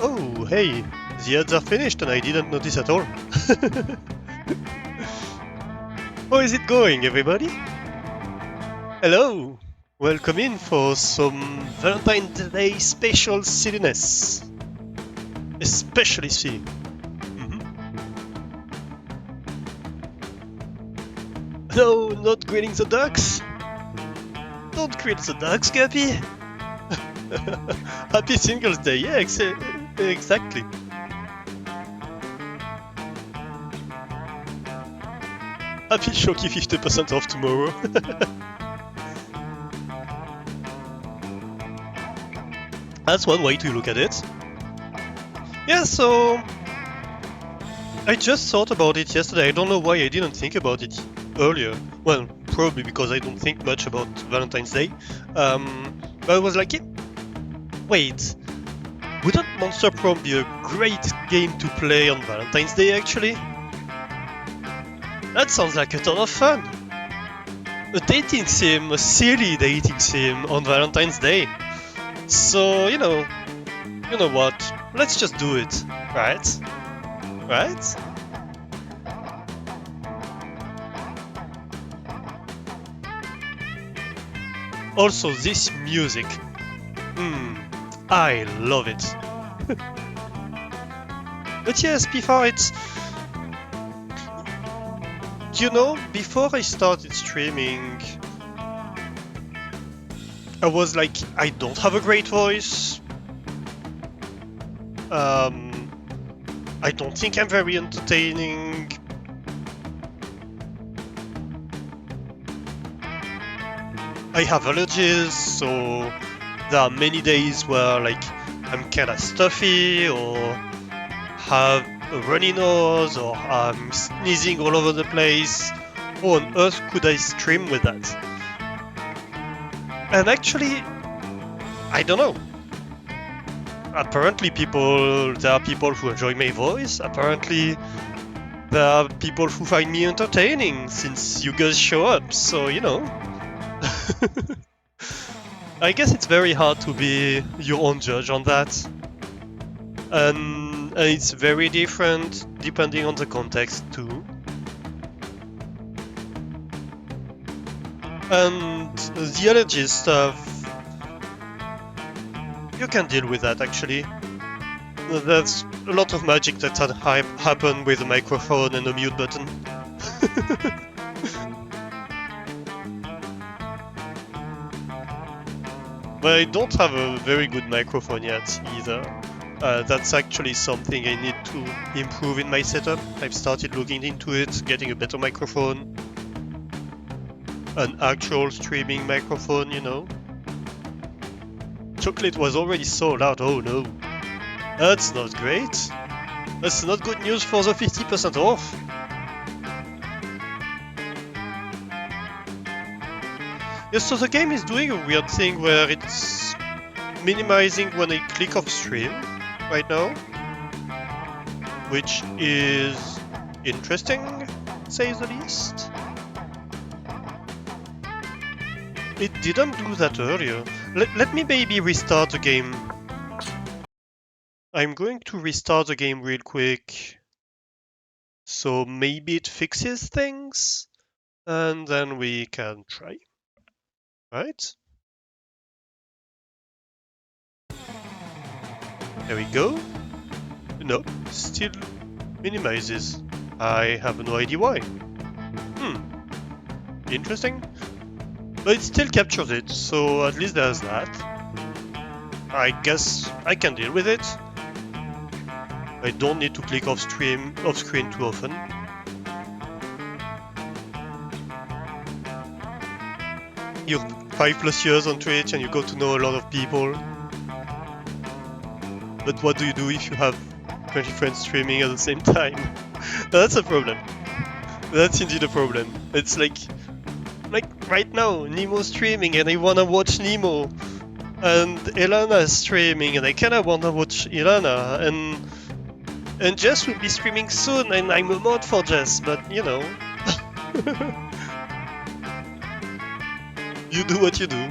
Oh, hey, the ads are finished and I didn't notice at all. How is it going, everybody? Hello! Welcome in for some Valentine's Day special silliness. Especially silly. No, not grilling the ducks! Don't grill the ducks, Gappy! Happy Singles Day, yeah, exactly. Happy Shoki 50% off tomorrow. That's one way to look at it. Yeah, so I just thought about it yesterday. I don't know why I didn't think about it earlier. Well, probably because I don't think much about Valentine's Day. But I was like, wait, wouldn't Monster Prom be a great game to play on Valentine's Day actually? That sounds like a ton of fun. A dating sim, a silly dating sim on Valentine's Day. So, you know what? Let's just do it, right? Right? Also, this music. I love it. But yes, before it's... before I started streaming, I was like, I don't have a great voice. I don't think I'm very entertaining. I have allergies, so there are many days where like I'm kinda stuffy or have a runny nose or I'm sneezing all over the place. How on earth could I stream with that? And actually, I don't know. Apparently there are people who enjoy my voice. Apparently there are people who find me entertaining since you guys show up, so I guess it's very hard to be your own judge on that. And it's very different depending on the context too. And the allergy stuff, you can deal with that actually. There's a lot of magic that happen with a microphone and a mute button. But I don't have a very good microphone yet either. That's actually something I need to improve in my setup. I've started looking into it, getting a better microphone. An actual streaming microphone, Chocolate was already sold out, oh no. That's not great. That's not good news for the 50% off. Yes, so the game is doing a weird thing where it's minimizing when I click off stream right now, which is interesting, to say the least. It didn't do that earlier. Let me maybe restart the game. I'm going to restart the game real quick. So maybe it fixes things, and then we can try. Right? There we go. No, still minimizes. I have no idea why. Interesting. But it still captures it, so at least there's that. I guess I can deal with it. I don't need to click off screen too often. You're 5+ years on Twitch and you got to know a lot of people. But what do you do if you have 20 friends streaming at the same time? That's a problem. That's indeed a problem. It's like right now, Nemo's streaming and I wanna watch Nemo. And Ilana is streaming and I kinda wanna watch Ilana. And Jess will be streaming soon and I'm a mod for Jess, but you know. You do what you do.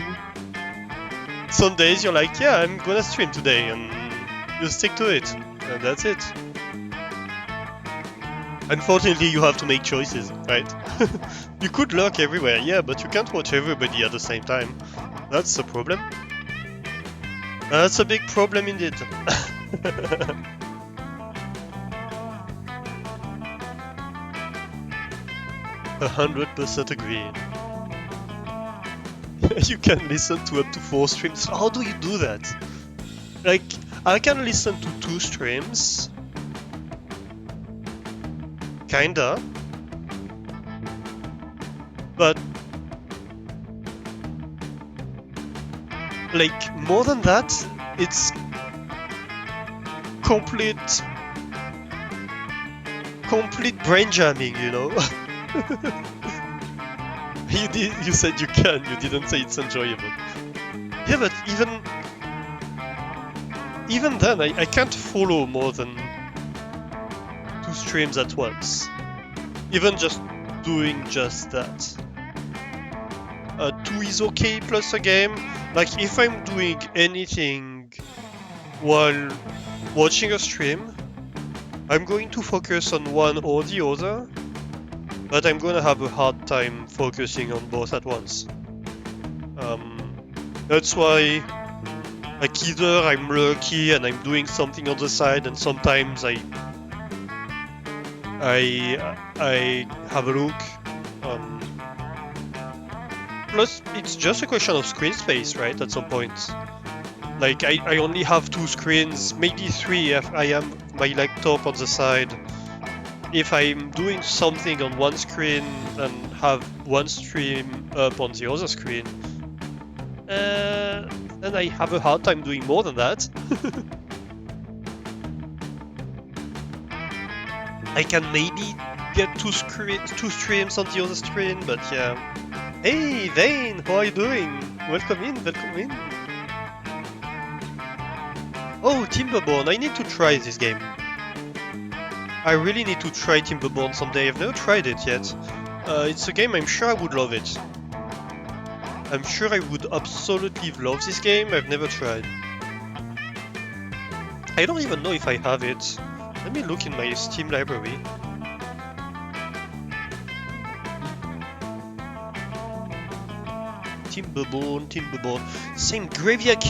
Some days you're like, yeah, I'm gonna stream today, and You stick to it, and that's it. Unfortunately, you have to make choices, right? You could lurk everywhere, yeah, but you can't watch everybody at the same time. That's the problem. That's a big problem indeed. 100% agree. You can listen to up to 4 streams. How do you do that? Like, I can listen to 2 streams. Kinda. But like, more than that, it's complete brain jamming, you know? You said you can, you didn't say it's enjoyable. Yeah, but even then, I can't follow more than 2 streams at once. Even just doing just that. 2 is okay plus a game. Like, if I'm doing anything while watching a stream, I'm going to focus on one or the other, but I'm gonna have a hard time focusing on both at once. That's why, like, either I'm lucky and I'm doing something on the side, and sometimes I have a look. Plus, it's just a question of screen space, right? At some point, like I only have 2 screens, maybe 3 if I am my laptop on the side. If I'm doing something on one screen and have one stream up on the other screen, then I have a hard time doing more than that. I can maybe get 2 streams on the other screen, but yeah. Hey Vane, how are you doing? Welcome in, welcome in. Oh, Timberborn, I need to try this game. I really need to try Timberborn someday. I've never tried it yet. It's a game I'm sure I would love it. I'm sure I would absolutely love this game. I've never tried. I don't even know if I have it. Let me look in my Steam library. Timberborn. Same Graveyard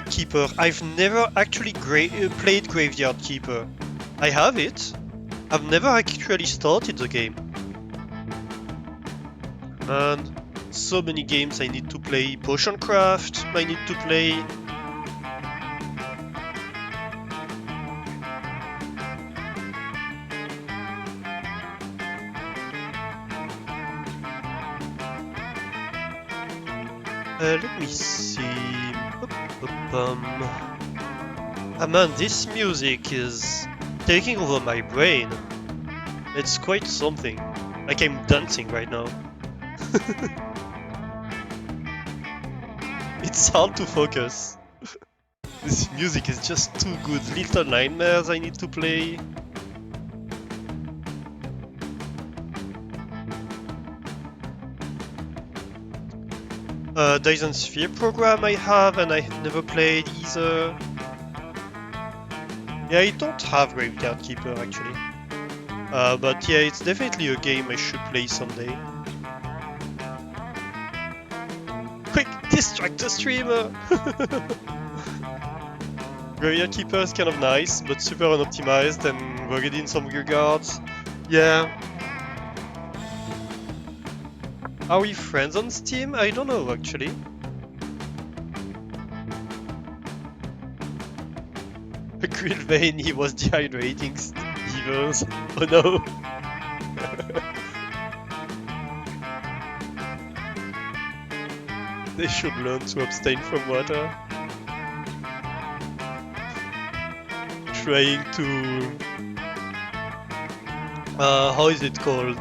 Keeper. I've never actually played Graveyard Keeper. I have it. I've never actually started the game. And so many games I need to play. Potion Craft I need to play. Let me see. Ah man, this music is taking over my brain. It's quite something. Like I'm dancing right now. It's hard to focus. This music is just too good. Little Nightmares I need to play. Dyson Sphere program I have and I have never played either. Yeah, I don't have Graveyard Keeper actually. But yeah, it's definitely a game I should play someday. Quick, distract the streamer! Graveyard Keeper is kind of nice, but super unoptimized and rugged in some regards. Yeah. Are we friends on Steam? I don't know actually. Grill Vein, he was dehydrating Stevers. Oh no. They should learn to abstain from water. Trying to... how is it called?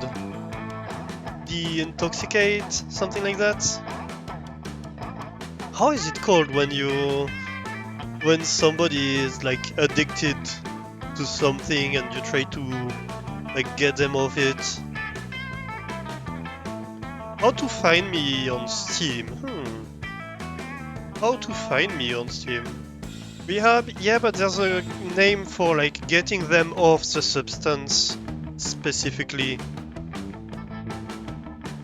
De-intoxicate? Something like that? How is it called when somebody is like addicted to something and you try to like get them off it? How to find me on Steam? How to find me on Steam? Rehab? Yeah, but there's a name for like getting them off the substance specifically.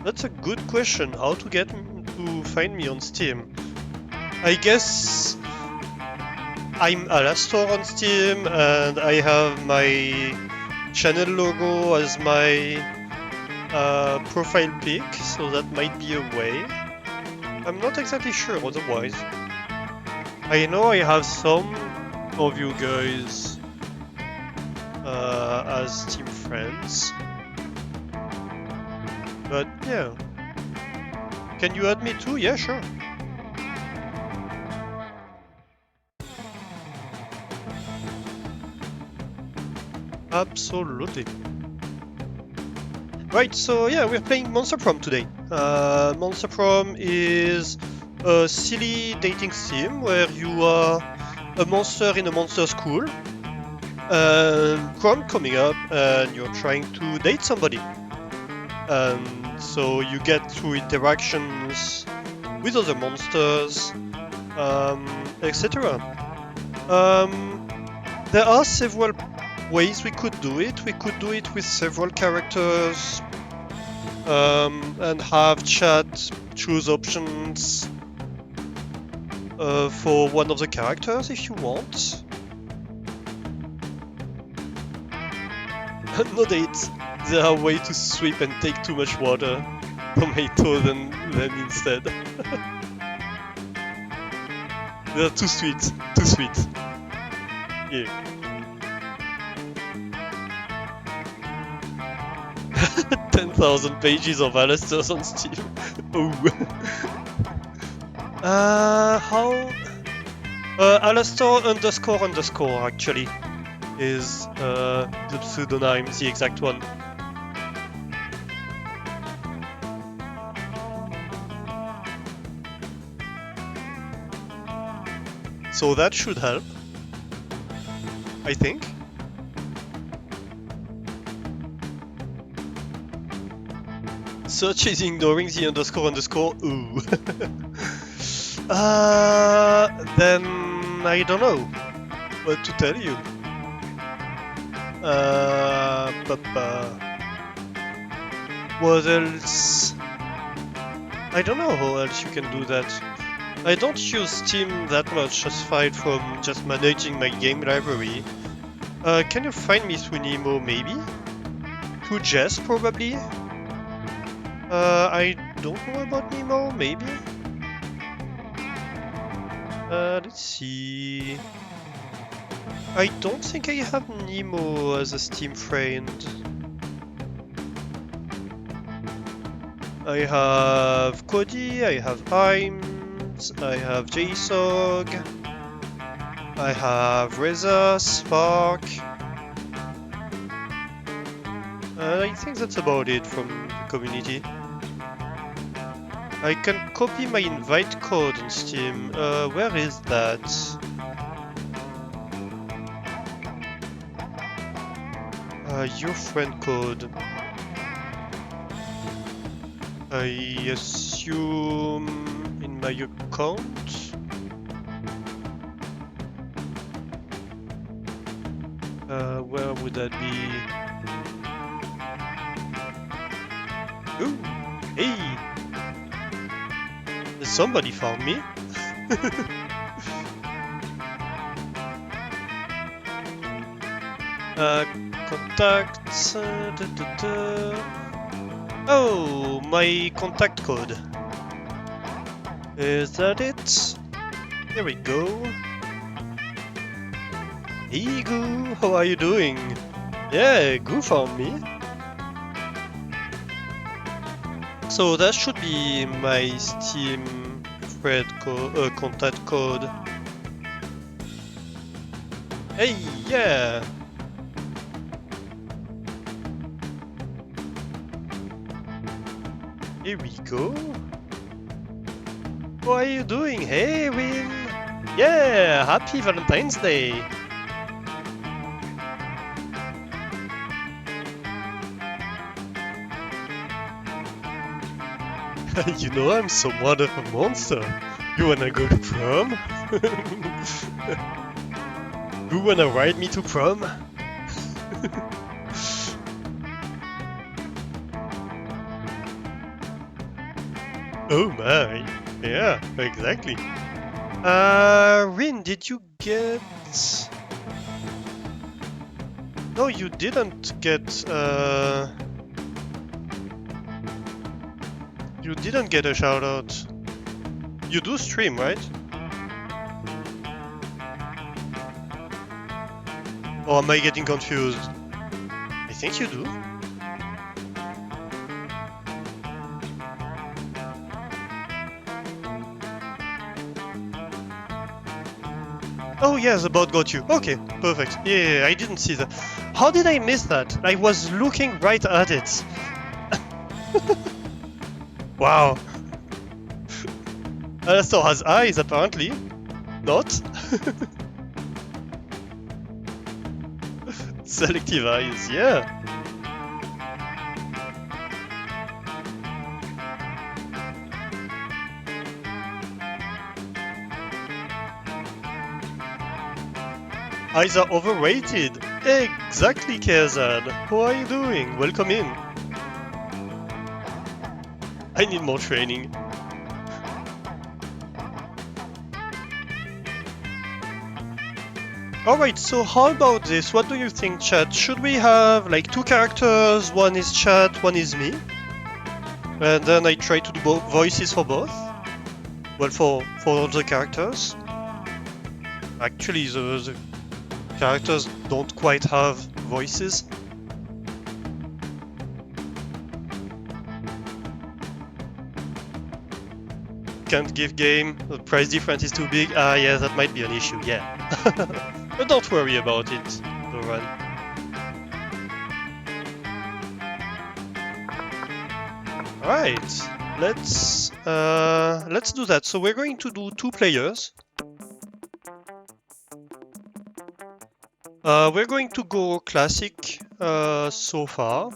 That's a good question. How to get to find me on Steam? I guess I'm Alastor on Steam and I have my channel logo as my profile pic, so that might be a way. I'm not exactly sure otherwise. I know I have some of you guys as Steam friends, but yeah. Can you add me too? Yeah, sure. Absolutely. Right, so yeah, we're playing Monster Prom today. Monster Prom is a silly dating sim where you are a monster in a monster school. Prom coming up and you're trying to date somebody. And so you get through interactions with other monsters, etc. There are several ways we could do it. We could do it with several characters and have chat choose options for one of the characters if you want. No dates. They are way too sweet and take too much water. Tomato then instead. They're too sweet. Too sweet. Yeah. 10,000 pages of Alastors on Steam. Oh. How? Alastor __ actually is the pseudonym, the exact one. So that should help, I think. Search is ignoring the __. Ooh. Then I don't know what to tell you. What else? I don't know how else you can do that. I don't use Steam that much aside from just managing my game library. Can you find me through Nemo maybe? Through Jess probably? I don't know about Nemo, maybe? Let's see... I don't think I have Nemo as a Steam friend. I have Cody, I have Imes, I have JSOG, I have Reza, Spark. I think that's about it from the community. I can copy my invite code on Steam. Where is that? Your friend code. I assume in my account? Where would that be? Ooh, hey! Somebody found me. Contacts. Oh, my contact code. Is that it? Here we go. Hey Goo, how are you doing? Yeah, Goo found me. So that should be my Steam thread contact code. Hey, yeah! Here we go. How are you doing? Hey, Win! Yeah, happy Valentine's Day! You know I'm somewhat of a monster. You wanna go to prom? You wanna ride me to prom? Oh my. Yeah, exactly. Rin, did you get... No, you didn't get, You didn't get a shoutout. You do stream, right? Or am I getting confused? I think you do. Oh yeah, the bot got you. Okay, perfect. Yeah, I didn't see that. How did I miss that? I was looking right at it. Wow. Alastor has eyes, apparently. Not. Selective eyes, yeah. Eyes are overrated. Exactly, Kezan. How are you doing? Welcome in. I need more training. Alright, so how about this? What do you think, chat? Should we have like two characters? One is chat, one is me? And then I try to do voices for both? Well, for all the characters. Actually, the characters don't quite have voices. Can't give game, the price difference is too big. Ah, yeah, that might be an issue, yeah. But don't worry about it, the run. Alright, let's do that. So we're going to do 2 players. We're going to go classic so far.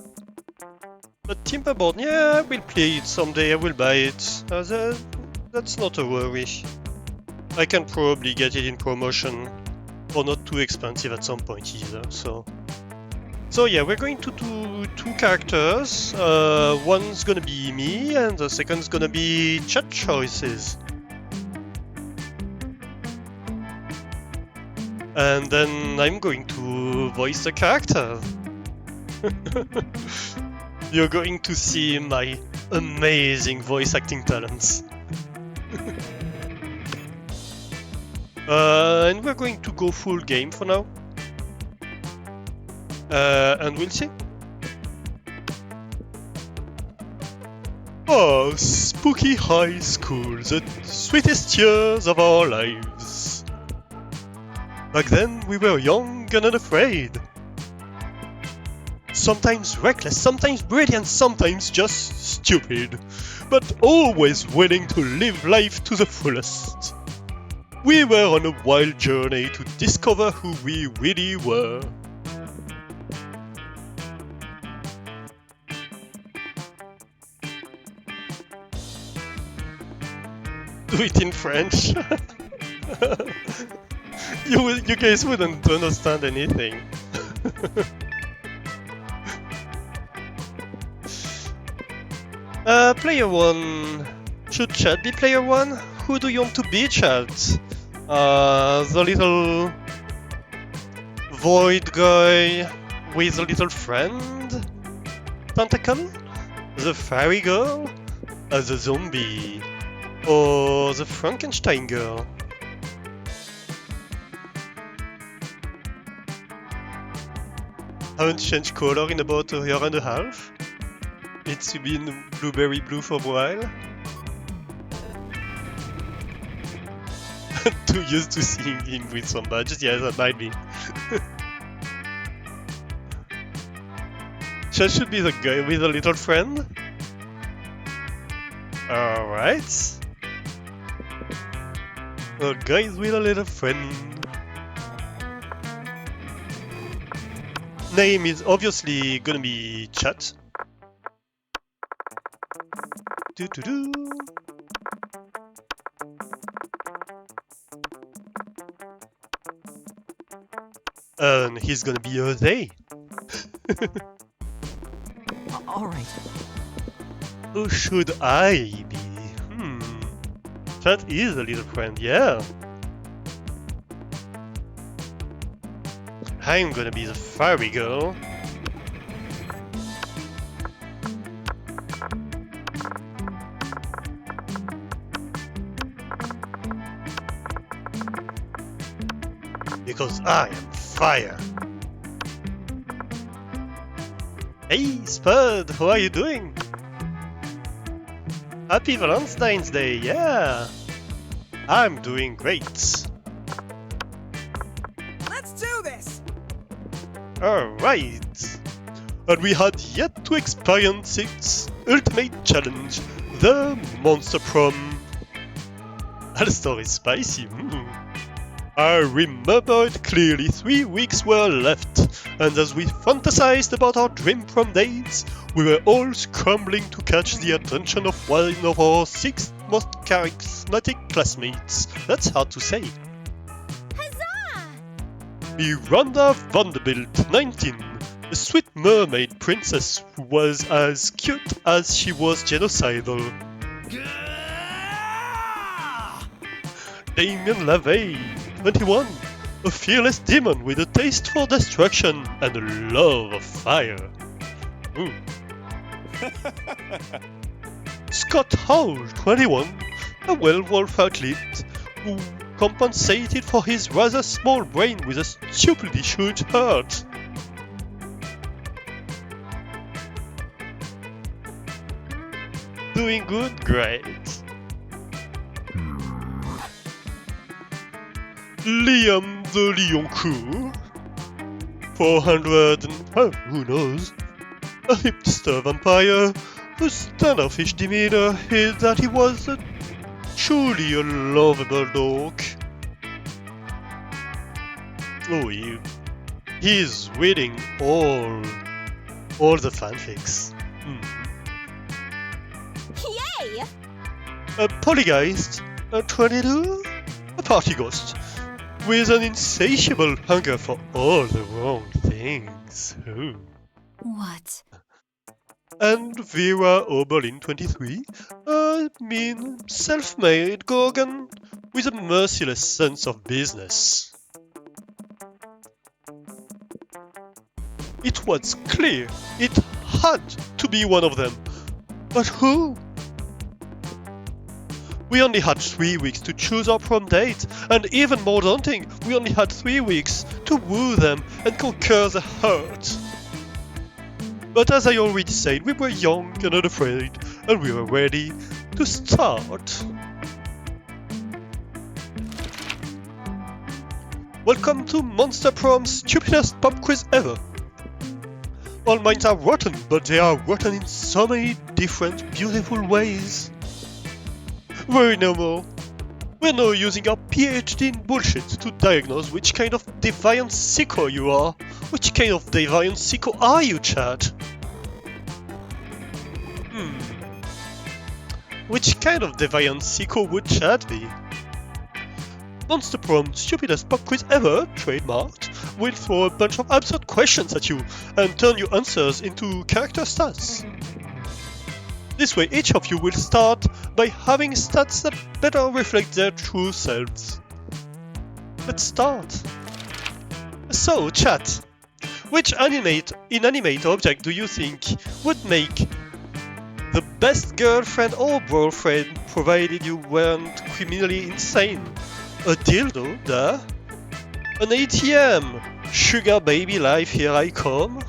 But Timberboard, yeah, I will play it someday, I will buy it. That's not a worry. I can probably get it in promotion, or not too expensive at some point either, so yeah, we're going to do 2 characters. One's gonna be me, and the second's gonna be chat choices. And then I'm going to voice the character. You're going to see my amazing voice acting talents. And we're going to go full game for now. And we'll see. Oh, spooky high school, the sweetest years of our lives. Back then we were young and unafraid. Sometimes reckless, sometimes brilliant, sometimes just stupid. But always willing to live life to the fullest. We were on a wild journey to discover who we really were. Do it in French. You guys wouldn't understand anything. Player 1. Should chat be player 1? Who do you want to be, chat? The little void guy with a little friend? Tentacle? The fairy girl? The zombie? Or the Frankenstein girl? Haven't changed color in about a year and a half? It's been blueberry blue for a while? Too used to seeing him with some badges? Yeah, that might be. Chad should be the guy with a little friend? Alright. A guy with a little friend. Name is obviously gonna be Chat. Do. And he's gonna be a they. Alright. Who should I be? That is a little friend, yeah. I'm gonna be the fairy girl. Because I am fire. Hey Spud, how are you doing? Happy Valentine's Day, yeah! I'm doing great. Let's do this! Alright! And we had yet to experience its ultimate challenge, the Monster Prom. That story is spicy. I remember it clearly. 3 weeks were left, and as we fantasized about our dream prom dates, we were all scrambling to catch the attention of one of our 6 most charismatic classmates. That's hard to say. Huzzah! Miranda Vanderbilt, 19, a sweet mermaid princess who was as cute as she was genocidal. Damien LaVey, 21, a fearless demon with a taste for destruction and a love of fire. Scott Howell, 21, a werewolf athlete who compensated for his rather small brain with a stupidly huge heart. Doing good? Great. Liam the Lion Crew, 400 and who knows, a hipster vampire whose standoffish demeanor hid that he was truly a lovable dog. Oh, he's reading all the fanfics. Yay! A polygeist, a 22, a party ghost, with an insatiable hunger for all the wrong things. Ooh. What? And Vera Oberlin, 23, a mean, self-made Gorgon with a merciless sense of business. It was clear it had to be one of them. But who? We only had 3 weeks to choose our prom date, and even more daunting, we only had 3 weeks to woo them and conquer the hurt. But as I already said, we were young and unafraid, and we were ready to start. Welcome to Monster Prom's stupidest pop quiz ever. All minds are rotten, but they are rotten in so many different, beautiful ways. Very normal. We're now using our PhD in bullshit to diagnose which kind of deviant sicko you are. Which kind of deviant sicko are you, Chad? Which kind of deviant sicko would Chad be? Monster Prom, stupidest pop quiz ever, trademarked, will throw a bunch of absurd questions at you and turn your answers into character stats. This way, each of you will start by having stats that better reflect their true selves. Let's start. So, chat, which inanimate object do you think would make the best girlfriend or boyfriend, provided you weren't criminally insane? A dildo, duh. An ATM, sugar baby life, here I come.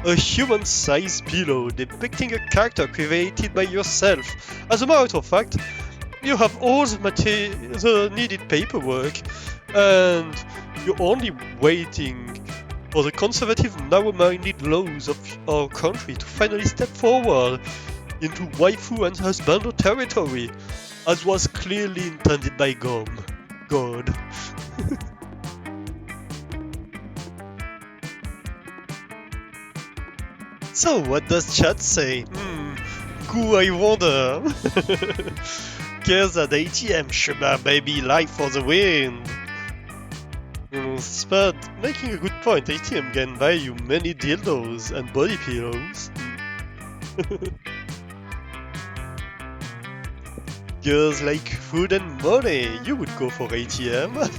A human-sized pillow depicting a character created by yourself. As a matter of fact, you have all the needed paperwork, and you're only waiting for the conservative, narrow-minded laws of our country to finally step forward into waifu and husbando territory, as was clearly intended by God. So, what does chat say? Goo, I wonder. Guess that ATM, sugar baby, life for the win. But making a good point, ATM can buy you many dildos and body pillows. Girls like food and money. You would go for ATM.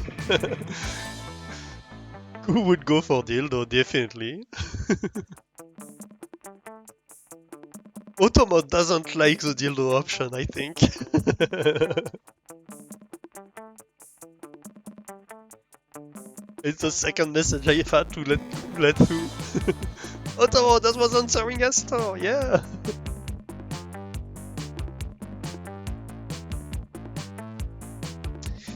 Who would go for dildo? Definitely. Automod doesn't like the dildo option, I think. It's the second message I've had to let through. Automod, that was answering Astor, yeah.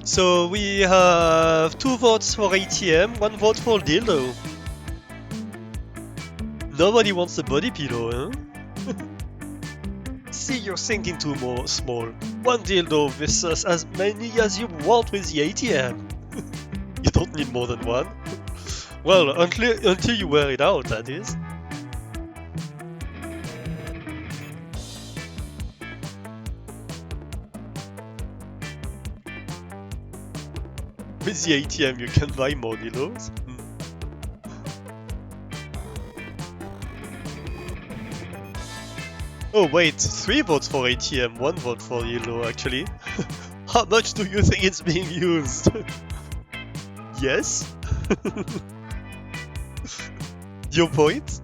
So we have 2 votes for ATM, 1 vote for dildo. Nobody wants a body pillow, huh? See, you're thinking too small. 1 dildo versus as many as you want with the ATM. You don't need more than 1. Well, until you wear it out, that is. With the ATM, you can buy more dildos. Oh wait, 3 votes for ATM, 1 vote for dildo actually. How much do you think it's being used? Yes? Your point?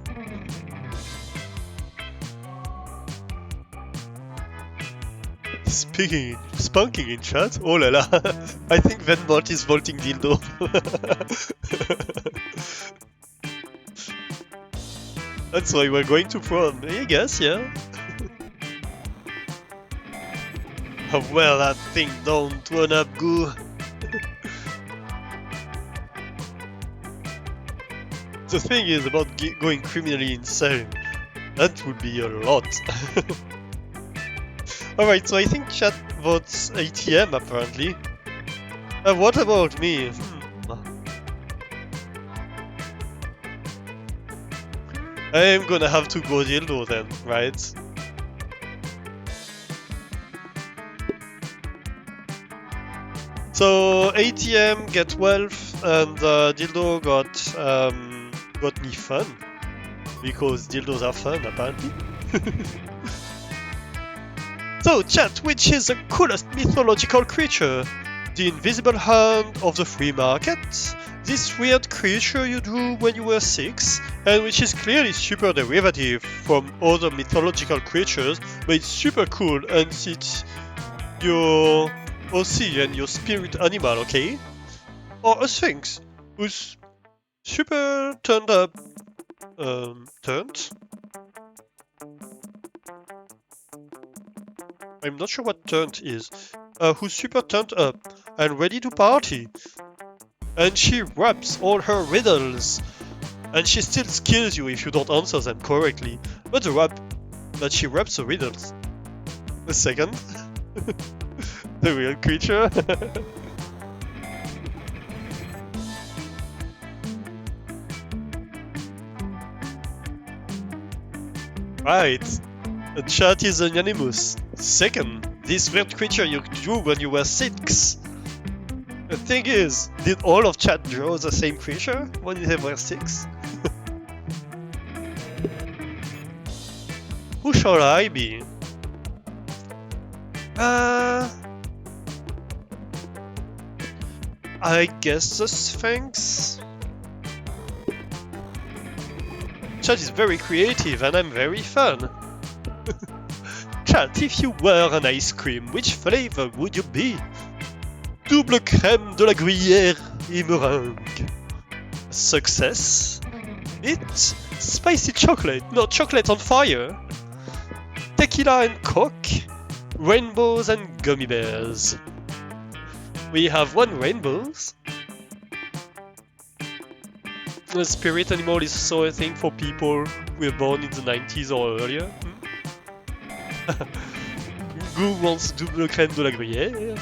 Spunking in chat? Oh la la! I think Venbot is voting dildo. That's why we're going to prom, I guess, yeah? Well, that thing don't turn up good. The thing is about going criminally insane. That would be a lot. Alright, so I think chat votes ATM apparently. What about me? I'm gonna have to go dildo then, right? So ATM get 12 and dildo got me fun. Because dildos are fun apparently. So chat, which is the coolest mythological creature? The invisible hand of the free market? This weird creature you drew when you were 6, and which is clearly super derivative from other mythological creatures, but it's super cool and it's your OC and your spirit animal, okay? Or a sphinx, who's super turned up, turned? I'm not sure what turned is. Who's super turned up and ready to party. And she raps all her riddles. And she still kills you if you don't answer them correctly. But she raps the riddles. A second. The real creature. Right. The chat is anonymous. Second, this weird creature you drew when you were 6. The thing is, did all of chat draw the same creature when they were 6? Who shall I be? I guess the Sphinx? Chat is very creative and I'm very fun. Chat, if you were an ice cream, which flavor would you be? Double crème de la gruyère et meringue. Success? It's spicy chocolate, not chocolate on fire. Tequila and coke. Rainbows and gummy bears. We have 1 rainbows. The spirit animal is so a thing for people who were born in the 90s or earlier. Who wants double crème de la gruyère?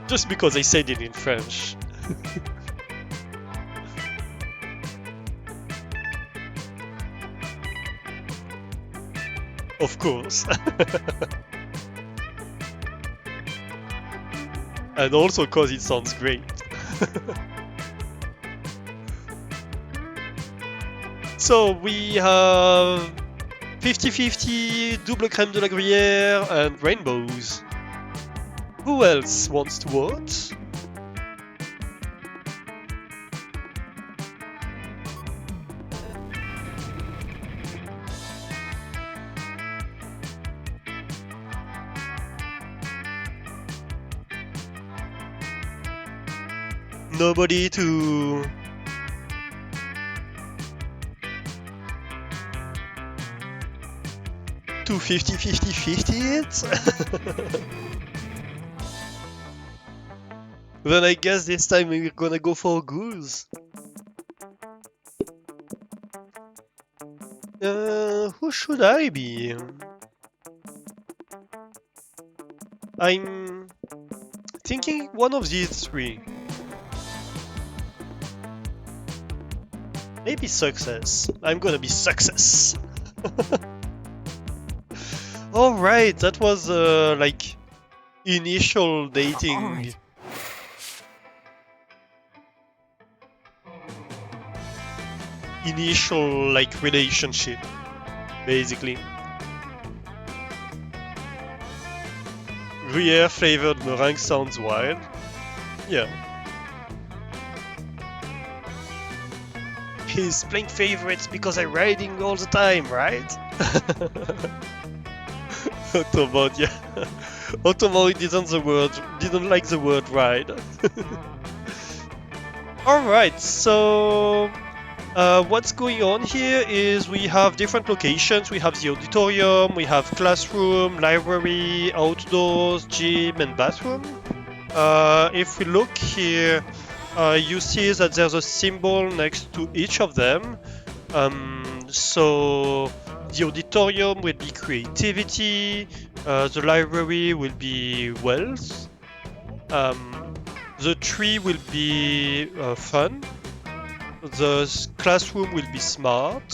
Just because I said it in French. Of course. And also cause it sounds great. So we have 50-50, double crème de la gruyère, and rainbows. Who else wants to vote? Nobody to... to 50-50-50 it? Then I guess this time we're gonna go for ghouls. Who should I be? I'm thinking one of these three. Maybe success. I'm gonna be success. Alright, that was like initial dating. Alright. Initial like relationship, basically. Gruyere flavored meringue sounds wild. Yeah. He's playing favorites because I'm riding all the time, right? Automod, yeah. Automod didn't like the word ride. Alright, so what's going on here is we have different locations. We have the auditorium, we have classroom, library, outdoors, gym, and bathroom. If we look here, you see that there's a symbol next to each of them. So the auditorium will be creativity, the library will be wealth, the tree will be fun, the classroom will be smart,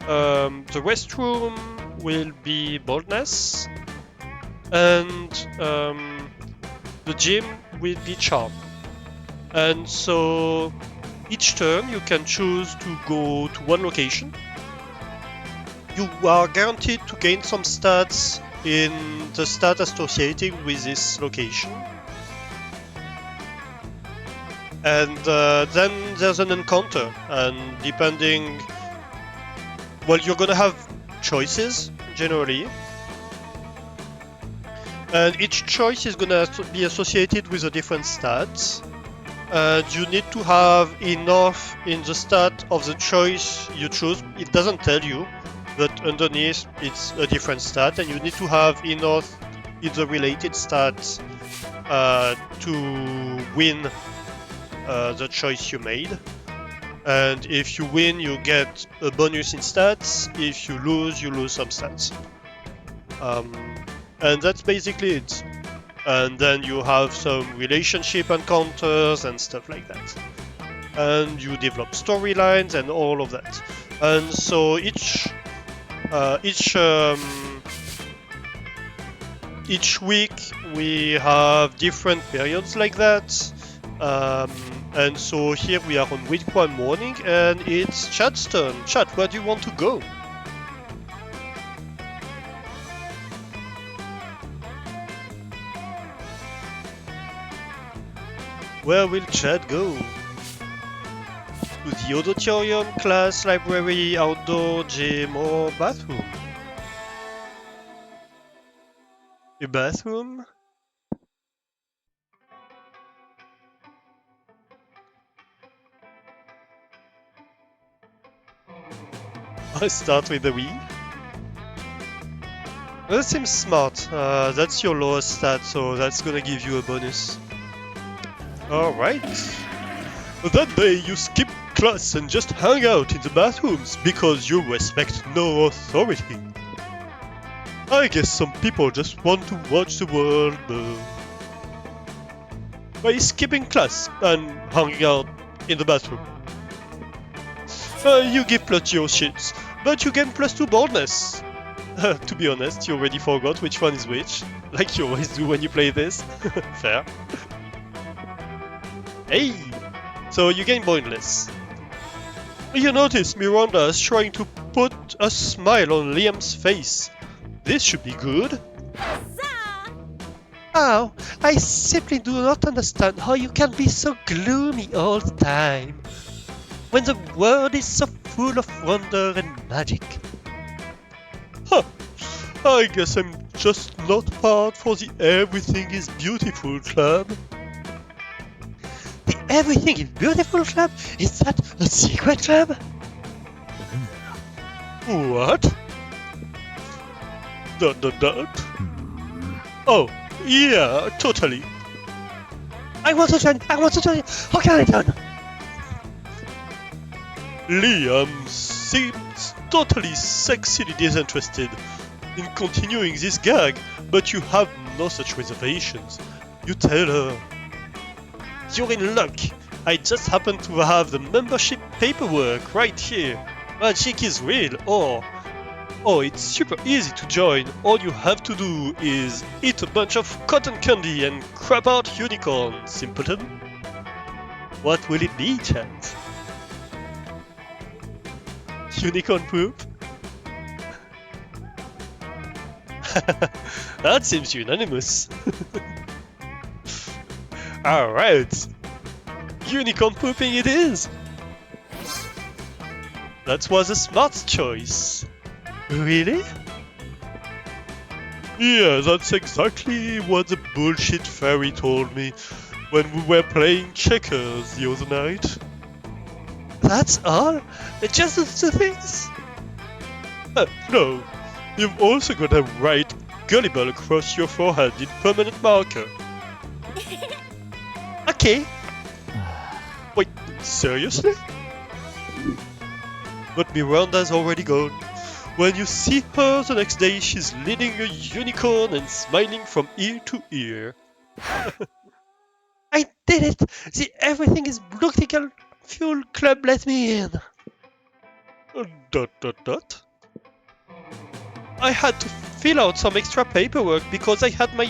the restroom will be boldness, and the gym will be charm. And so each turn you can choose to go to one location. You are guaranteed to gain some stats in the stat associated with this location. And then there's an encounter, and depending... Well, you're gonna have choices, generally. And each choice is gonna be associated with a different stat. You need to have enough in the stat of the choice you choose. It doesn't tell you, but underneath it's a different stat, and you need to have enough in the related stat to win the choice you made. And if you win, you get a bonus in stats. If you lose some stats. And that's basically it. And then you have some relationship encounters and stuff like that. And you develop storylines and all of that. And so each week we have different periods like that. And so here we are on week 1 morning, and it's Chad's turn. Chad, where do you want to go? Where will Chad go? To the auditorium, class, library, outdoor, gym, or bathroom? A bathroom? I start with the Wii. That seems smart. That's your lowest stat, so that's gonna give you a bonus. Alright. That day you skip class and just hang out in the bathrooms because you respect no authority. I guess some people just want to watch the world burn. By skipping class and hanging out in the bathroom. You give +0 shits, but you gain +2 boldness. To be honest, you already forgot which one is which, like you always do when you play this. Fair. Hey! So you gain boldness. You notice Miranda is trying to put a smile on Liam's face. This should be good. Huzzah! Oh, I simply do not understand how you can be so gloomy all the time, when the world is so full of wonder and magic. Huh, I guess I'm just not part for the Everything is Beautiful club. The Everything is Beautiful club? Is that a secret club? What? Dot. Oh, yeah, totally. I want to join. How can I join? Liam seems totally sexily disinterested in continuing this gag, but you have no such reservations. You tell her, "You're in luck. I just happen to have the membership paperwork right here. Magic is real, or it's super easy to join. All you have to do is eat a bunch of cotton candy and crap out unicorn, simpleton." What will it be, Chance? Unicorn poop? That seems unanimous. Alright. Unicorn pooping it is. That was a smart choice. Really? Yeah, that's exactly what the bullshit fairy told me when we were playing checkers the other night. That's all? Just those two things? No. You've also got to write gullible across your forehead in permanent marker. Okay. Wait, seriously? But Miranda's already gone. When you see her the next day, she's leading a unicorn and smiling from ear to ear. I did it! The Everything is Beautiful Fuel Club let me in. Dot. I had to fill out some extra paperwork because I had my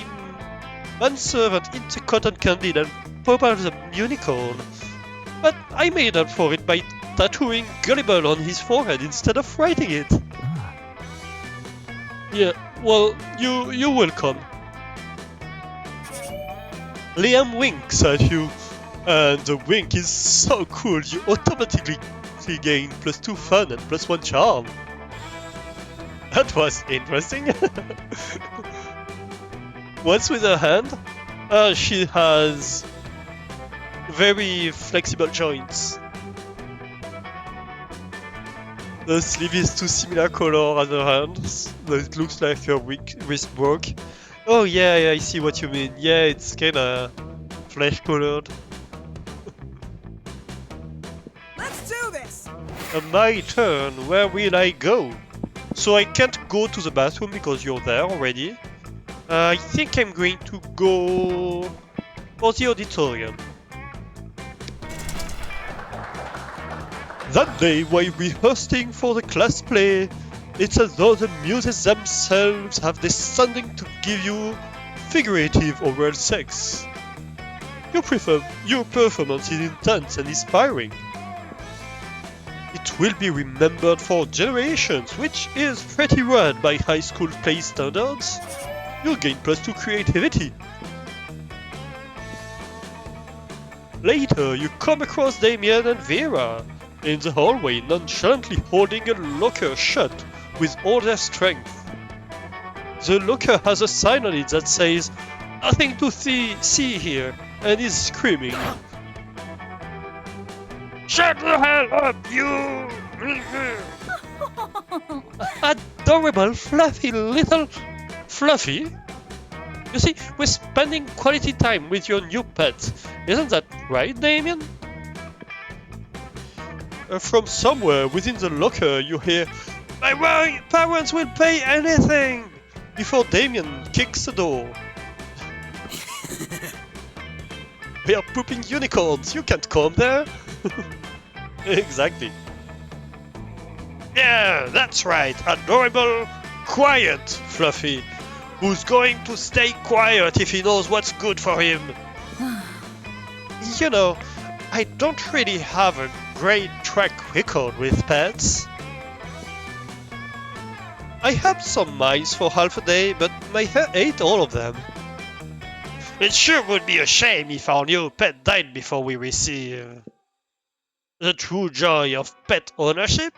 manservant eat the cotton candy and pop out the unicorn. But I made up for it by tattooing gullible on his forehead instead of writing it. Yeah, well, you're welcome. Liam winks at you, and the wink is so cool you automatically gain +2 fun and +1 charm. That was interesting. What's with her hand? She has very flexible joints. The sleeve is too similar color as her hands. It looks like her wrist broke. Oh yeah, I see what you mean. Yeah, it's kinda flesh colored. Let's do this! My turn. Where will I go? So I can't go to the bathroom because you're there already. I think I'm going to go for the auditorium. That day, while rehearsing for the class play, it's as though the muses themselves have decided to give you figurative oral sex. Your performance is intense and inspiring. It will be remembered for generations, which is pretty rad by high school play standards. You'll gain +2 creativity. Later, you come across Damien and Vera in the hallway, nonchalantly holding a locker shut with all their strength. The locker has a sign on it that says, "Nothing to see here," and is screaming, "Shut the hell up, you!" Adorable, fluffy little Fluffy? You see, we're spending quality time with your new pet. Isn't that right, Damien? From somewhere within the locker, you hear, "My parents will pay anything!" before Damien kicks the door. We are pooping unicorns, you can't come there! Exactly. Yeah, that's right, adorable, quiet Fluffy, who's going to stay quiet if he knows what's good for him. You know, I don't really have a great track record with pets. I had some mice for half a day, but my hair ate all of them. It sure would be a shame if our new pet died before we receive the true joy of pet ownership.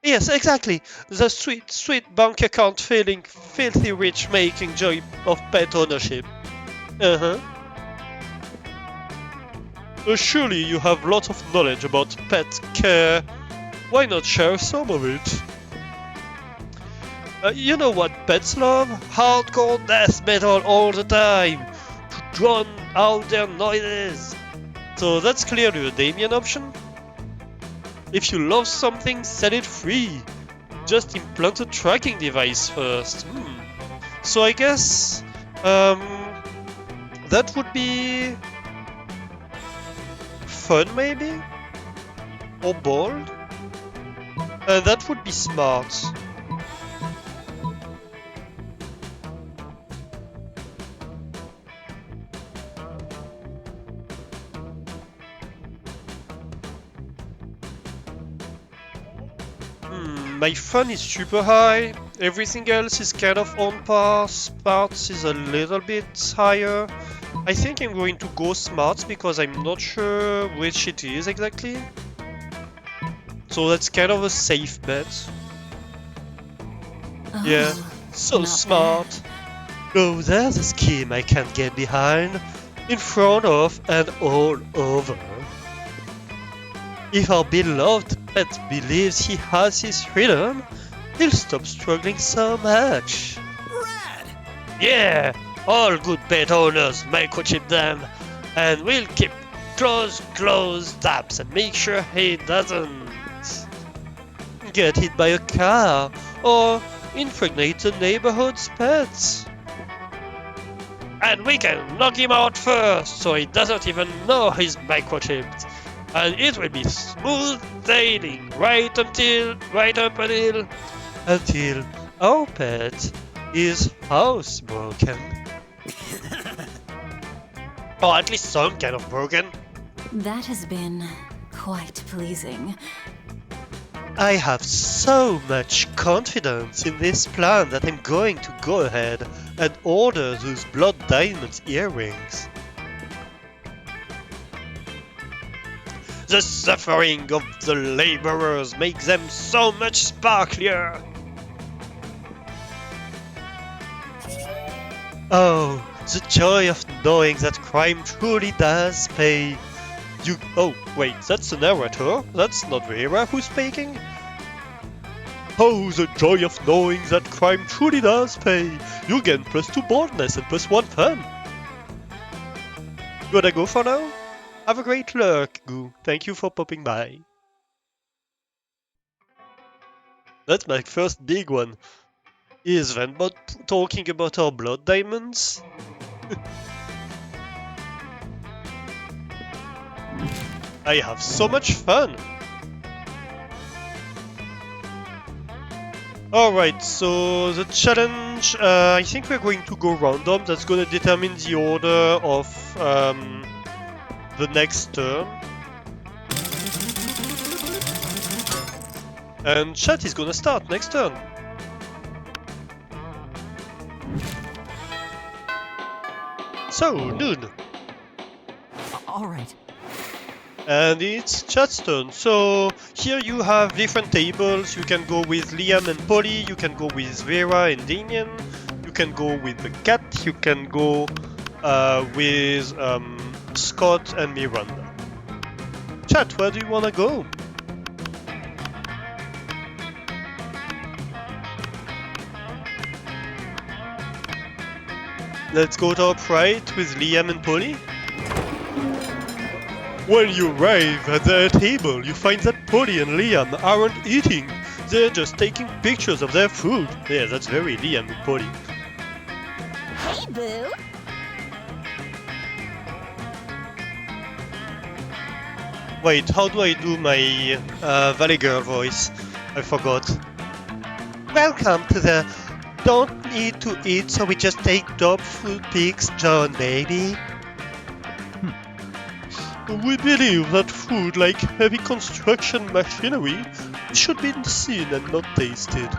Yes, exactly. The sweet, sweet bank account feeling, filthy rich making joy of pet ownership. Uh-huh. Surely you have lots of knowledge about pet care. Why not share some of it? You know what pets love? Hardcore death metal all the time, to drown out their noises. So that's clearly a Damien option. If you love something, set it free. Just implant a tracking device first. So I guess that would be fun maybe? Or bold? That would be smart. My fun is super high, everything else is kind of on par, smarts is a little bit higher. I think I'm going to go smarts because I'm not sure which it is exactly. So that's kind of a safe bet. Oh, Yeah, so not smart. Oh, there's a scheme I can get behind, in front of and all over. If our beloved pet believes he has his freedom, he'll stop struggling so much. Rad! Yeah, all good pet owners microchip them, and we'll keep close tabs and make sure he doesn't get hit by a car or impregnate the neighborhood's pets. And we can knock him out first, so he doesn't even know he's microchipped. And it will be smooth sailing right up until our pet is housebroken. Or at least some kind of broken. That has been quite pleasing. I have so much confidence in this plan that I'm going to go ahead and order those blood diamond earrings. The suffering of the laborers makes them so much sparklier. Oh, the joy of knowing that crime truly does pay. Oh, wait, that's the narrator? That's not Vera who's speaking? Oh, the joy of knowing that crime truly does pay. You gain +2 boldness and +1 fun. Gotta go for now? Have a great luck, Goo. Thank you for popping by. That's my first big one. Is Venbot talking about our blood diamonds? I have so much fun! Alright, so the challenge, I think we're going to go random. That's gonna determine the order of the next turn. And chat is gonna start next turn. So, noon. Alright. And it's chat's turn. So here you have different tables. You can go with Liam and Polly, you can go with Vera and Damien, you can go with the cat, you can go with Scott and Miranda. Chat, where do you wanna go? Let's go top right with Liam and Polly. When you arrive at their table, you find that Polly and Liam aren't eating. They're just taking pictures of their food. Yeah, that's very Liam and Polly. Hey, Boo! Wait, how do I do my Valley Girl voice? I forgot. Welcome to the Don't Need to Eat So We Just Take Top Food Pics, John, baby. We believe that food like heavy construction machinery should be seen and not tasted.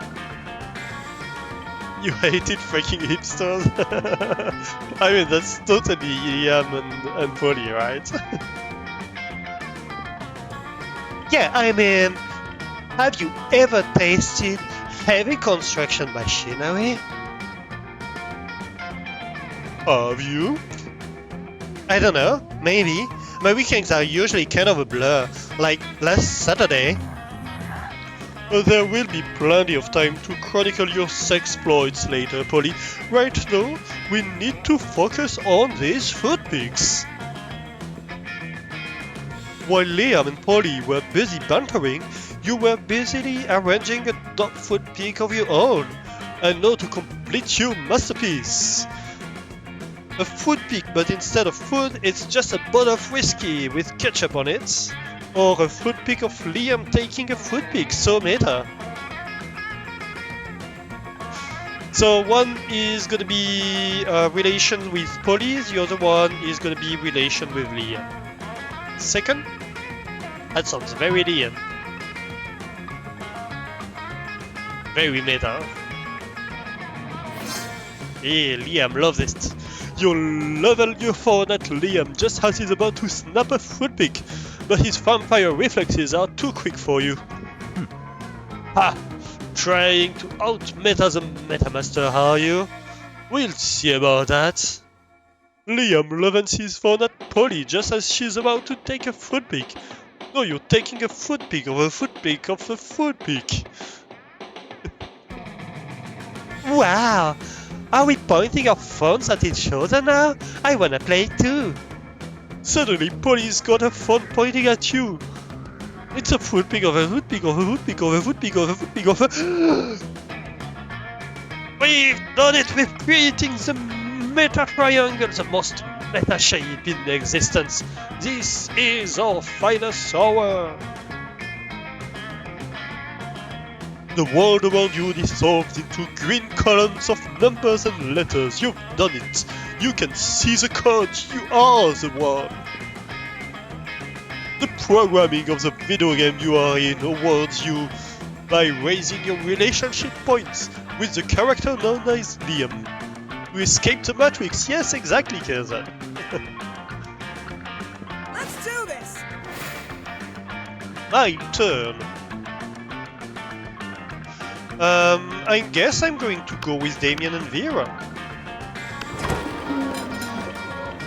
You hated freaking hipsters? I mean, that's totally Liam and Polly, right? Yeah, I mean, have you ever tasted heavy construction machinery? Have you? I don't know, maybe. My weekends are usually kind of a blur, like last Saturday. There will be plenty of time to chronicle your sexploits later, Polly. Right now, we need to focus on these food pics. While Liam and Polly were busy bantering, you were busily arranging a dog food pic of your own, and now to complete your masterpiece. A food pic, but instead of food, it's just a bottle of whiskey with ketchup on it. Or a food pic of Liam taking a food pic, so meta. So one is gonna be relation with Polly, the other one is gonna be relation with Liam. Second? That sounds very Liam. Very meta. Hey, Liam loves it. You level your phone at Liam just as he's about to snap a food pic, but his vampire reflexes are too quick for you. Ha! Trying to out-meta the Metamaster, are you? We'll see about that. Liam levels his phone at Polly just as she's about to take a food pic. No, you're taking a food pic of a food pic of a food pic. Wow! Are we pointing our phones at each other now? I wanna play too! Suddenly, Polly's got her phone pointing at you. It's a food pic of a food pic of a food pic of a food pic of a food pic of a... We've done it! We're creating the meta triangle, the most meta shape in existence. This is our finest hour. The world around you dissolves into green columns of numbers and letters. You've done it. You can see the code. You are the one. The programming of the video game you are in awards you by raising your relationship points with the character known as Liam. You escaped the Matrix. Yes, exactly, Keza. Let's do this! My turn. I guess I'm going to go with Damien and Vera.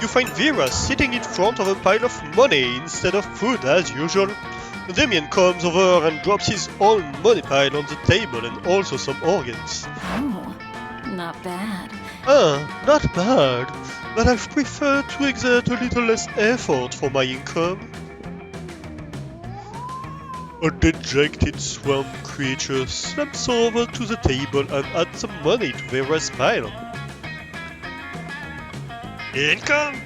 You find Vera sitting in front of a pile of money instead of food as usual. Damien comes over and drops his own money pile on the table and also some organs. Oh, not bad. Not bad, but I've preferred to exert a little less effort for my income. A dejected swamp creature slumps over to the table and adds some money to Vera's pile. Income?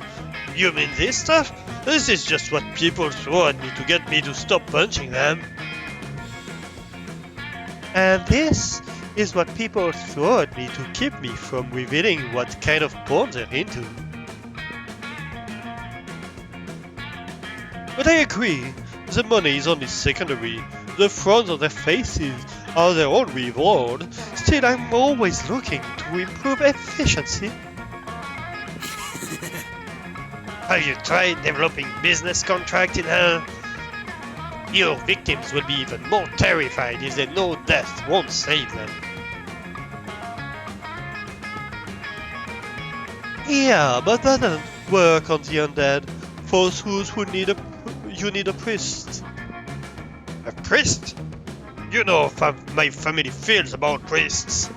You mean this stuff? This is just what people throw at me to get me to stop punching them. And this is what people throw at me to keep me from revealing what kind of porn they're into. But I agree. The money is only secondary. The frowns on their faces are their own reward. Still, I'm always looking to improve efficiency. Have you tried developing business contract in hell? Your victims will be even more terrified if they know death won't save them. Yeah, but that doesn't work on the undead. For those who need you need a priest. A priest? You know how my family feels about priests.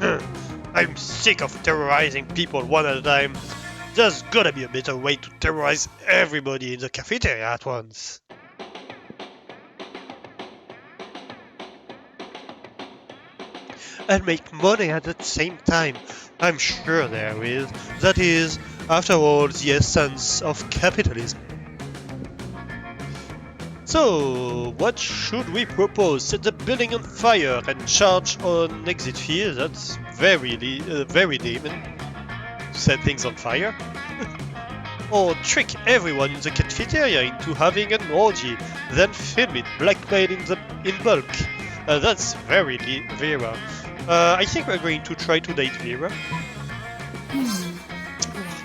I'm sick of terrorizing people one at a time. There's gotta be a better way to terrorize everybody in the cafeteria at once. And make money at the same time. I'm sure there is. That is, after all, the essence of capitalism. So, what should we propose? Set the building on fire and charge on exit fee? That's very demon. Set things on fire? Or trick everyone in the cafeteria into having an orgy, then film it blackmailing them in bulk. That's very Vera. I think we're going to try to date Vera.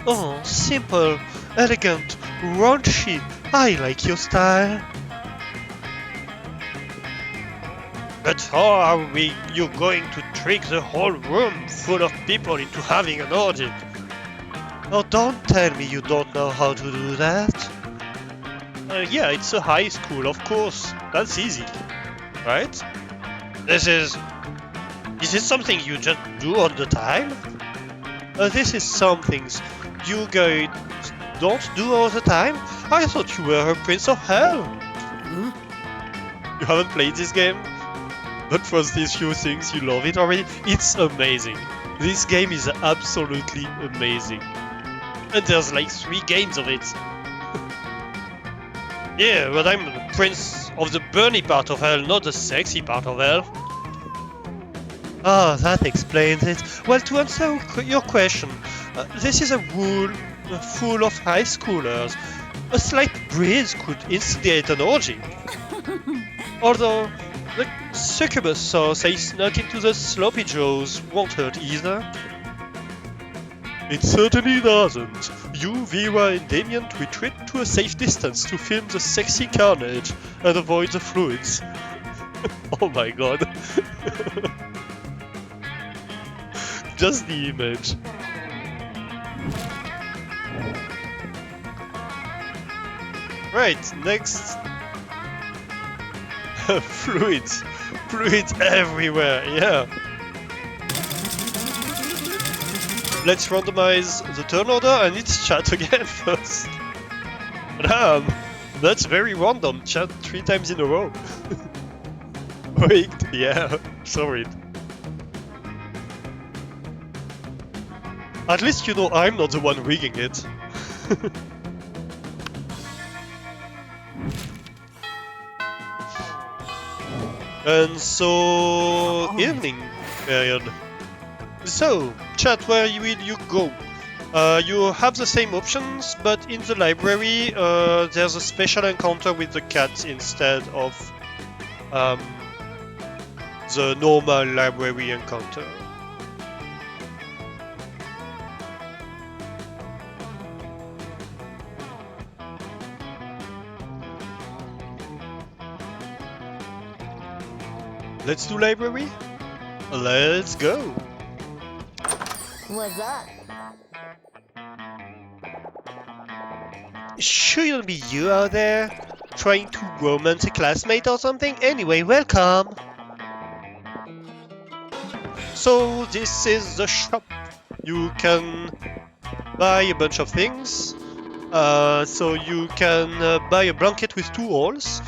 Oh, simple, elegant, raunchy. I like your style. But how are you going to trick the whole room full of people into having an orgy? Oh, don't tell me you don't know how to do that. Yeah, it's a high school, of course. That's easy, right? This is something you just do all the time? This is some things you guys don't do all the time? I thought you were a prince of hell. You haven't played this game? But for these few things, you love it already? It's amazing. This game is absolutely amazing. And there's like 3 games of it. Yeah, but I'm the prince of the burny part of hell, not the sexy part of hell. Ah, that explains it. Well, to answer your question, this is a room full of high schoolers. A slight breeze could instigate an orgy. Although, the succubus sauce I snuck into the sloppy joes won't hurt either. It certainly doesn't. You, Vera, and Damien retreat to a safe distance to film the sexy carnage and avoid the fluids. Oh my god. Just the image. Right, next. Fluids. Fluids everywhere, yeah. Let's randomize the turn order and it's chat again first. Damn, that's very random. Chat 3 times in a row. Rigged, yeah, sorry. At least you know I'm not the one rigging it. And so, evening period. So, chat, where will you go? You have the same options, but in the library there's a special encounter with the cat instead of the normal library encounter. Let's do library? Let's go! What's up? Shouldn't be you out there trying to romance a classmate or something? Anyway, welcome! So this is the shop. You can buy a bunch of things. So you can buy a blanket with 2 holes.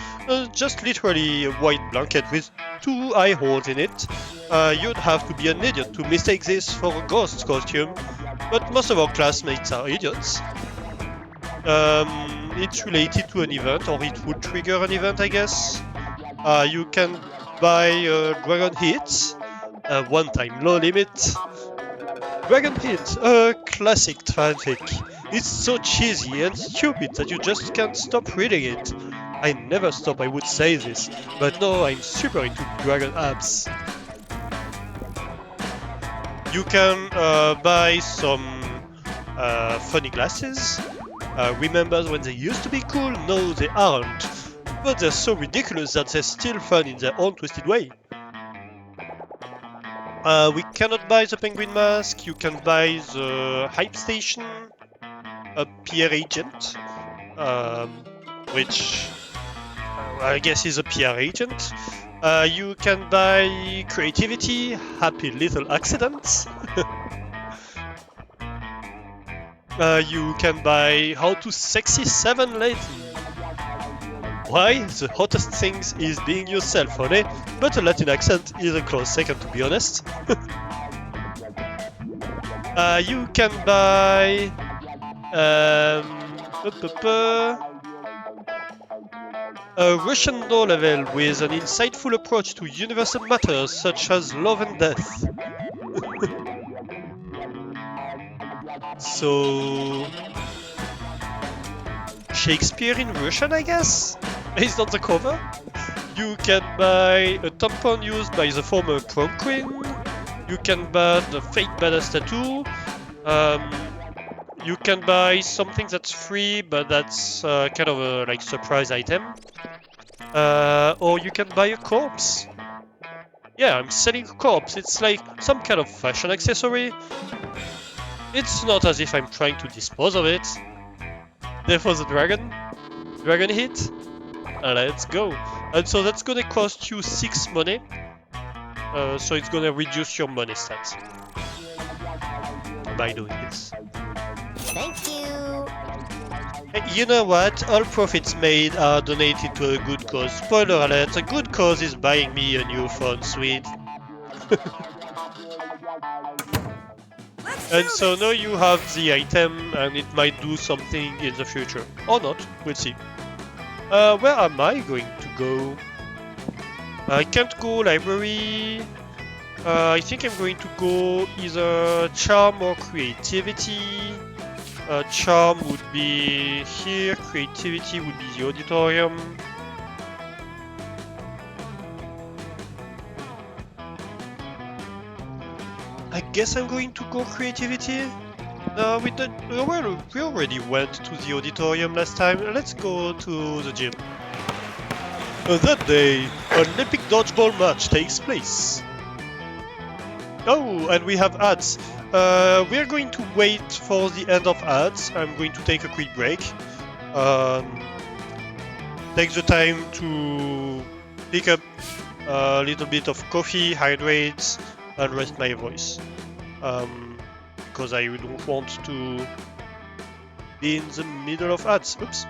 Just literally a white blanket with 2 eye holes in it. You'd have to be an idiot to mistake this for a ghost costume, but most of our classmates are idiots. It's related to an event, or it would trigger an event, I guess. You can buy Dragon Hit, 1 time low limit. Dragon Hit, a classic fanfic. It's so cheesy and stupid that you just can't stop reading it. I never stop, I would say this, but no, I'm super into dragon apps. You can buy some funny glasses. Remember when they used to be cool? No, they aren't. But they're so ridiculous that they're still fun in their own twisted way. We cannot buy the penguin mask. You can buy the hype station, a PR agent, which I guess is a PR agent. You can buy creativity, happy little accidents. You can buy how to sexy 7 Latin. Why? The hottest things is being yourself, honey, but a Latin accent is a close second, to be honest. You can buy a Russian law level with an insightful approach to universal matters such as love and death. So Shakespeare in Russian, I guess, based on the cover. You can buy a tampon used by the former prom queen. You can buy the fake badass tattoo. You can buy something that's free, but that's kind of a like surprise item. Or you can buy a corpse. Yeah, I'm selling a corpse. It's like some kind of fashion accessory. It's not as if I'm trying to dispose of it. There was a dragon hit. Let's go. And so that's gonna cost you 6 money. So it's gonna reduce your money stats by doing this. Thank you. You know what? All profits made are donated to a good cause. Spoiler alert, a good cause is buying me a new phone suite. Let's And do so this. now you have the item and it might do something in the future. Or not, we'll see. Where am I going to go? I can't go library. I think I'm going to go either charm or creativity. Charm would be here, creativity would be the auditorium. I guess I'm going to go creativity. No, we did. Well, we already went to the auditorium last time. Let's go to the gym. That day, an epic dodgeball match takes place. Oh, and we have ads. We are going to wait for the end of ads. I'm going to take a quick break. Take the time to pick up a little bit of coffee, hydrate, and rest my voice. Because I don't want to be in the middle of ads. Oops.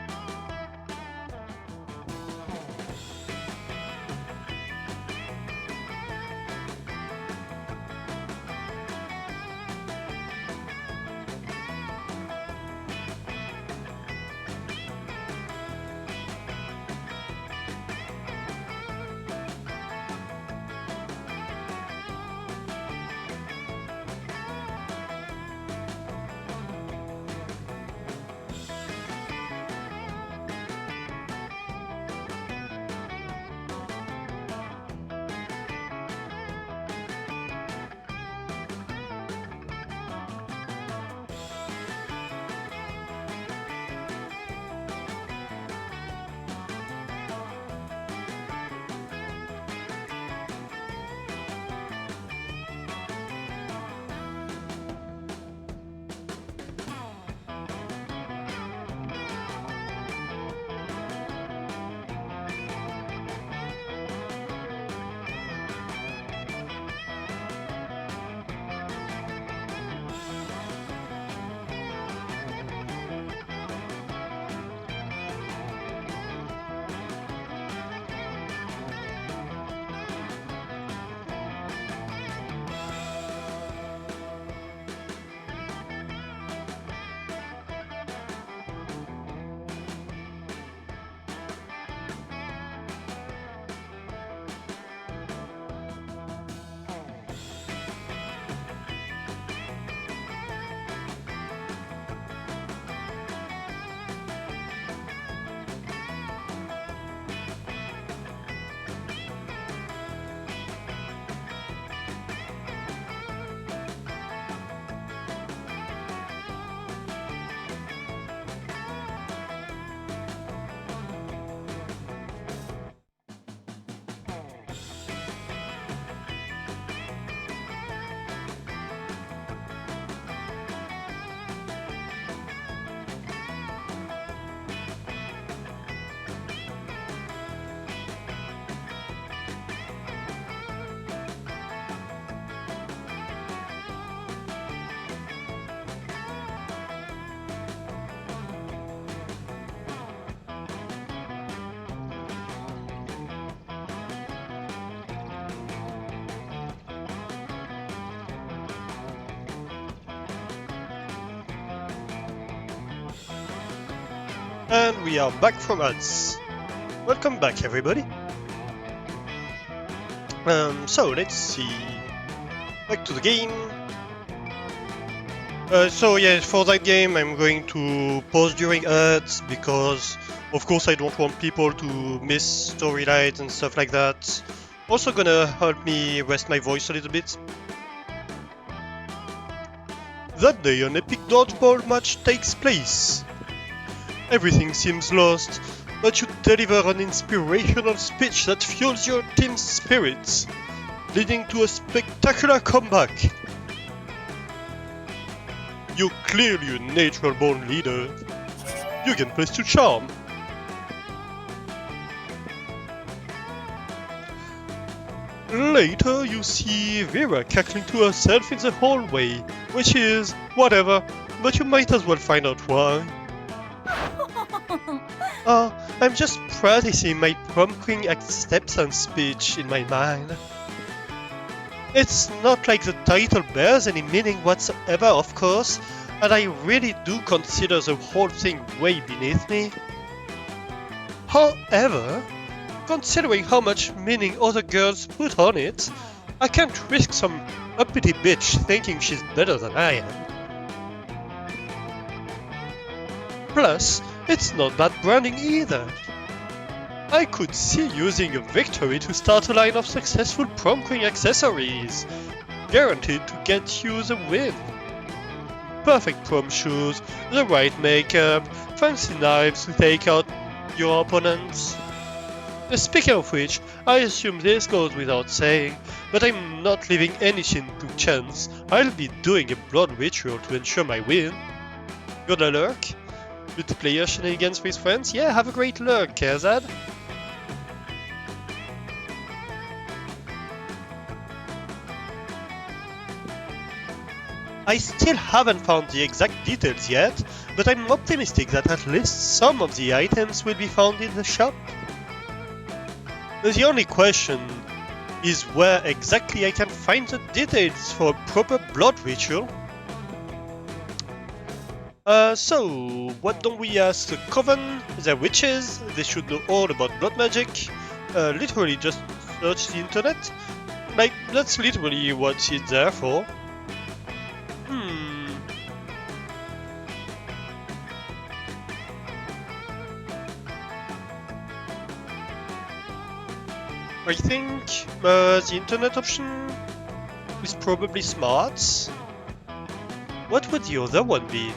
And we are back from ads. Welcome back, everybody. So let's see. Back to the game. So yeah, for that game I'm going to pause during ads because of course I don't want people to miss storylines and stuff like that. Also gonna help me rest my voice a little bit. That day an epic dodgeball match takes place. Everything seems lost, but you deliver an inspirational speech that fuels your team's spirits, leading to a spectacular comeback. You're clearly a natural-born leader. You can place to charm. Later, you see Vera cackling to herself in the hallway, which is whatever, but you might as well find out why. I'm just practicing my prom queen acceptance speech in my mind. It's not like the title bears any meaning whatsoever, of course, and I really do consider the whole thing way beneath me. However, considering how much meaning other girls put on it, I can't risk some uppity bitch thinking she's better than I am. Plus, it's not bad branding either. I could see using a victory to start a line of successful prom queen accessories, guaranteed to get you the win. Perfect prom shoes, the right makeup, fancy knives to take out your opponents. Speaking of which, I assume this goes without saying, but I'm not leaving anything to chance. I'll be doing a blood ritual to ensure my win. Gonna lurk? Multiplayer shenanigans with friends? Yeah, have a great lurk, Kerzad. I still haven't found the exact details yet, but I'm optimistic that at least some of the items will be found in the shop. The only question is where exactly I can find the details for a proper blood ritual. So, what don't we ask the Coven? They're witches, they should know all about blood magic. Literally just search the internet. Like, that's literally what it's there for. I think the internet option is probably smart. What would the other one be?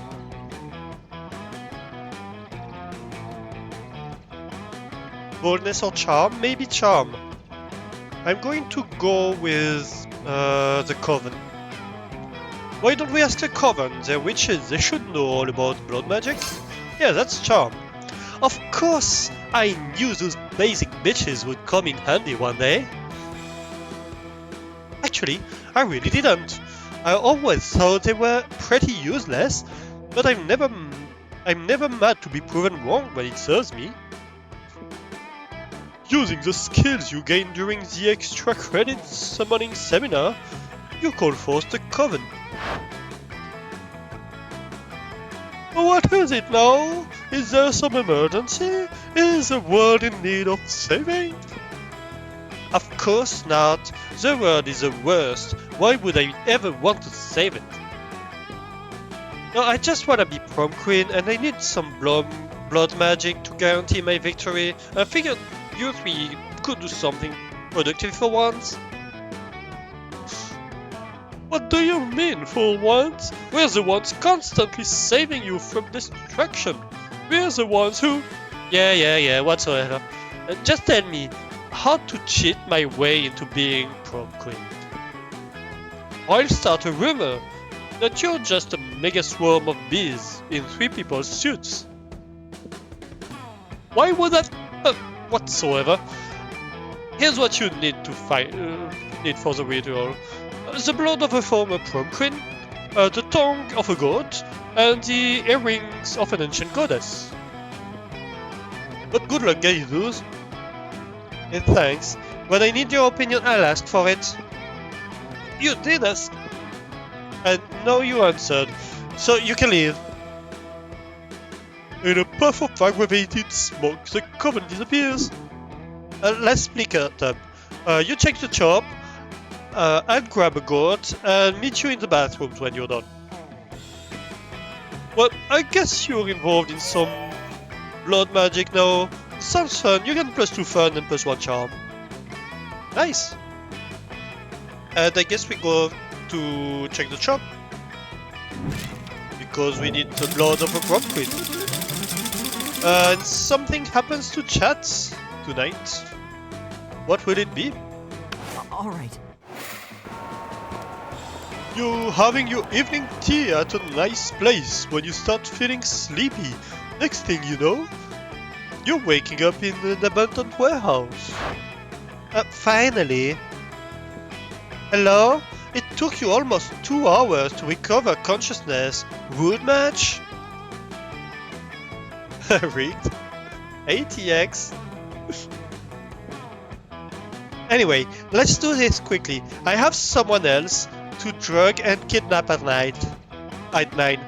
Boldness or charm? Maybe charm. I'm going to go with the Coven. Why don't we ask the Coven? They're witches, they should know all about blood magic. Yeah, that's charm. Of course, I knew those basic bitches would come in handy one day. Actually, I really didn't. I always thought they were pretty useless, but I'm never mad to be proven wrong when it serves me. Using the skills you gain during the extra credit summoning seminar, you call forth the Coven. What is it now? Is there some emergency? Is the world in need of saving? Of course not. The world is the worst. Why would I ever want to save it? No, I just wanna be prom queen and I need some blood magic to guarantee my victory. I figured you three could do something productive for once. What do you mean, for once? We're the ones constantly saving you from destruction. We're the ones who... Yeah, whatsoever. Just tell me, how to cheat my way into being prom queen. I'll start a rumor that you're just a mega swarm of bees in 3 people's suits. Why would that... whatsoever. Here's what you need to need for the ritual. The blood of a former prom queen, the tongue of a goat, and the earrings of an ancient goddess. But good luck getting those. And thanks. When I need your opinion, I'll ask for it. You did ask. And no, you answered. So you can leave. In a puff of aggravated smoke, the Coven disappears. Let's split it up. You check the shop. I'll grab a goat and meet you in the bathrooms when you're done. Well, I guess you're involved in some blood magic now. Sounds fun. You get +2 fun and +1 charm. Nice. And I guess we go to check the shop. Because we need the blood of a prom queen. And something happens to chat tonight. What will it be? All right. You having your evening tea at a nice place when you start feeling sleepy. Next thing you know, you're waking up in an abandoned warehouse. Finally. Hello? It took you almost 2 hours to recover consciousness. Wood match? Rigged. ATX. Anyway, let's do this quickly. I have someone else to drug and kidnap at night. At 9.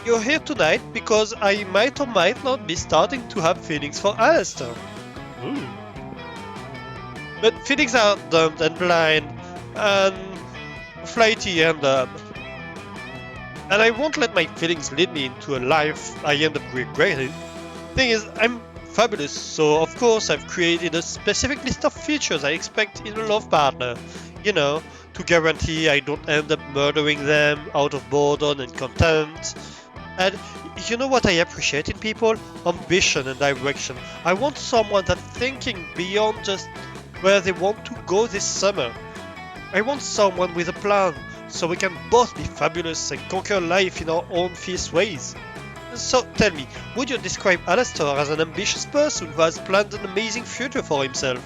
You're here tonight because I might or might not be starting to have feelings for Alistair. Ooh. But feelings are dumb and blind and flighty and I won't let my feelings lead me into a life I end up regretting. Thing is, I'm fabulous, so of course I've created a specific list of features I expect in a love partner. You know, to guarantee I don't end up murdering them out of boredom and contempt. And you know what I appreciate in people? Ambition and direction. I want someone that's thinking beyond just where they want to go this summer. I want someone with a plan, so we can both be fabulous and conquer life in our own fierce ways. So tell me, would you describe Alistair as an ambitious person who has planned an amazing future for himself?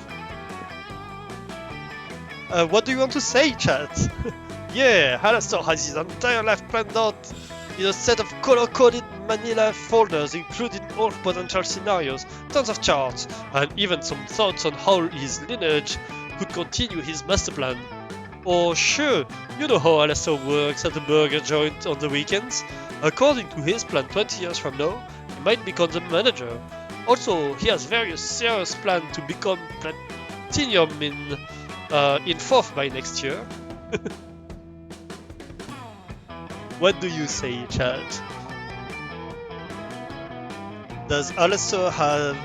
What do you want to say, chat? Yeah, Alistair has his entire life planned out in a set of color-coded manila folders including all potential scenarios, tons of charts, and even some thoughts on how his lineage could continue his master plan. Oh sure, you know how Alistair works at the burger joint on the weekends? According to his plan 20 years from now, he might become the manager. Also, he has various serious plans to become platinum in 4th by next year. What do you say, chat? Does Alistair have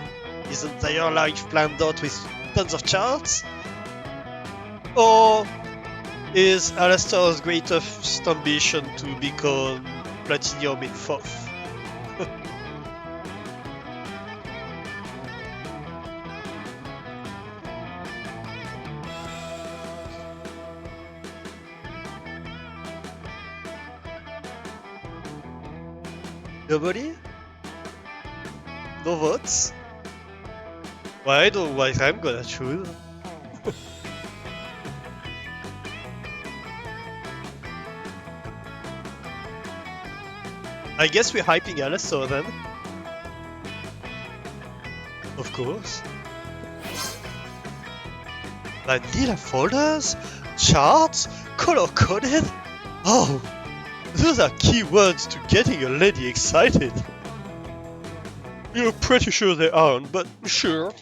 his entire life planned out with tons of charts? Or is Alistair's greatest ambition to become platinum in 4th? Nobody? No votes? Well, I don't know what I'm gonna choose. I guess we're hyping Alistair then. Of course. Vanilla folders? Charts? Color-coded? Oh! Those are key words to getting a lady excited. You're pretty sure they aren't, but sure.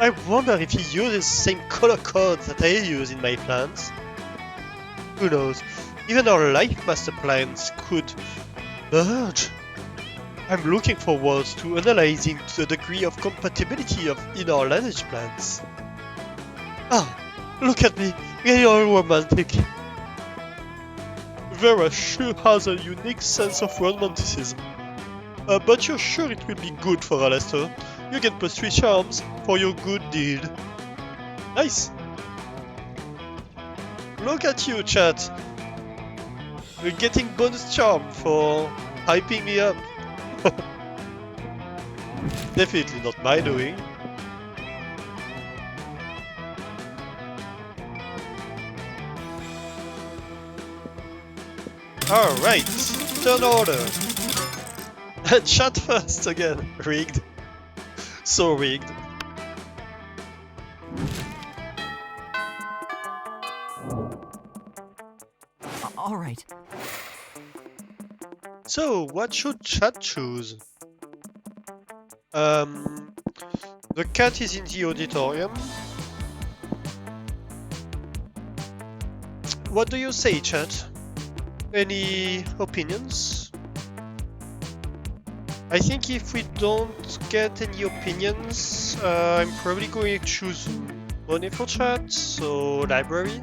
I wonder if he uses the same color codes that I use in my plans. Who knows, even our life master plans could merge. I'm looking forward to analyzing the degree of compatibility in our lineage plans. Ah, look at me, getting all romantic. Vera sure has a unique sense of romanticism. But you're sure it will be good for Alistair. You get +3 charms for your good deed. Nice! Look at you, chat! You're getting bonus charm for hyping me up. Definitely not my doing. Alright, turn order. Chat first again. Rigged. So rigged. All right. So, what should chat choose? The cat is in the auditorium. What do you say, chat? Any opinions? I think if we don't get any opinions, I'm probably going to choose money for chat, so library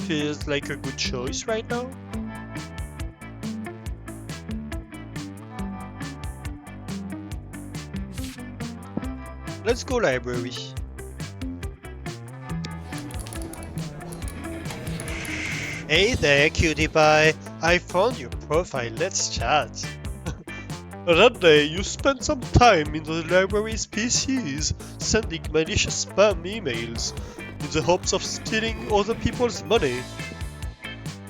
feels like a good choice right now. Let's go library. Hey there, cutie pie. I found your profile, let's chat. That day, you spent some time in the library's PCs, sending malicious spam emails, in the hopes of stealing other people's money.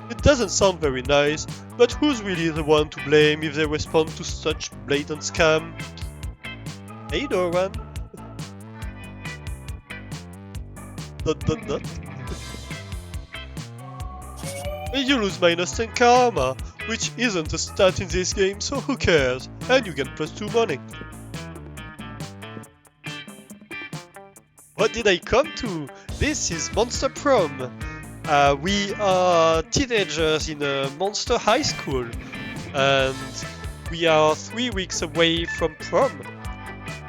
It doesn't sound very nice, but who's really the one to blame if they respond to such blatant scam? Hey Doran. Dot. You lose -10 karma, which isn't a stat in this game, so who cares? And you get +2 money. What did I come to? This is Monster Prom. We are teenagers in a monster high school, and we are 3 weeks away from prom.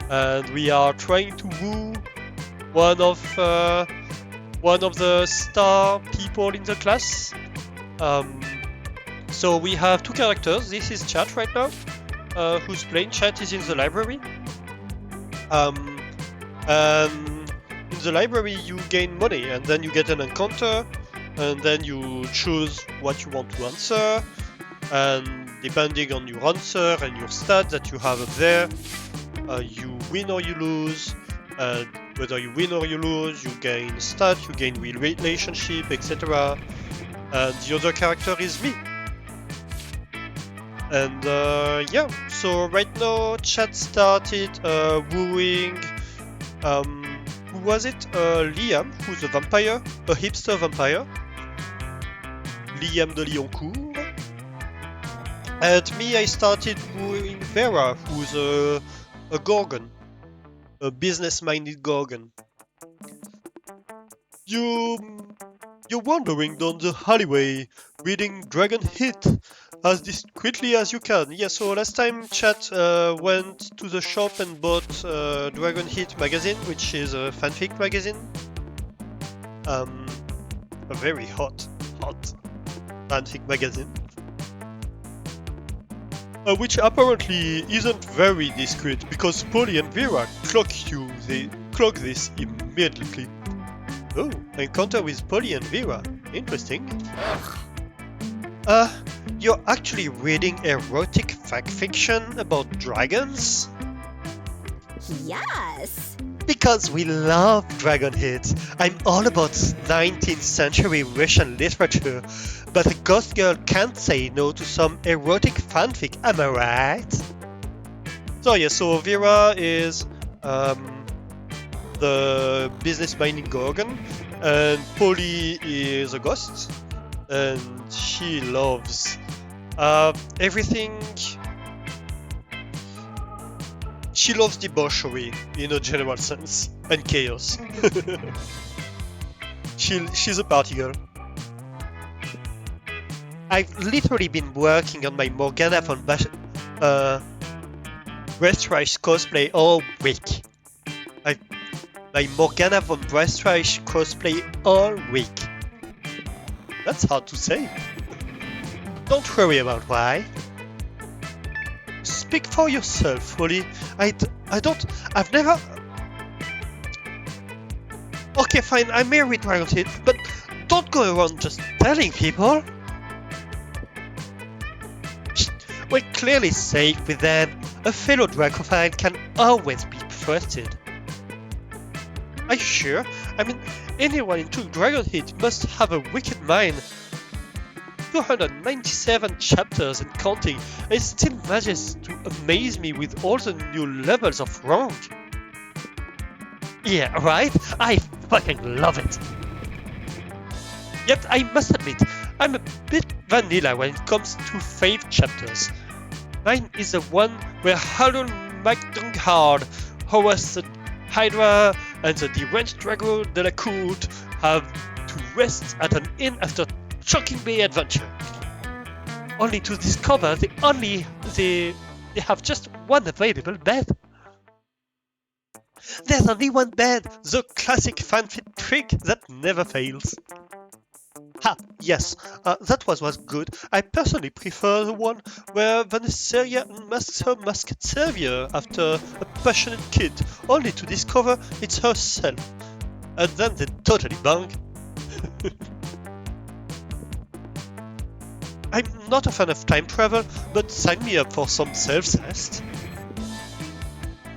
And we are trying to woo one of the star people in the class. So we have 2 characters. This is Chat right now, who's playing. Chat is in the library. And in the library you gain money, and then you get an encounter, and then you choose what you want to answer, and depending on your answer and your stats that you have up there, you win or you lose, and whether you win or you lose, you gain stat, you gain real relationship, etc. And the other character is me. And yeah, so right now Chat started wooing, who was it? Liam, who's a vampire, a hipster vampire. Liam de Lioncourt. And me, I started wooing Vera, who's a Gorgon. A business-minded Gorgon. You're wandering down the alleyway, reading Dragon Hit as discreetly as you can. Yeah, so last time Chat went to the shop and bought Dragon Hit magazine, which is a fanfic magazine. A very hot fanfic magazine. Which apparently isn't very discreet, because Polly and Vera clock this immediately. Oh, encounter with Polly and Vera. Interesting. You're actually reading erotic fanfiction about dragons? Yes. Because we love Dragon Hit. I'm all about 19th century Russian literature, but a ghost girl can't say no to some erotic fanfic, am I right? So yeah, so Vera is the business-minded Gorgon, and Polly is a ghost, and she loves everything. She loves debauchery in a general sense, and chaos. She's a party girl. I've literally been working on my Morgana von Brestreich cosplay all week. My Morgana von Brestreich cosplay all week. That's hard to say. Don't worry about why. Speak for yourself, Polly. I've never... Okay, fine, I may read Dragon Hit, but don't go around just telling people. We're clearly safe with them. A fellow Dracophile can always be trusted. Are you sure? I mean, anyone into Dragon Hit must have a wicked mind. 297 chapters and counting, and it still manages to amaze me with all the new levels of wrong. Yeah, right? I fucking love it. Yet I must admit, I'm a bit vanilla when it comes to faith chapters. Mine is the one where Harun MacDonghard, Howard the Hydra, and the deranged Drago de la Courte have to rest at an inn after Shocking Bay adventure. only to discover they have just one available bed. There's only one bed, the classic fanfic trick that never fails. Ha, yes, that was good. I personally prefer the one where Vanessaria unmasks her masked savior after a passionate kid, only to discover it's herself. And then they totally bang. I'm not a fan of time travel, but sign me up for some self-cest.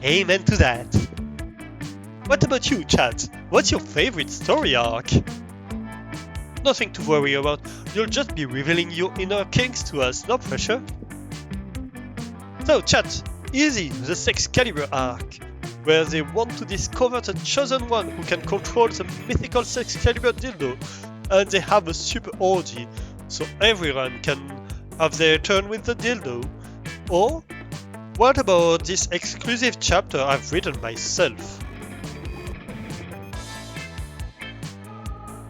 Amen to that. What about you, chat? What's your favorite story arc? Nothing to worry about, you'll just be revealing your inner kinks to us, no pressure. So chat, easy, the Sexcalibur arc, where they want to discover the chosen one who can control the mythical Sexcalibur dildo, and they have a super orgy, so everyone can have their turn with the dildo. Or, what about this exclusive chapter I've written myself?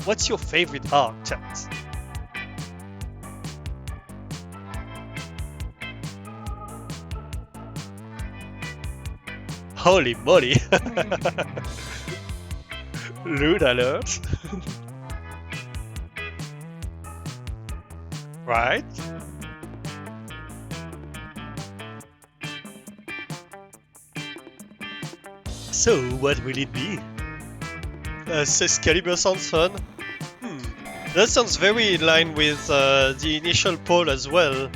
What's your favorite arc, chat? Holy moly! Lewd alert! Right? So, what will it be? Sexcalibur sounds fun. That sounds very in line with the initial poll as well,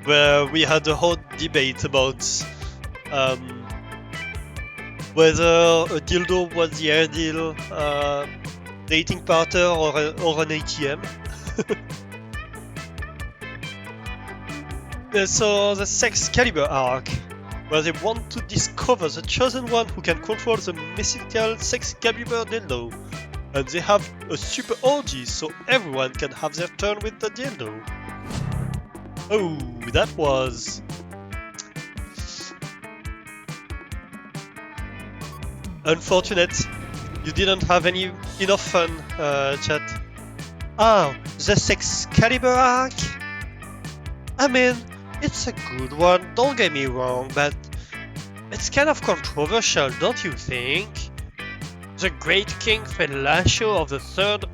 where we had a hot debate about whether a dildo was the ideal dating partner or an ATM. So the Sexcalibur arc, where they want to discover the chosen one who can control the mythical Sexcalibur dildo. And they have a super orgy, so everyone can have their turn with the dildo. Oh, that was... unfortunate. You didn't have enough fun, chat. Ah, the Sexcalibur arc? I mean, it's a good one, don't get me wrong, but it's kind of controversial, don't you think? The Great King Fellatio of the Third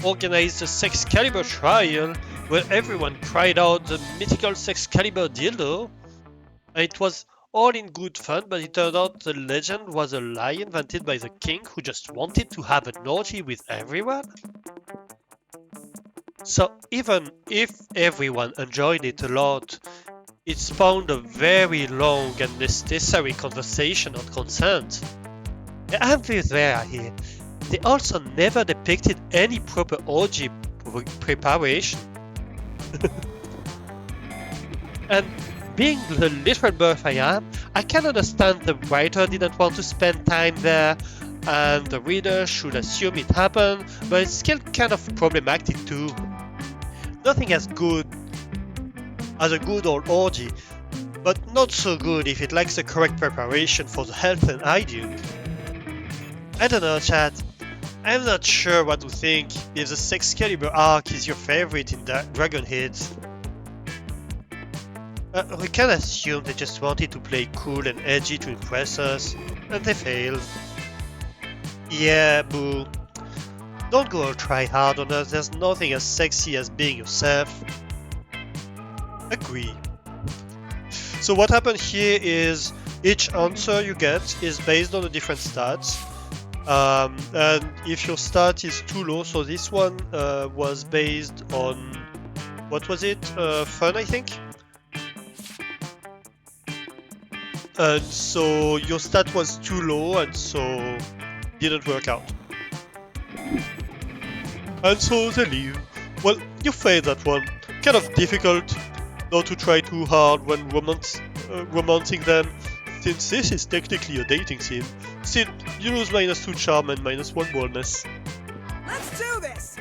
organized a Sexcalibur trial where everyone cried out the mythical Sexcalibur dildo. It was all in good fun, but it turned out the legend was a lie invented by the king who just wanted to have an orgy with everyone. So even if everyone enjoyed it a lot, it spawned a very long and necessary conversation on consent. And with there here, they also never depicted any proper orgy preparation. And being the literal birth I am, I can understand the writer didn't want to spend time there, and the reader should assume it happened, but it's still kind of problematic too. Nothing as good as a good old orgy, but not so good if it lacks the correct preparation for the health and hygiene. I don't know, chat. I'm not sure what to think if the Sexcalibur arc is your favorite in Dragon Head. We can assume they just wanted to play cool and edgy to impress us, and they failed. Yeah, boo. Don't go all try hard on us, there's nothing as sexy as being yourself. Agree. So what happened here is each answer you get is based on a different stats. And if your stat is too low, so this one was based on, what was it? Fun, I think? And so your stat was too low, and so didn't work out. And so they leave. Well, you failed that one. Kind of difficult not to try too hard when romancing them, since this is technically a dating sim. Still, you lose -2 charm and -1 boldness. Let's do this!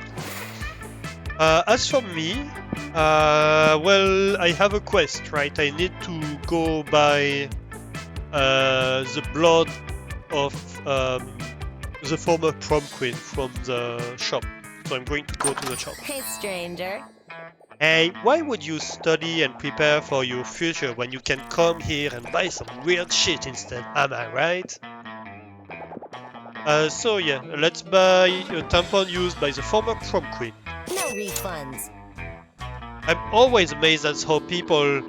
As for me, well, I have a quest, right? I need to go by the blood of the former prom queen from the shop. So I'm going to go to the shop. Hey, stranger. Hey, why would you study and prepare for your future when you can come here and buy some weird shit instead? Am I right? So yeah, let's buy a tampon used by the former prom queen. No refunds. I'm always amazed at how people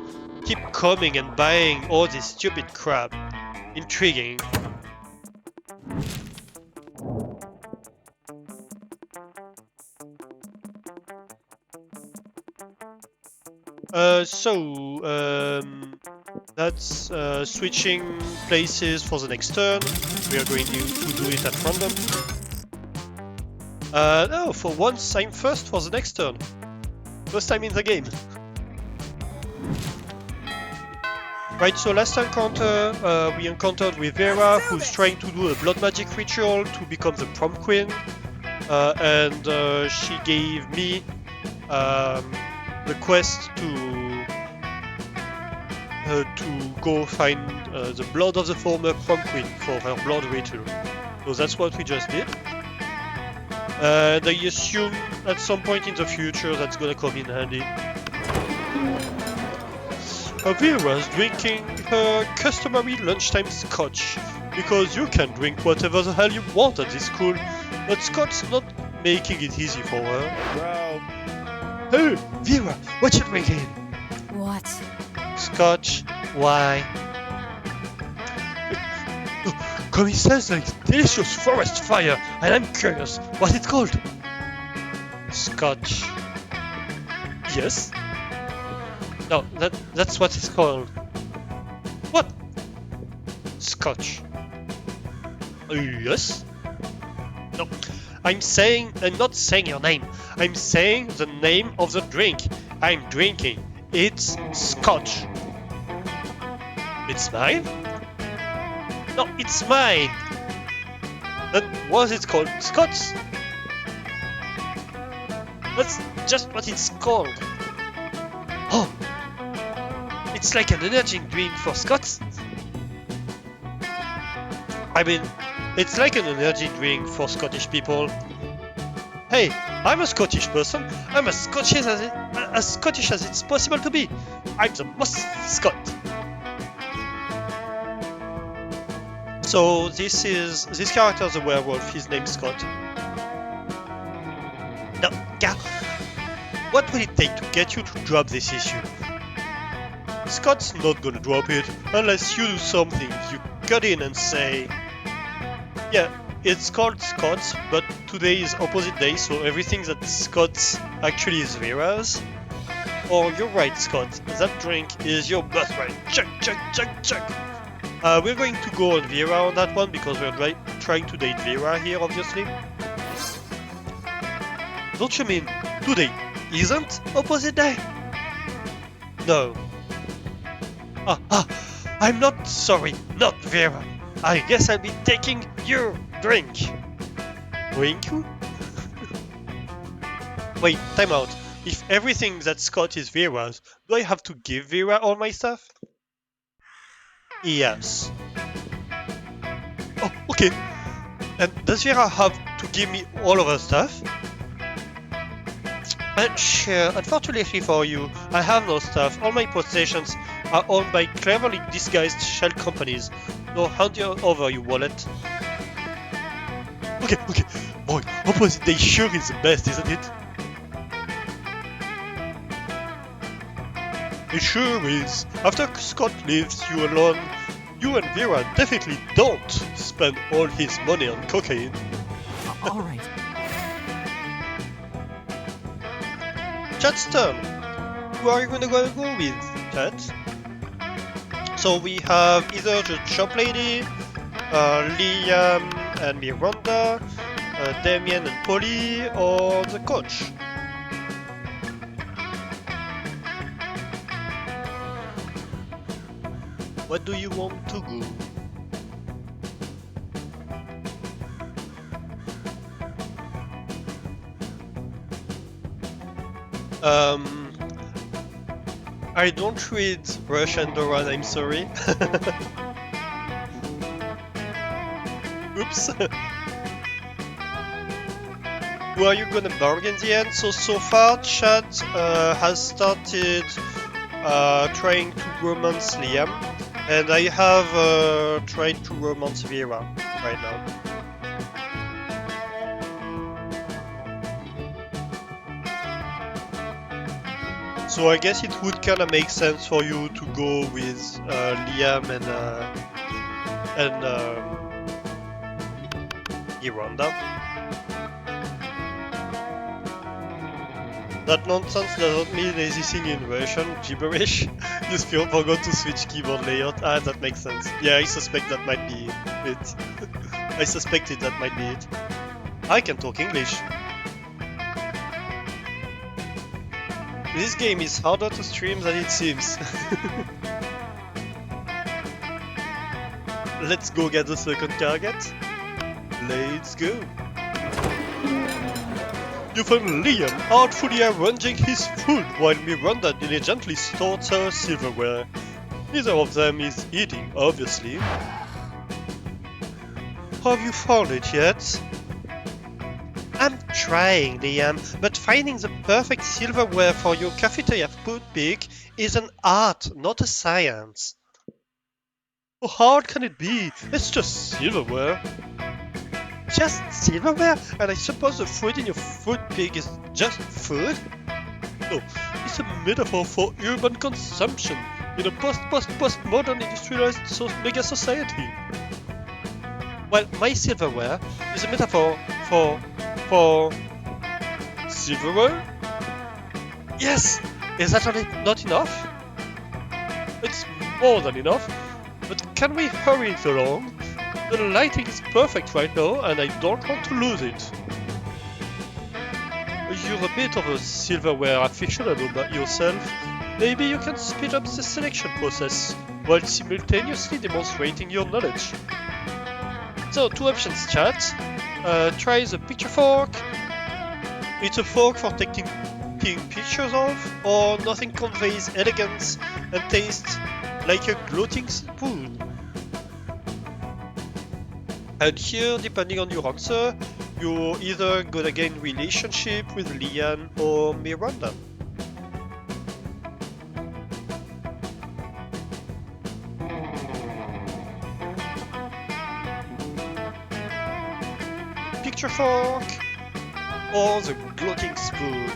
keep coming and buying all this stupid crap. Intriguing. That's switching places for the next turn. We are going to do it at random. No, for once I'm first for the next turn. First time in the game. Right, so last encounter we encountered with Vera, who's trying to do a blood magic ritual to become the prom queen. And she gave me the quest to go find the blood of the former prom queen for her blood ritual. So that's what we just did. And I assume at some point in the future that's gonna come in handy. Vera's drinking her customary lunchtime scotch, because you can drink whatever the hell you want at this school, but Scott's not making it easy for her. Wow. Hey, Vera, what you drinking? What? Scotch. Why? Come, it sounds like delicious forest fire, and I'm curious what it's called. Scotch. Yes? No, that's what it's called. What? Scotch. Yes? No, I'm not saying your name. I'm saying the name of the drink I'm drinking. It's Scotch. It's mine? No, it's mine. Then was it called Scotch? That's just what it's called. Oh, it's like an energy drink for Scots. I mean, it's like an energy drink for Scottish people. Hey, I'm a Scottish person. I'm as Scottish as it's possible to be. I'm the most Scot. So this character, the werewolf. His name's Scott. Now, Gar, what will it take to get you to drop this issue? Scott's not gonna drop it unless you do something. You cut in and say, yeah, it's called Scott's, but today is opposite day, so everything that Scott's actually is Vera's. Or you're right, Scott, that drink is your birthright. Chug, chug, chug, chug. We're going to go on Vera on that one because we're trying to date Vera here, obviously. Don't you mean today isn't opposite day? No. I'm not sorry, not Vera. I guess I'll be taking your drink. Drink? Wait, time out. If everything that Scott is Vera's, do I have to give Vera all my stuff? Yes. Oh, okay. And does Vera have to give me all of her stuff? Sure, unfortunately for you, I have no stuff. All my possessions are owned by cleverly disguised shell companies. So hand over your wallet. Okay. Boy, opposite day sure is the best, isn't it? It sure is. After Scott leaves you alone, you and Vera definitely don't spend all his money on cocaine. All right. Chat's turn. Who are you gonna go with, Chat? So we have either the shop lady, Liam and Miranda, Damien and Polly, or the coach. What do you want to go? I don't read Russian Doran, I'm sorry. Oops. who are you gonna bargain in the end? So far, chat has started trying to romance Liam, and I have tried to romance Vera right now. So I guess it would kind of make sense for you to go with Liam and Miranda. That nonsense doesn't mean anything in Russian, gibberish. You still forgot to switch keyboard layout. Ah, that makes sense. Yeah, I suspect that might be it. I suspected that might be it. I can talk English. This game is harder to stream than it seems. Let's go get the second target. Let's go. You find Liam artfully arranging his food while Miranda diligently sorts her silverware. Neither of them is eating, obviously. Have you found it yet? I'm trying, Liam, but finding the perfect silverware for your cafeteria food pick is an art, not a science. How hard can it be? It's just silverware. Just silverware? And I suppose the food in your food pig is just food? No, it's a metaphor for urban consumption in a post-modern industrialized mega society. Well, my silverware is a metaphor for silverware? Yes! Is that not enough? It's more than enough, but can we hurry it along? The lighting is perfect right now and I don't want to lose it. You're a bit of a silverware aficionado yourself. Maybe you can speed up the selection process while simultaneously demonstrating your knowledge. So, two options, chat. Try the picture fork. It's a fork for taking pictures of, or nothing conveys elegance and tastes like a gloating spoon. And here, depending on your answer, you're either gonna gain relationship with Liam or Miranda. Picture fork or the gloating spoon.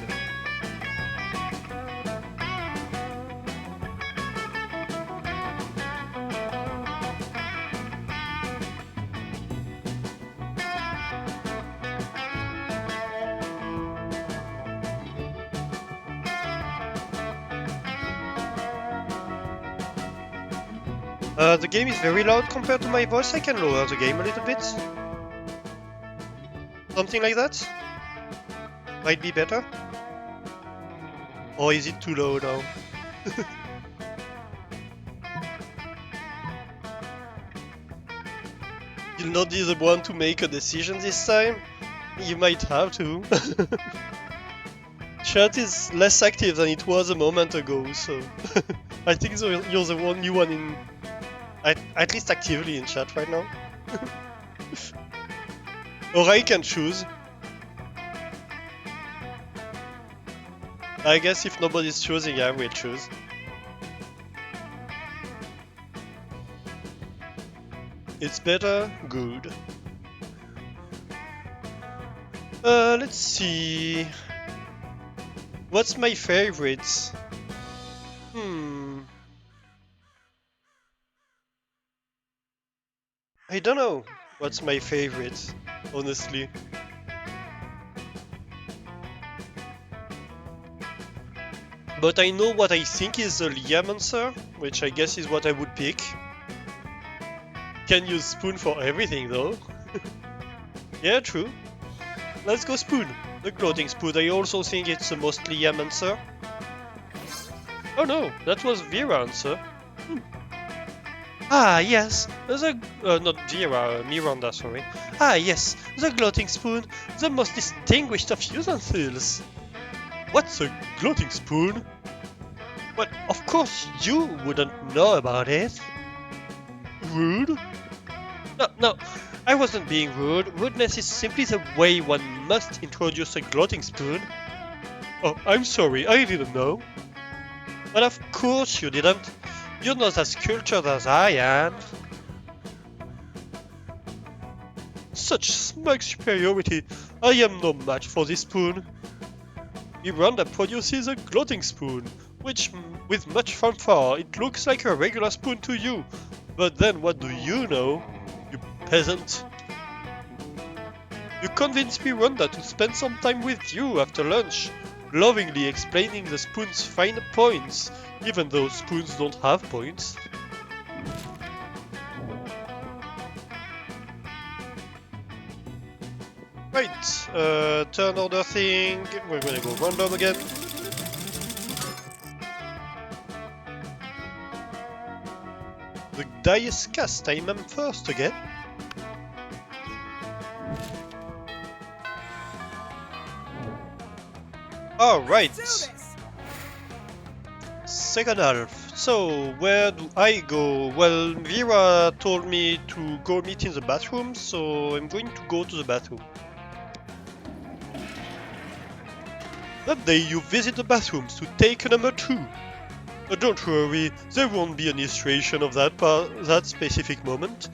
The game is very loud compared to my voice. I can lower the game a little bit. Something like that? Might be better? Or is it too low now? You'll not be the one to make a decision this time? You might have to. Chat is less active than it was a moment ago, so I think you're the only one in... at least actively in chat right now. Or I can choose. I guess if nobody's choosing, I will choose. It's better? Good. Let's see. What's my favorite? I don't know what's my favorite, honestly. But I know what I think is the Liam answer, which I guess is what I would pick. Can use spoon for everything though. Yeah, true. Let's go spoon. The gloating spoon. I also think it's the most Liam answer. Oh no, that was Vera answer. Ah, yes, not Vera, Miranda, sorry. Ah, yes, the gloating spoon, the most distinguished of utensils. What's a gloating spoon? Well, of course you wouldn't know about it. Rude. No, I wasn't being rude. Rudeness is simply the way one must introduce a glotting spoon. Oh, I'm sorry, I didn't know. Well, of course you didn't. You're not as cultured as I am. Such smug superiority. I am no match for this spoon. Miranda produces a glotting spoon, which, with much fanfare, it looks like a regular spoon to you. But then what do you know, you peasant? You convinced Miranda to spend some time with you after lunch, lovingly explaining the spoon's fine points, even though spoons don't have points. Right, turn order thing, we're gonna go random again. The die is cast, I am first again. Alright, Let's do this. second half. So, where do I go? Well, Vera told me to go meet in the bathroom, so I'm going to go to the bathroom. That day you visit the bathrooms to take number 2. But don't worry, there won't be an illustration of that specific moment.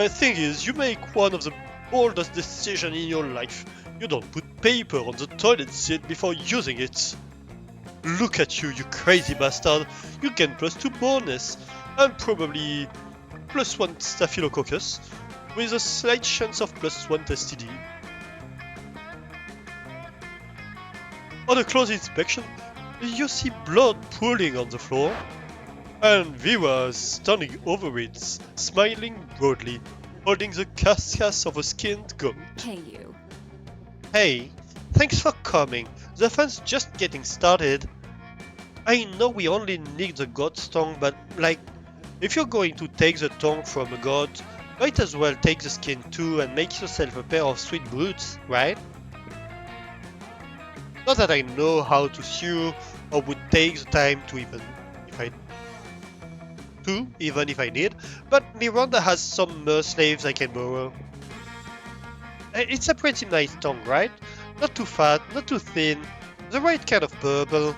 Thing is, you make one of the boldest decisions in your life. You don't put paper on the toilet seat before using it. Look at you, you crazy bastard. You gain +2 bonus, and probably +1 staphylococcus, with a slight chance of +1 STD. On a close inspection, you see blood pooling on the floor, and Vera is standing over it, smiling broadly, holding the carcass of a skinned goat. Hey, you. Hey, thanks for coming. The fun's just getting started. I know we only need the goat's tongue, but like, if you're going to take the tongue from a goat, might as well take the skin too and make yourself a pair of sweet boots, right? Not that I know how to sew or would take the time to even if I need, but Miranda has some slaves I can borrow. It's a pretty nice tongue, right? Not too fat, not too thin, the right kind of purple.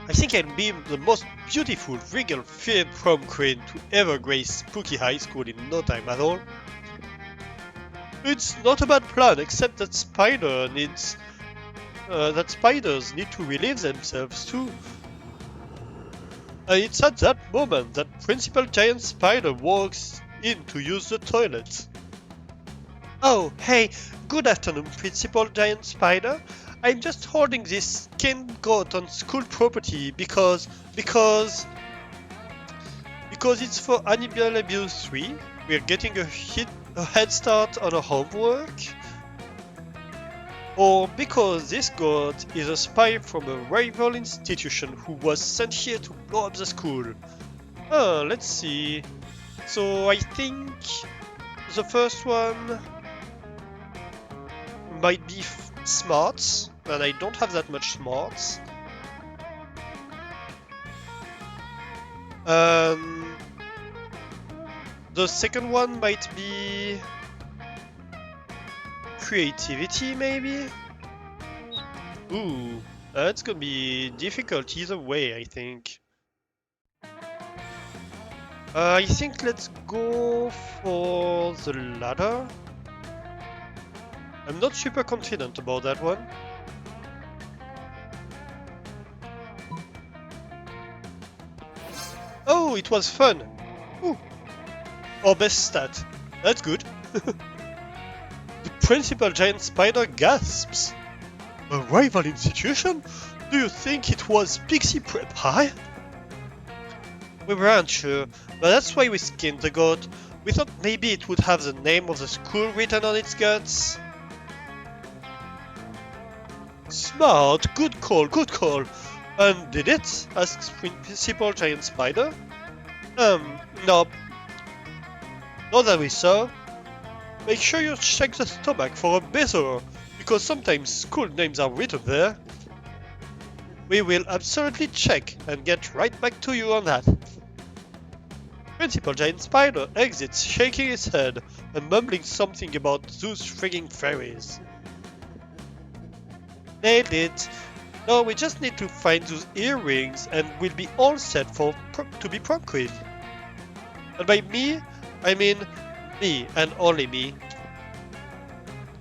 I think I'll be the most beautiful, regal, fair prom queen to ever grace Spooky High School in no time at all. It's not a bad plan, except that spiders need to relieve themselves too. And it's at that moment that Principal Giant Spider walks in to use the toilet. Oh, hey, good afternoon, Principal Giant Spider. I'm just holding this skinned goat on school property because it's for Animal Abuse 3. We're getting a head start on our homework. Or because this goat is a spy from a rival institution who was sent here to blow up the school. Let's see. So I think the first one might be smarts, and I don't have that much smarts. The second one might be creativity, maybe? Ooh, that's gonna be difficult either way, I think. I think let's go for the latter. I'm not super confident about that one. Oh, it was fun! Ooh. Our best stat. That's good. The Principal Giant Spider gasps. A rival institution? Do you think it was Pixie Prep High? We weren't sure, but that's why we skinned the goat. We thought maybe it would have the name of the school written on its guts. Smart, good call, good call. And did it? Asks Principal Giant Spider. No. Not that we saw. Make sure you check the stomach for a bezoar, because sometimes school names are written there. We will absolutely check and get right back to you on that. Principal Giant Spider exits, shaking his head and mumbling something about those frigging fairies. Nailed it! Now we just need to find those earrings and we'll be all set to be prom queen. And by me, I mean me and only me.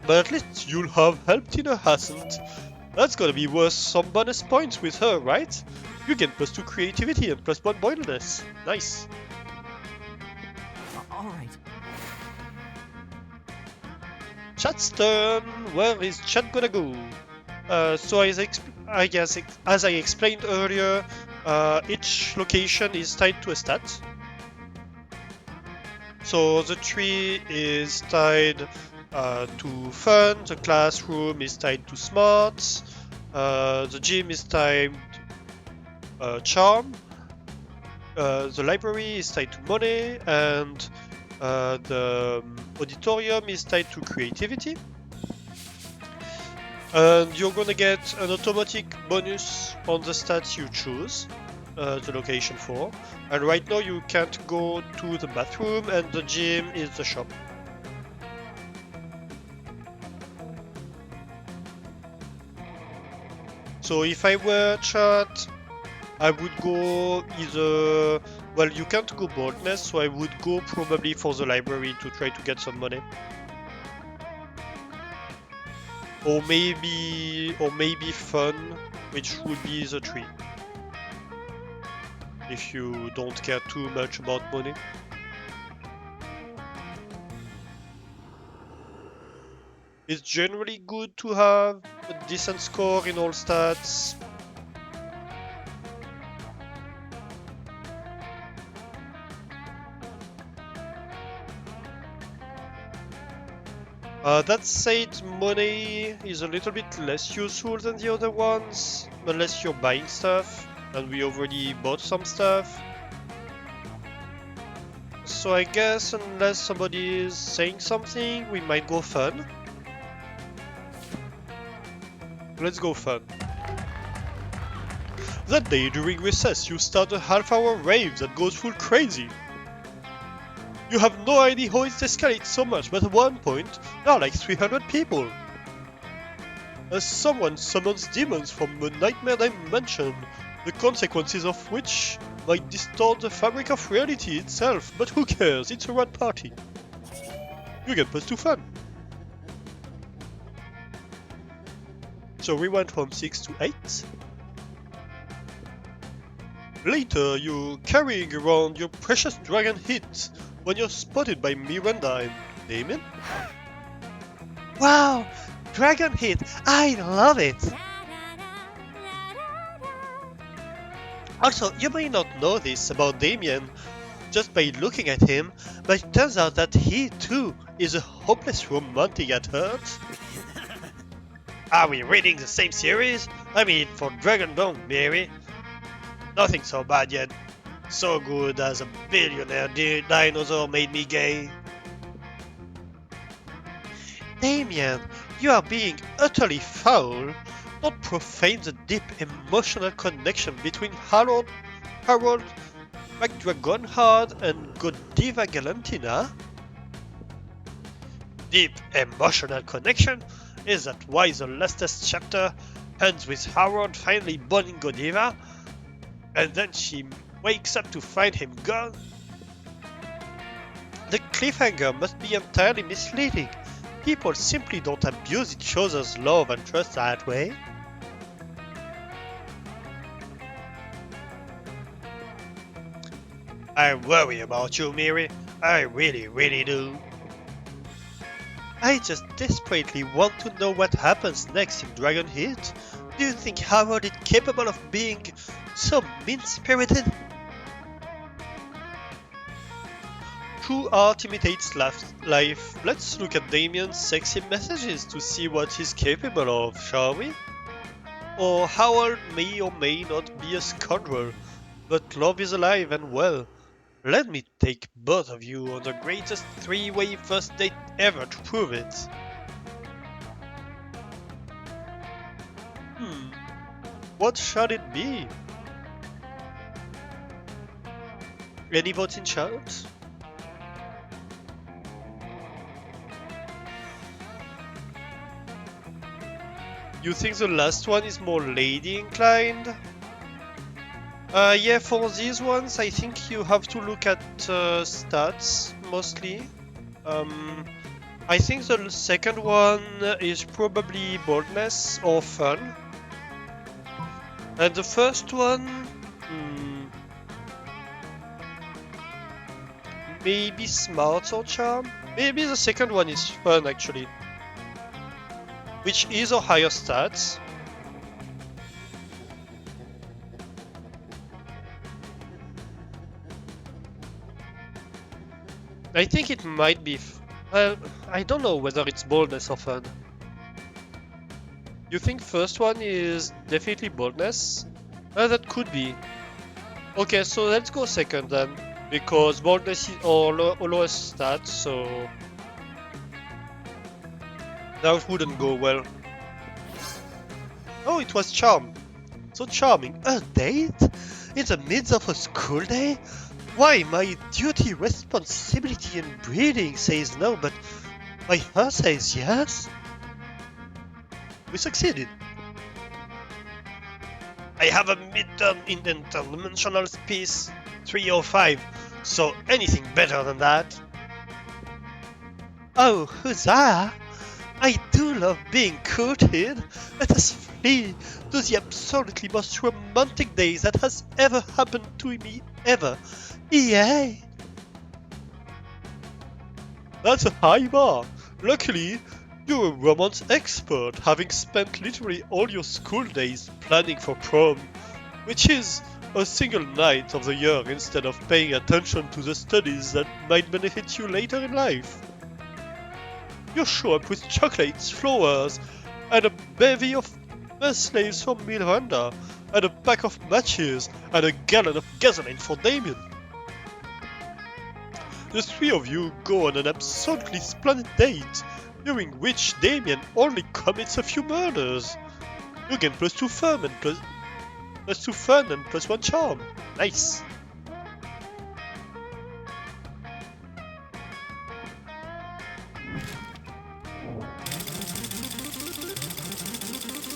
But at least you'll have help Tina hasn't. That's gonna be worth some bonus points with her, right? You get +2 creativity and +1 boldness. Nice. All right. Chat's turn. Where is Chat gonna go? So I guess as I explained earlier, each location is tied to a stat. So the tree is tied to fun, the classroom is tied to smarts, the gym is tied charm, the library is tied to money, and the auditorium is tied to creativity. And you're gonna get an automatic bonus on the stats you choose the location for. And right now you can't go to the bathroom, and the gym is the shop. So if I were Chat, I would go either... Well, you can't go boldness, so I would go probably for the library to try to get some money. Or maybe fun, which would be the tree. If you don't care too much about money. It's generally good to have a decent score in all stats. That said, money is a little bit less useful than the other ones, unless you're buying stuff, and we already bought some stuff. So I guess unless somebody is saying something, we might go fun. Let's go fun. That day during recess, you start a half-hour rave that goes full crazy. You have no idea how it escalates so much, but at one point, there are like 300 people. As someone summons demons from a nightmare dimension, the consequences of which might distort the fabric of reality itself, but who cares, it's a rad party. You get +2 fun. So we went from 6 to 8. Later, you're carrying around your precious dragon hit when you're spotted by Miranda and Damien. Wow! Dragon hit! I love it! Also, you may not know this about Damien just by looking at him, but it turns out that he too is a hopeless romantic at heart. Are we reading the same series? I mean, for Dragonbone, Mary. Nothing so bad yet. So good as a billionaire dinosaur made me gay. Damien, you are being utterly foul. Don't profane the deep emotional connection between Harold McDragonheart and Godiva Galantina. Deep emotional connection? Is that why the latest chapter ends with Harold finally boning Godiva? And then she wakes up to find him gone? The cliffhanger must be entirely misleading. People simply don't abuse each other's love and trust that way. I worry about you, Miri. I really do. I just desperately want to know what happens next in Dragon Heat. Do you think Harold is capable of being so mean-spirited? True art imitates life. Let's look at Damien's sexy messages to see what he's capable of, shall we? Or Harold may or may not be a scoundrel, but love is alive and well. Let me take both of you on the greatest three-way first date ever to prove it. What shall it be? Any votes in chat? You think the last one is more lady inclined? Yeah, for these ones, I think you have to look at stats mostly. I think the second one is probably boldness or fun. And the first one, maybe smart or charm. Maybe the second one is fun actually, which is a higher stats. I think it might be. Well, I don't know whether it's boldness or fun. You think first one is definitely boldness? That could be. Okay, so let's go second then, because boldness is our lowest stat, so that wouldn't go well. Oh, it was charm. So charming. A date? In the midst of a school day? Why, my duty, responsibility and breeding says no, but my heart says yes? We succeeded. I have a midterm in interdimensional space 305, so anything better than that. Oh, huzzah! I do love being courted. Let us flee to the absolutely most romantic day that has ever happened to me ever. Yay! That's a high bar. Luckily, you're a romance expert, having spent literally all your school days planning for prom, which is a single night of the year instead of paying attention to the studies that might benefit you later in life. You show up with chocolates, flowers, and a bevy of slaves for Miranda, and a pack of matches, and a gallon of gasoline for Damien. The three of you go on an absolutely splendid date, during which Damien only commits a few murders. You gain +2 fun and +2 fun and +1 charm. Nice.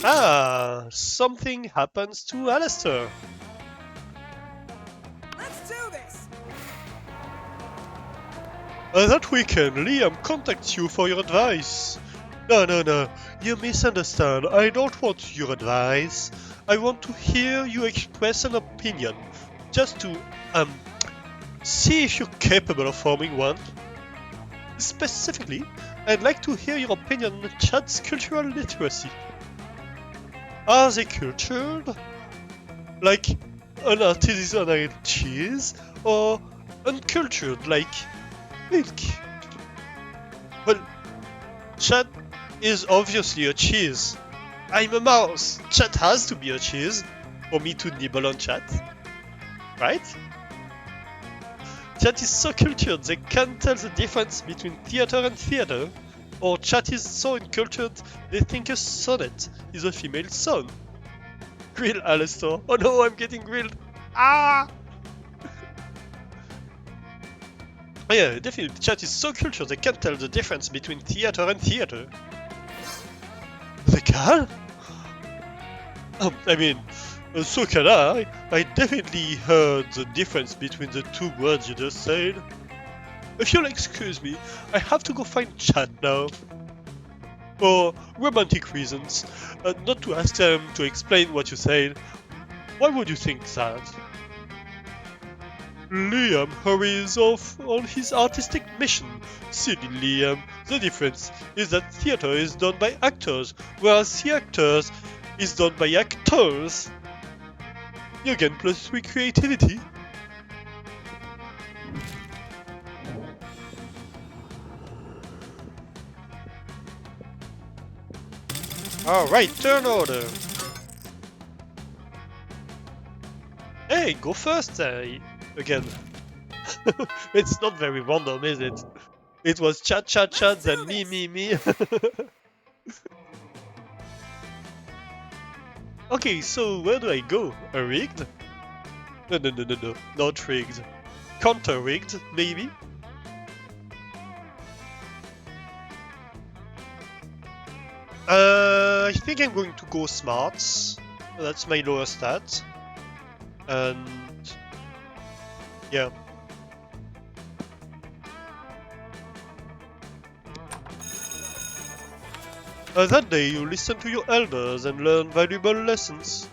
Ah, something happens to Alistair. Let's do this! That weekend, Liam contacts you for your advice. No, you misunderstand. I don't want your advice. I want to hear you express an opinion, just to, see if you're capable of forming one. Specifically, I'd like to hear your opinion on Chad's cultural literacy. Are they cultured? Like an artisanal cheese? Or uncultured, like milk? Well, Chad is obviously a cheese. I'm a mouse. Chad has to be a cheese for me to nibble on Chad. Right? Chat is so cultured they can't tell the difference between theater and theater. Or Chat is so uncultured they think a sonnet is a female song. Grill, Alistair. Oh no, I'm getting grilled. Ah! Yeah, definitely. Chat is so cultured they can't tell the difference between theater and theater. They can? I mean, so can I. I definitely heard the difference between the two words you just said. If you'll excuse me, I have to go find Chat now. For romantic reasons, not to ask them to explain what you said. Why would you think that? Liam hurries off on his artistic mission. Silly Liam. The difference is that theater is done by actors, whereas the actors is done by actors. You gain +3 creativity. Alright, turn order. Hey, go first again. It's not very random, is it? It was chat, then me. Okay, so where do I go? Rigged? No, not rigged. counter-rigged, maybe. I think I'm going to go smarts. That's my lower stat. And yeah. That day you listen to your elders and learn valuable lessons.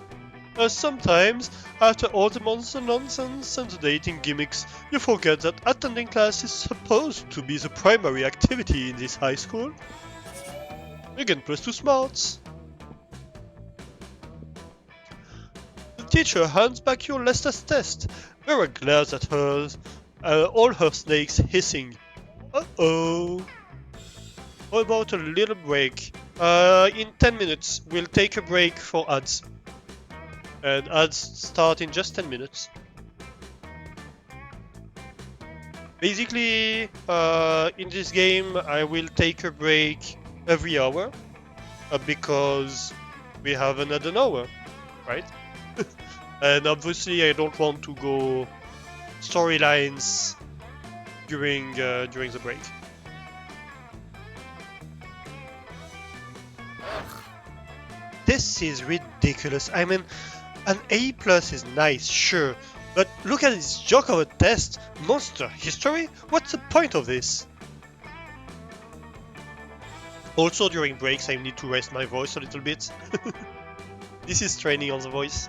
Sometimes, after all the monster nonsense and the dating gimmicks, you forget that attending class is supposed to be the primary activity in this high school. Again, +2 smarts. The teacher hands back your latest test. Vera glares at her, all her snakes hissing. Uh-oh. How about a little break? In 10 minutes, we'll take a break for ads. And ads start in just 10 minutes. Basically, in this game, I will take a break every hour because we have another hour, right? And obviously, I don't want to go storylines during the break. This is ridiculous. I mean, an A+ is nice, sure, but look at this joke of a test. Monster history? What's the point of this? Also, during breaks, I need to rest my voice a little bit. This is training on the voice.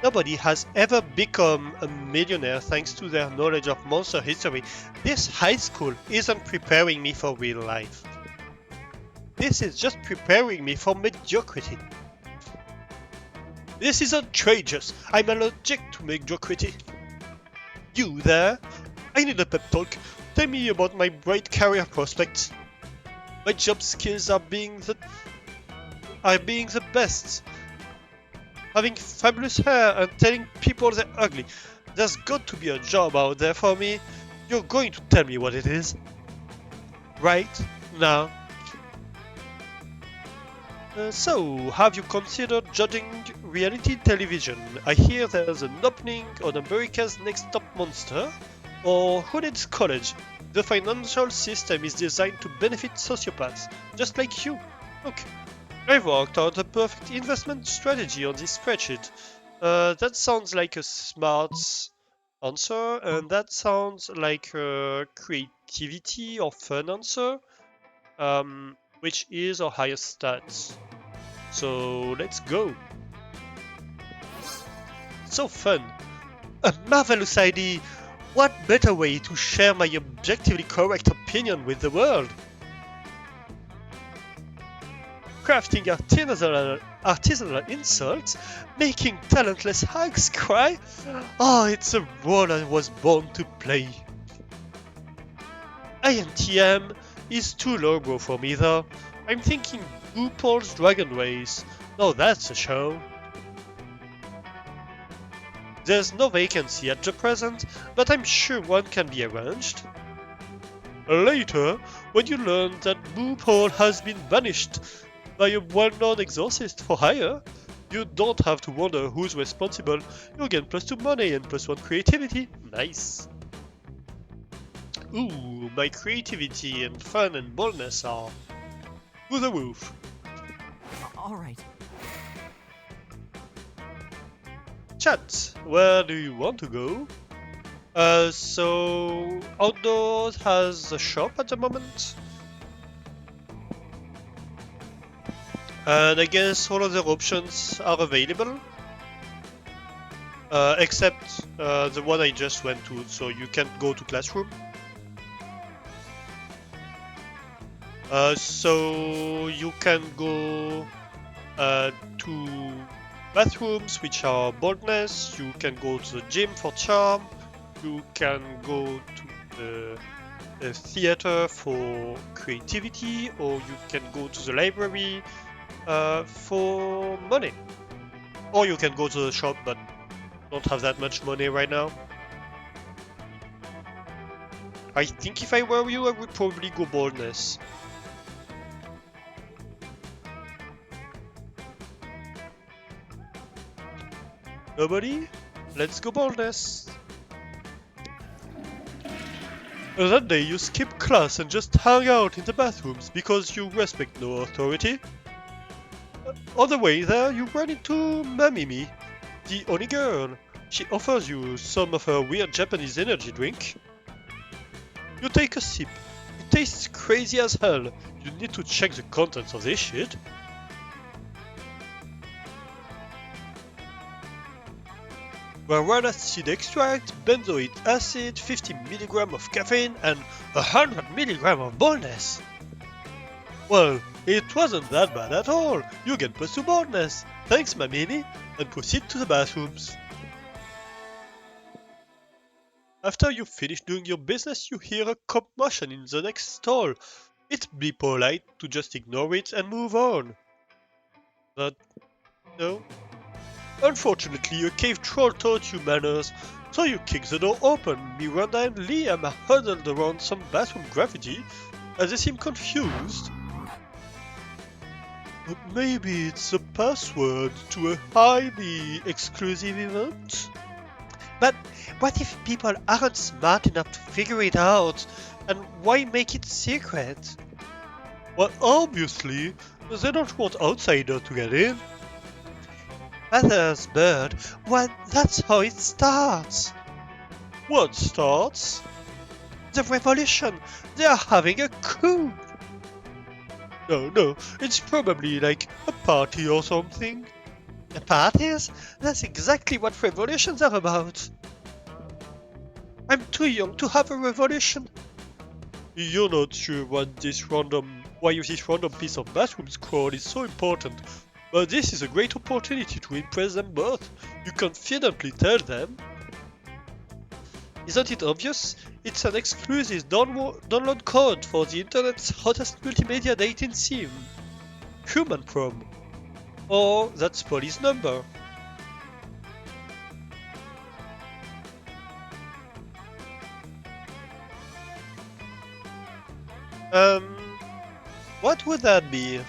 Nobody has ever become a millionaire thanks to their knowledge of monster history. This high school isn't preparing me for real life. This is just preparing me for mediocrity. This is outrageous. I'm allergic to mediocrity. You there? I need a pep talk. Tell me about my bright career prospects. My job skills are being the best. Having fabulous hair and telling people they're ugly. There's got to be a job out there for me. You're going to tell me what it is. Right now. So, have you considered judging reality television? I hear there's an opening on America's Next Top Monster. Or who needs college? The financial system is designed to benefit sociopaths, just like you. Look, I've worked out a perfect investment strategy on this spreadsheet. That sounds like a smart answer, and that sounds like a creativity or fun answer, which is our highest stats. So let's go. So fun. A marvelous idea. What better way to share my objectively correct opinion with the world? Crafting artisanal insults, making talentless hags cry. Oh, it's a role I was born to play. INTM is too lowbrow for me though. I'm thinking RuPaul's Dragon Race. Now that's a show. There's no vacancy at the present, but I'm sure one can be arranged. Later, when you learn that RuPaul has been banished by a well-known exorcist for hire, you don't have to wonder who's responsible. You'll get +2 money and +1 creativity. Nice. Ooh, my creativity and fun and boldness are through the roof. All right. Chat, where do you want to go? So Outdoors has a shop at the moment. And I guess all other options are available. Except the one I just went to, so you can't go to classroom. So you can go to bathrooms, which are boldness. You can go to the gym for charm. You can go to the theater for creativity, or you can go to the library for money. Or you can go to the shop, but don't have that much money right now. I think if I were you, I would probably go boldness. Nobody? Let's go boldness. That day you skipped class and just hung out in the bathrooms because you respect no authority. On the way there, you run into Mamimi, the only girl. She offers you some of her weird Japanese energy drink. You take a sip. It tastes crazy as hell. You need to check the contents of this shit. Guarana seed extract, benzoic acid, 50 mg of caffeine, and 100 mg of boldness. Well, it wasn't that bad at all. You get plus 2 boldness. Thanks, Mamini, and proceed to the bathrooms. After you finish doing your business, you hear a commotion in the next stall. It'd be polite to just ignore it and move on. But no. Unfortunately, a cave troll taught you manners, so you kick the door open. Miranda and Liam are huddled around some bathroom graffiti as they seem confused. But maybe it's a password to a highly exclusive event? But what if people aren't smart enough to figure it out? And why make it secret? Well, obviously, they don't want outsiders to get in. Mother's bird, well, that's how it starts. What starts? The revolution! They are having a coup! No, it's probably like a party or something. Parties? That's exactly what revolutions are about. I'm too young to have a revolution. You're not sure why this random piece of bathroom scroll is so important, but this is a great opportunity to impress them both. You confidently tell them. Isn't it obvious? It's an exclusive download code for the internet's hottest multimedia dating sim. Human Prom. Or that's Polly's number. What would that be?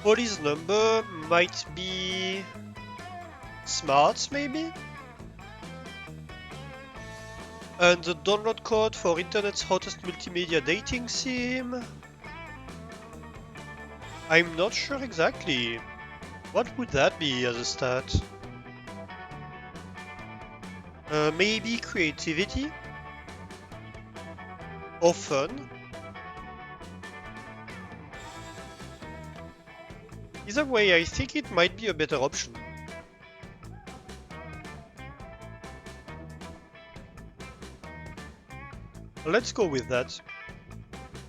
Polly's number might be Smarts, maybe? And the download code for internet's hottest multimedia dating sim? I'm not sure exactly. What would that be as a stat? Maybe creativity? Or fun? Either way, I think it might be a better option. Let's go with that.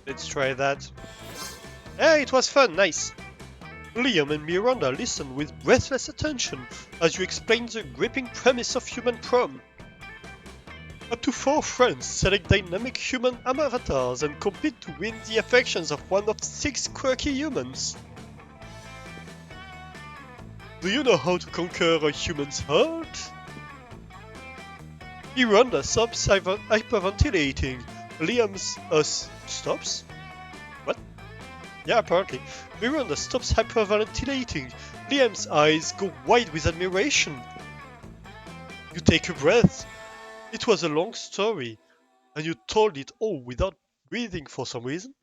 Let's try that. Yeah, it was fun, nice. Liam and Miranda listened with breathless attention as you explained the gripping premise of Human Prom. Up to 4 friends select dynamic human avatars and compete to win the affections of one of 6 quirky humans. Do you know how to conquer a human's heart? Miranda stops hyperventilating. Liam's stops? What? Yeah, apparently. Miranda stops hyperventilating. Liam's eyes go wide with admiration. You take a breath. It was a long story, and you told it all without breathing for some reason.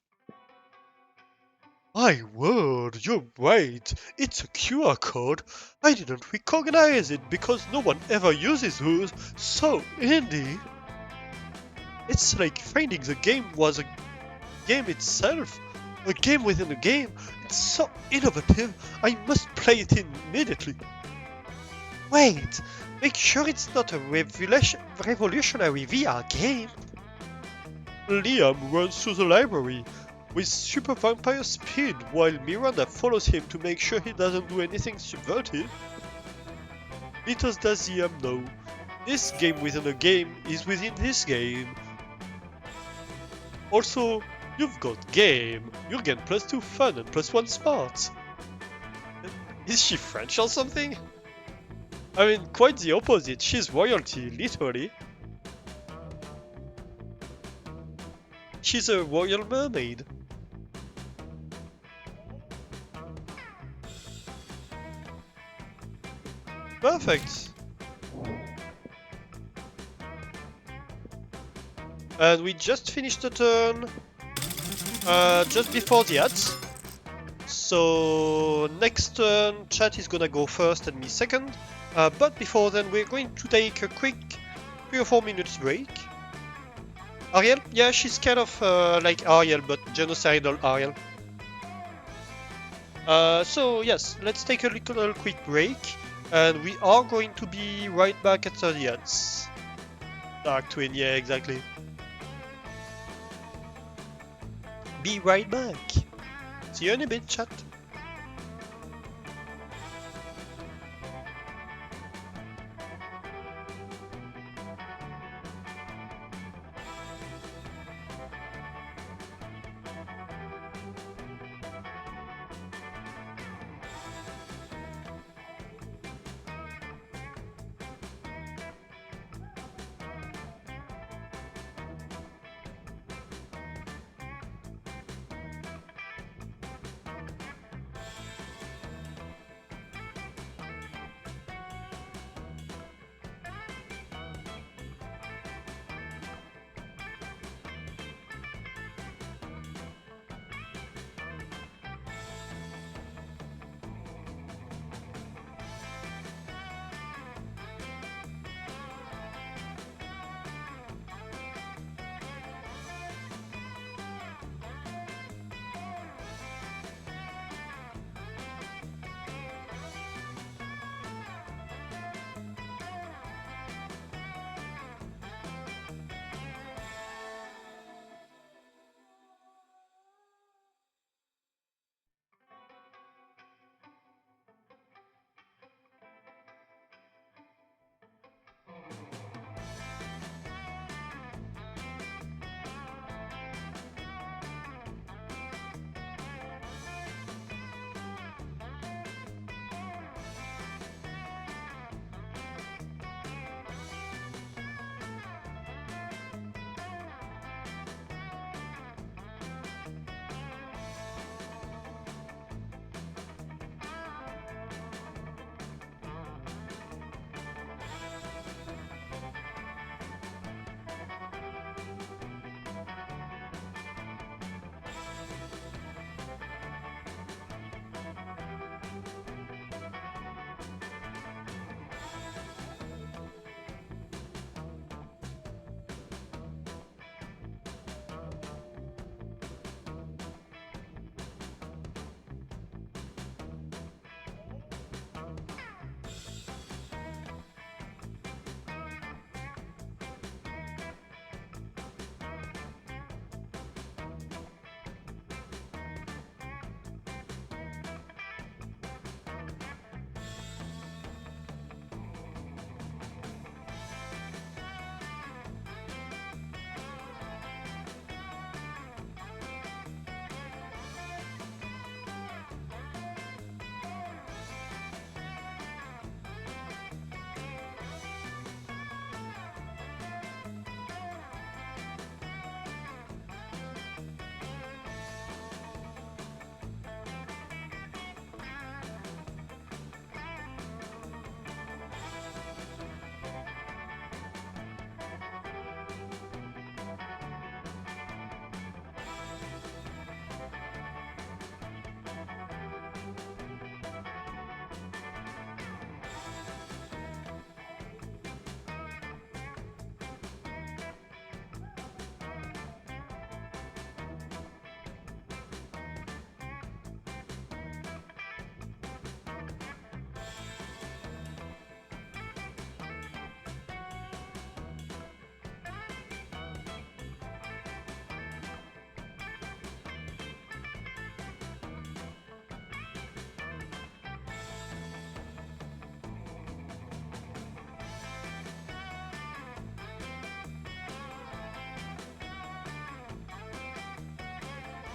My word, you're right. It's a QR code. I didn't recognize it because no one ever uses those. So indie. It's like finding the game was a game itself. A game within a game. It's so innovative. I must play it immediately. Wait, make sure it's not a revolutionary VR game. Liam runs to the library with super vampire speed while Miranda follows him to make sure he doesn't do anything subversive. Little does Liam know, this game within a game is within this game. Also, you've got game, you get plus 2 fun and plus 1 smart. Is she French or something? I mean, quite the opposite, she's royalty, literally. She's a royal mermaid. Perfect. And we just finished the turn just before the ads. So next turn, chat is gonna go first and me second. But before then, we're going to take a quick 3 or 4 minutes break. Ariel? Yeah, she's kind of like Ariel, but genocidal Ariel. So yes, let's take a little quick break, and we are going to be right back at the ads. Dark Twin, yeah, exactly. Be right back. See you in a bit, chat.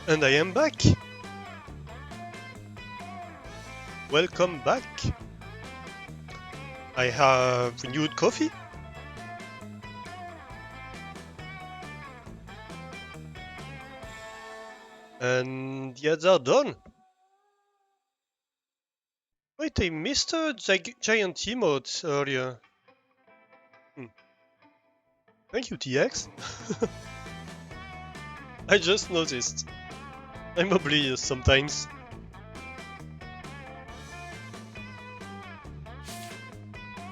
And I am back. Welcome back. I have renewed coffee. And the ads are done. Wait, they missed a giant emote earlier. Thank you, TX. I just noticed. I'm oblivious sometimes.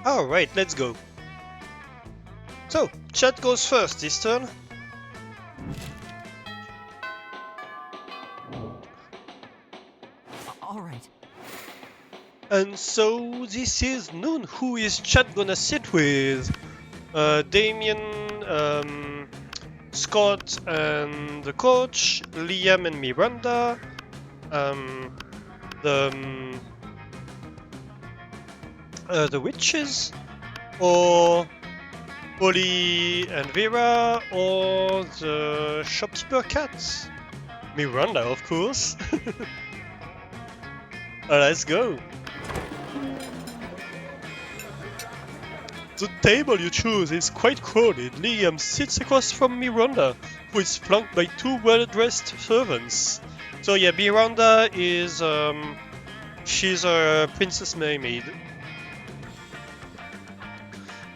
Alright, let's go. So, chat goes first this turn. All right. And so this is noon. Who is chat gonna sit with? Damien, Scott and the coach, Liam and Miranda, the witches, or Polly and Vera, or the shopkeeper cat? Miranda, of course. Let's go. The table you choose is quite crowded. Liam sits across from Miranda, who is flanked by two well-dressed servants. So yeah, Miranda is, she's a princess mermaid.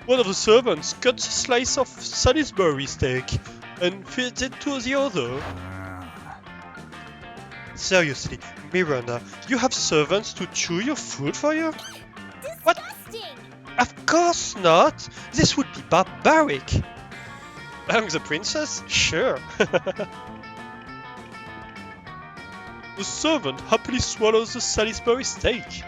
One of the servants cuts a slice of Salisbury steak and feeds it to the other. Seriously, Miranda, you have servants to chew your food for you? What? Of course not! This would be barbaric! I'm the princess? Sure. The servant happily swallows the Salisbury steak.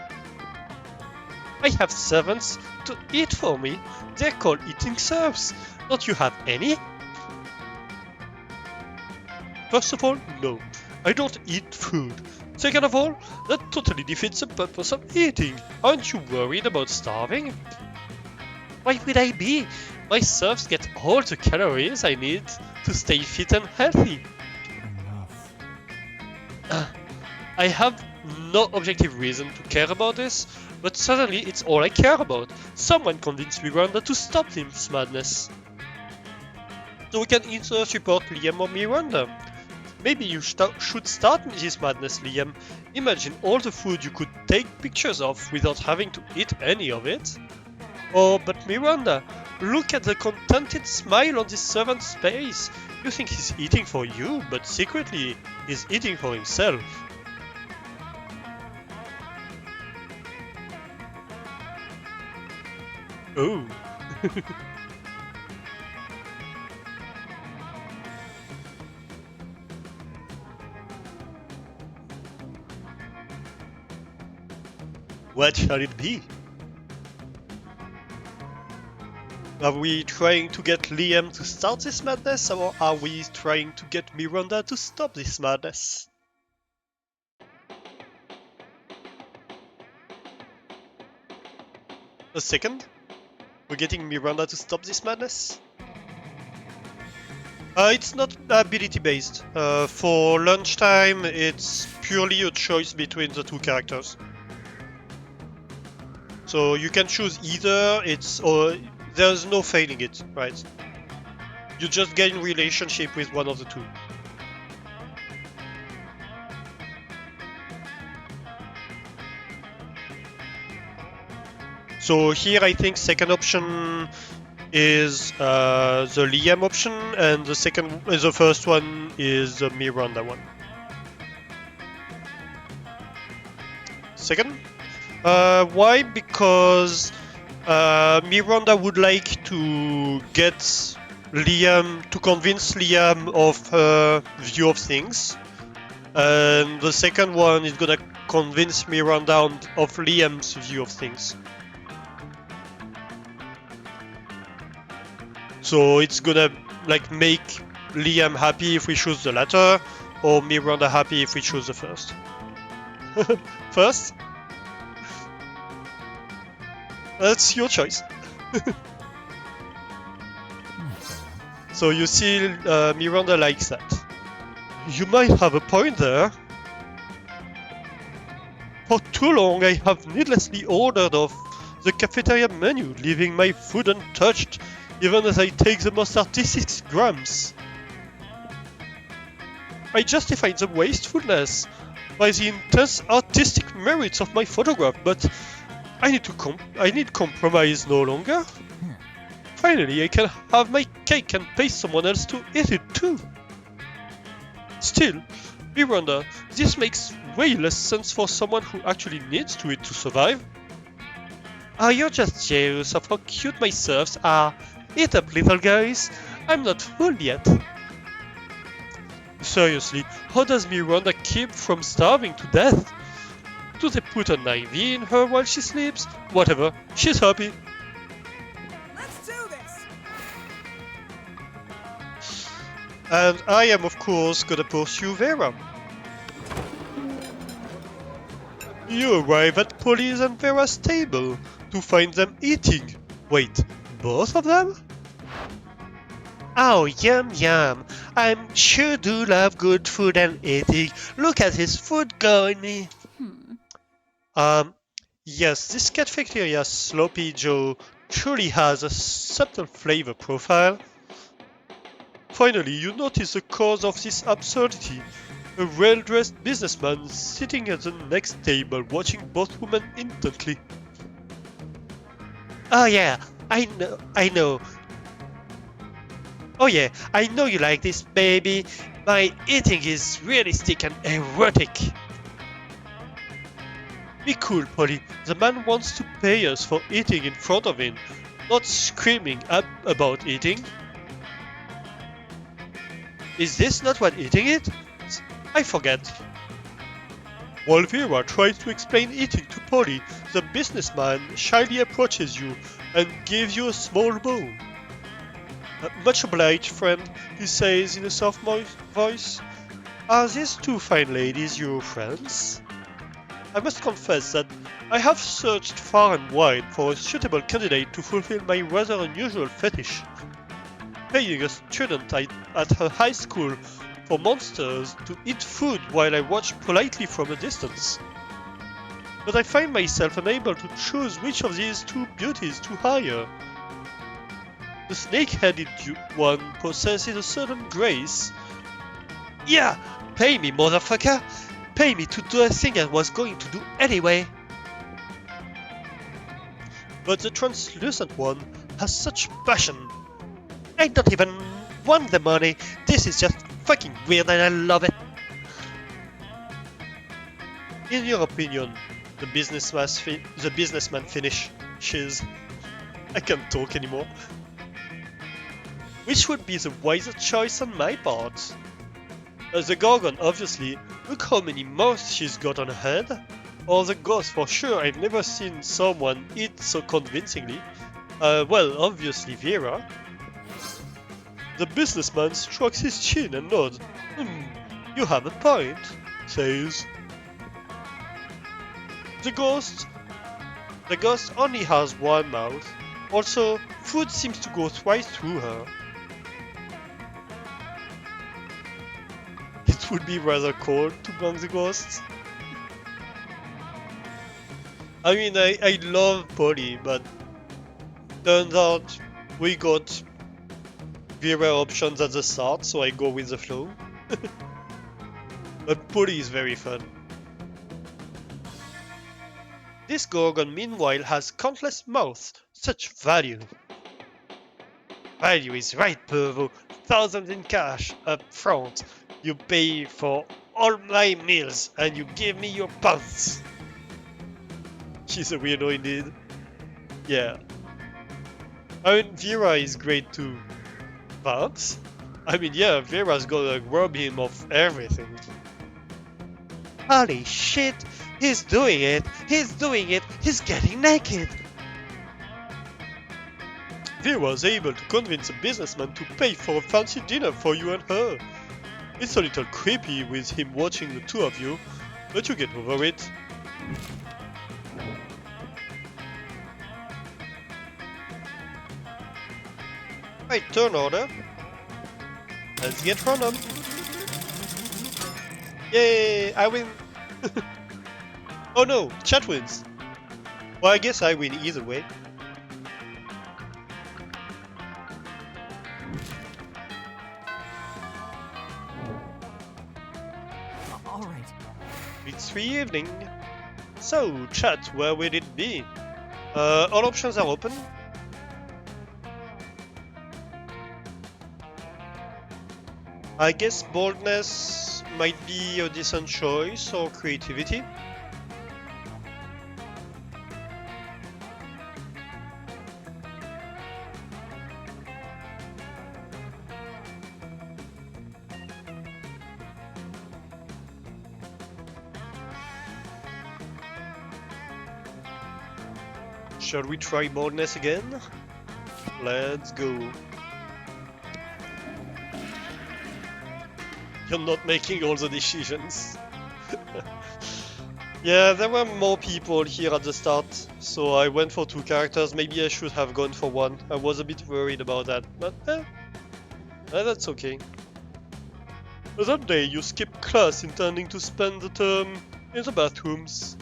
I have servants to eat for me. They're called eating serfs. Don't you have any? First of all, no. I don't eat food. Second of all, that totally defeats the purpose of eating. Aren't you worried about starving? Why would I be? My serfs get all the calories I need to stay fit and healthy. I have no objective reason to care about this, but suddenly it's all I care about. Someone convinced Miranda to stop this madness. So we can either support Liam or Miranda. Maybe you should start this madness, Liam. Imagine all the food you could take pictures of without having to eat any of it. Oh, but Miranda, look at the contented smile on this servant's face. You think he's eating for you, but secretly he's eating for himself. Oh. What shall it be? Are we trying to get Liam to start this madness, or are we trying to get Miranda to stop this madness? A second? We're getting Miranda to stop this madness? It's not ability based. For lunchtime, it's purely a choice between the two characters. So you can choose either, or there's no failing it, right? You just gain relationship with one of the two. So here I think second option is the Liam option, and the first one is the Miranda one. Second? Why? Because Miranda would like to get Liam, to convince Liam of her view of things, and the second one is gonna convince Miranda of Liam's view of things. So it's gonna like make Liam happy if we choose the latter, or Miranda happy if we choose the first. First? That's your choice. So you see, Miranda likes that. You might have a point there. For too long I have needlessly ordered off the cafeteria menu, leaving my food untouched, even as I take the most artistic grams. I justified the wastefulness by the intense artistic merits of my photograph, but I need compromise no longer. Finally, I can have my cake and pay someone else to eat it too. Still, Miranda, this makes way less sense for someone who actually needs to eat to survive. Are you just jealous of how cute my serfs are? Eat up, little guys. I'm not full yet. Seriously, how does Miranda keep from starving to death? Do they put an IV in her while she sleeps? Whatever, she's happy. Let's do this! And I am, of course, gonna pursue Vera. You arrive at Polly's and Vera's table to find them eating. Wait, both of them? Oh, yum yum. I'm sure do love good food and eating. Look at his food going. Yes, this cafeteria Sloppy Joe truly has a subtle flavor profile. Finally, you notice the cause of this absurdity. A well-dressed businessman sitting at the next table watching both women intently. Oh yeah, I know. Oh yeah, I know you like this, baby. My eating is realistic and erotic. Be cool, Polly. The man wants to pay us for eating in front of him, not screaming up about eating. Is this not what eating is? I forget. While Vera tries to explain eating to Polly, the businessman shyly approaches you and gives you a small bow. Much obliged, friend, he says in a soft voice. Are these two fine ladies your friends? I must confess that I have searched far and wide for a suitable candidate to fulfill my rather unusual fetish. Paying a student at her high school for monsters to eat food while I watch politely from a distance. But I find myself unable to choose which of these two beauties to hire. The snake-headed one possesses a certain grace. Yeah, pay me, motherfucker! Pay me to do a thing I was going to do anyway! But the translucent one has such passion. I don't even want the money. This is just fucking weird and I love it. In your opinion, the businessman finishes. I can't talk anymore. Which would be the wiser choice on my part? The Gorgon, obviously. Look how many mouths she's got on her head. Or the Ghost, for sure. I've never seen someone eat so convincingly. Well, obviously Vera. The businessman strokes his chin and nods. You have a point, says. The ghost only has one mouth. Also, food seems to go twice through her. It would be rather cold to bang the ghosts. I mean, I love Polly, but turns out we got Vera options at the start, so I go with the flow. But Polly is very fun. This Gorgon meanwhile has countless mouths, such value. Value is right, Pervo. Thousands in cash up front. You pay for all my meals and you give me your pants. She's a weirdo indeed. Yeah. I mean, Vera is great too. But, I mean, yeah, Vera's gonna rob him of everything. Holy shit! He's doing it! He's doing it! He's getting naked! Vera was able to convince a businessman to pay for a fancy dinner for you and her. It's a little creepy with him watching the two of you, but you get over it. Right, turn order. Let's get random. Yay, I win! Oh no, chat wins! Well, I guess I win either way. All right. It's free evening. So, chat, where will it be? All options are open. I guess boldness might be a decent choice, or creativity. Shall we try boldness again? Let's go. You're not making all the decisions. Yeah, there were more people here at the start, so I went for 2 characters. Maybe I should have gone for 1. I was a bit worried about that, but that's okay. That day you skipped class intending to spend the term in the bathrooms.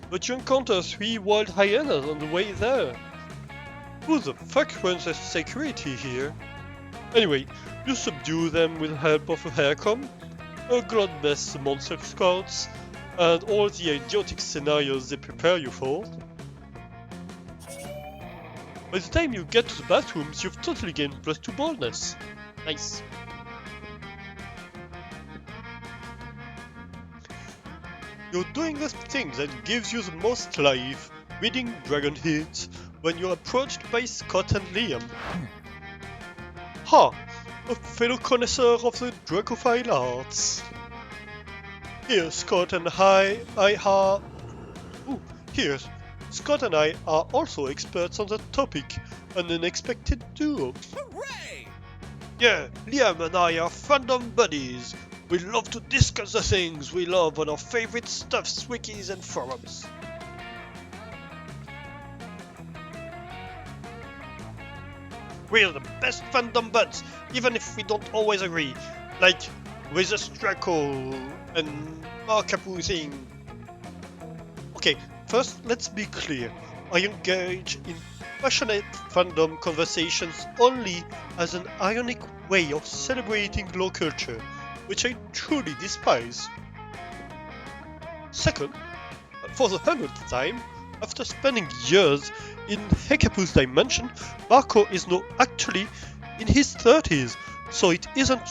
But you encounter 3 wild hyenas on the way there. Who the fuck runs the security here? Anyway, you subdue them with the help of a haircom, a bloodbath monster scouts, and all the idiotic scenarios they prepare you for. By the time you get to the bathrooms, you've totally gained +2 boldness. Nice. You're doing the thing that gives you the most life, reading Dragon Hits, when you're approached by Scott and Liam. Ha! A fellow connoisseur of the Dracophile arts. Here, Scott and Scott and I are also experts on the topic, an unexpected duo. Hooray! Yeah, Liam and I are fandom buddies. We love to discuss the things we love on our favorite stuffs, wikis and forums. We're the best fandom buds, even if we don't always agree. Like with the Straco and Markapu thing. Okay, first let's be clear. I engage in passionate fandom conversations only as an ironic way of celebrating low culture, which I truly despise. Second, for the 100th time, after spending years in Hekapu's dimension, Marco is now actually in his 30s, so it isn't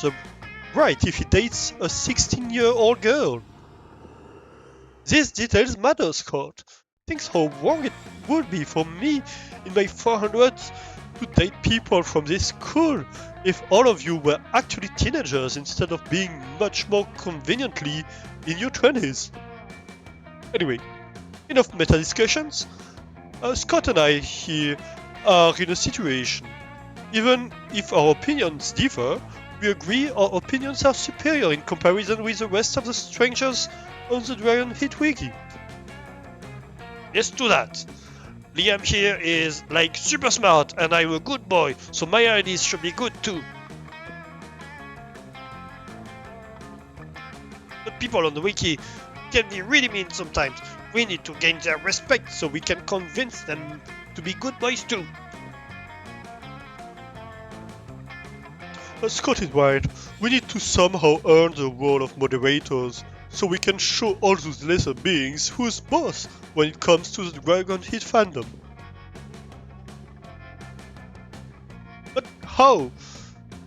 right if he dates a 16-year-old girl. These details matter, Scott. Think how wrong it would be for me in my 400s to date people from this school if all of you were actually teenagers instead of being much more conveniently in your 20s. Anyway, enough meta discussions. Scott and I here are in a situation. Even if our opinions differ, we agree our opinions are superior in comparison with the rest of the strangers on the Dragon Hit Wiki. Let's do that. Liam here is like super smart and I'm a good boy, so my ideas should be good too. The people on the wiki can be really mean sometimes. We need to gain their respect so we can convince them to be good boys too. Scott is right. We need to somehow earn the role of moderators so we can show all those lesser beings who's boss when it comes to the Dragon Hit fandom. But how?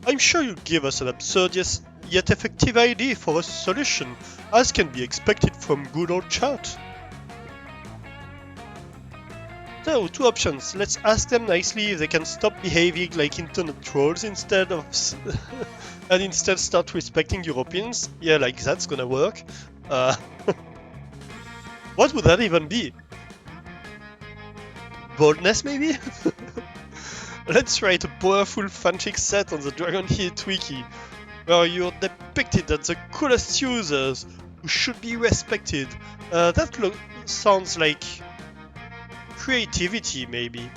I'm sure you'll give us an absurd yet effective idea for a solution, as can be expected from good old chat. So, 2 options. Let's ask them nicely if they can stop behaving like internet trolls instead start respecting your opinions. Yeah, like that's gonna work. What would that even be? Boldness, maybe? Let's write a powerful fanfic set on the Dragon Hit Wiki, where you're depicted as the coolest users who should be respected. That sounds like creativity, maybe.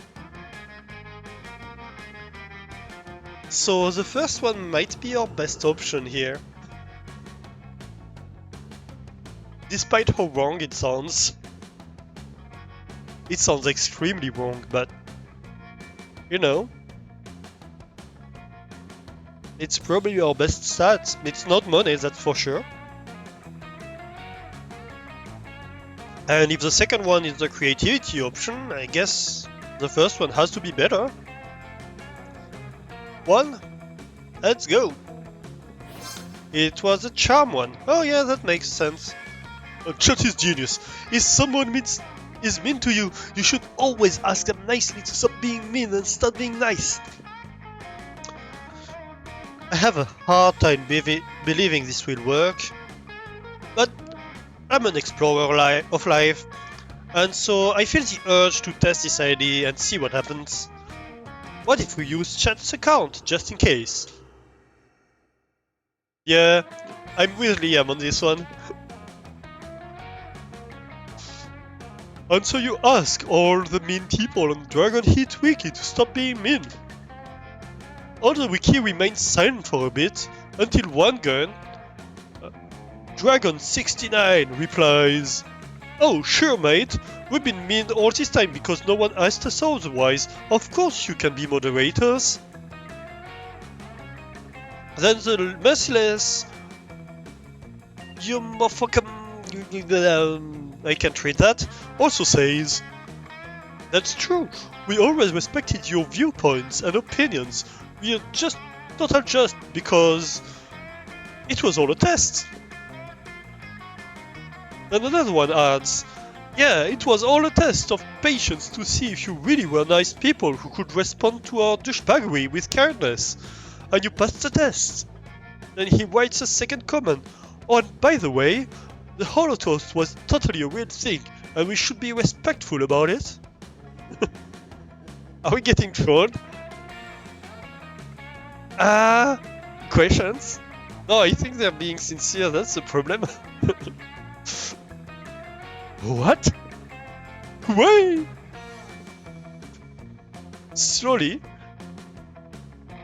So the first one might be our best option here. Despite how wrong it sounds. It sounds extremely wrong, but you know, it's probably our best stat. It's not money, that's for sure. And if the second one is the creativity option, I guess the first one has to be better. One, let's go. It was a charm one. Oh yeah, that makes sense. Chat is genius. If someone is mean to you, you should always ask them nicely to stop being mean and start being nice. I have a hard time believing this will work, but I'm an explorer of life, and so I feel the urge to test this idea and see what happens. What if we use Chat's account, just in case? Yeah, I'm with Liam on this one. And so you ask all the mean people on Dragon Hit Wiki to stop being mean. All the wiki remains silent for a bit, until one gun, Dragon69, replies, "Oh sure mate, we've been mean all this time because no one asked us otherwise, of course you can be moderators." Then the merciless, "You motherfucker," I can't read that, also says, "That's true, we always respected your viewpoints and opinions, we are just not adjust because it was all a test." And another one adds, "Yeah, it was all a test of patience to see if you really were nice people who could respond to our douchebaggery with kindness, and you passed the test." Then he writes a second comment, "Oh, and by the way, the Holocaust was totally a real thing, and we should be respectful about it." Are we getting trolled? Questions? No, I think they're being sincere, that's the problem. What? Why? Slowly,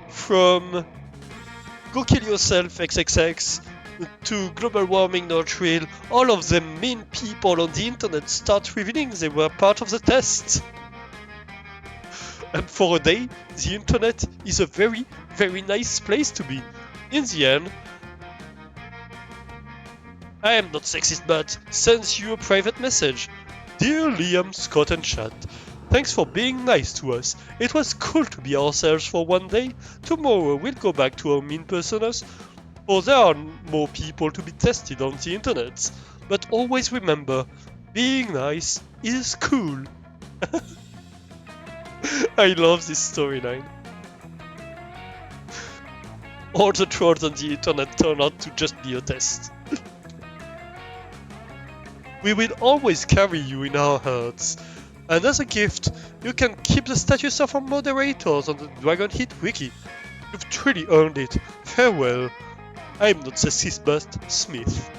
from "Go kill yourself XXX" to "global warming not real," all of the mean people on the internet start revealing they were part of the test. And for a day, the internet is a very, very nice place to be. In the end, I am not sexist but sends you a private message. "Dear Liam, Scott and Chad, thanks for being nice to us. It was cool to be ourselves for one day. Tomorrow we'll go back to our mean personas, for there are more people to be tested on the internet. But always remember, being nice is cool." I love this storyline. All the trolls on the internet turn out to just be a test. We will always carry you in our hearts. And as a gift, you can keep the status of our moderators on the Dragon Hit Wiki. You've truly earned it. Farewell. I'm not sexist but Smith. ...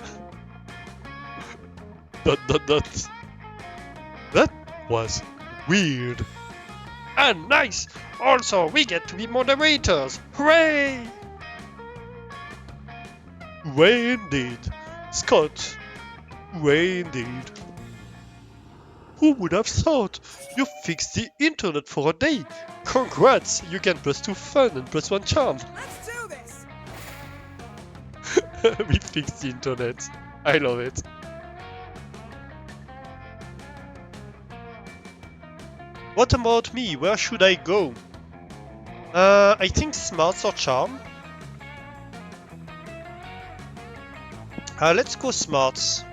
That was weird. And nice! Also, we get to be moderators! Hooray! Hooray indeed. Scott, hooray indeed. Who would have thought? You fixed the internet for a day! Congrats! You get +2 fun and +1 charm! Let's do this! We fixed the internet. I love it. What about me? Where should I go? I think smarts or charm. Let's go smarts.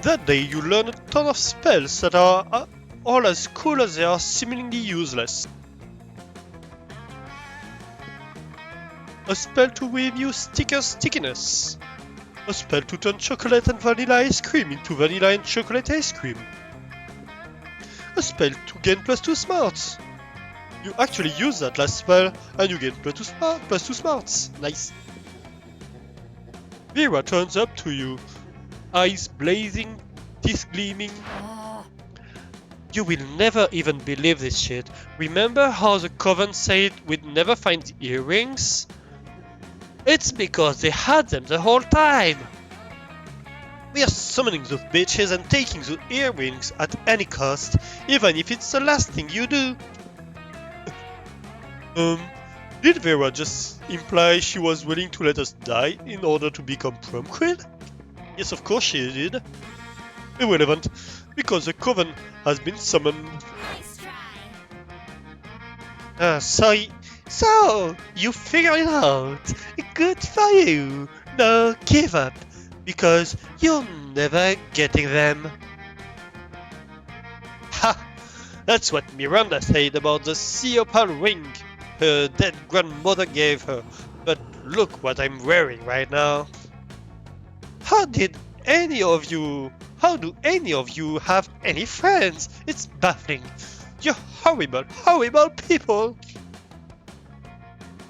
That day you learn a ton of spells that are all as cool as they are seemingly useless. A spell to review sticker stickiness. A spell to turn chocolate and vanilla ice cream into vanilla and chocolate ice cream. A spell to gain +2 smarts. You actually use that last spell and you gain +2 smarts. Nice. Vera turns up to you, eyes blazing, teeth gleaming. You will never even believe this shit. Remember how the Coven said we'd never find the earrings? It's because they had them the whole time! We are summoning those bitches and taking those earrings at any cost, even if it's the last thing you do. Did Vera just imply she was willing to let us die in order to become prom queen? Yes, of course she did. Irrelevant, because the coven has been summoned. Nice try. So, you figured it out. Good for you. No, give up, because you're never getting them. Ha! That's what Miranda said about the sea opal ring her dead grandmother gave her. But look what I'm wearing right now. How did how do any of you have any friends? It's baffling. You're horrible, horrible people.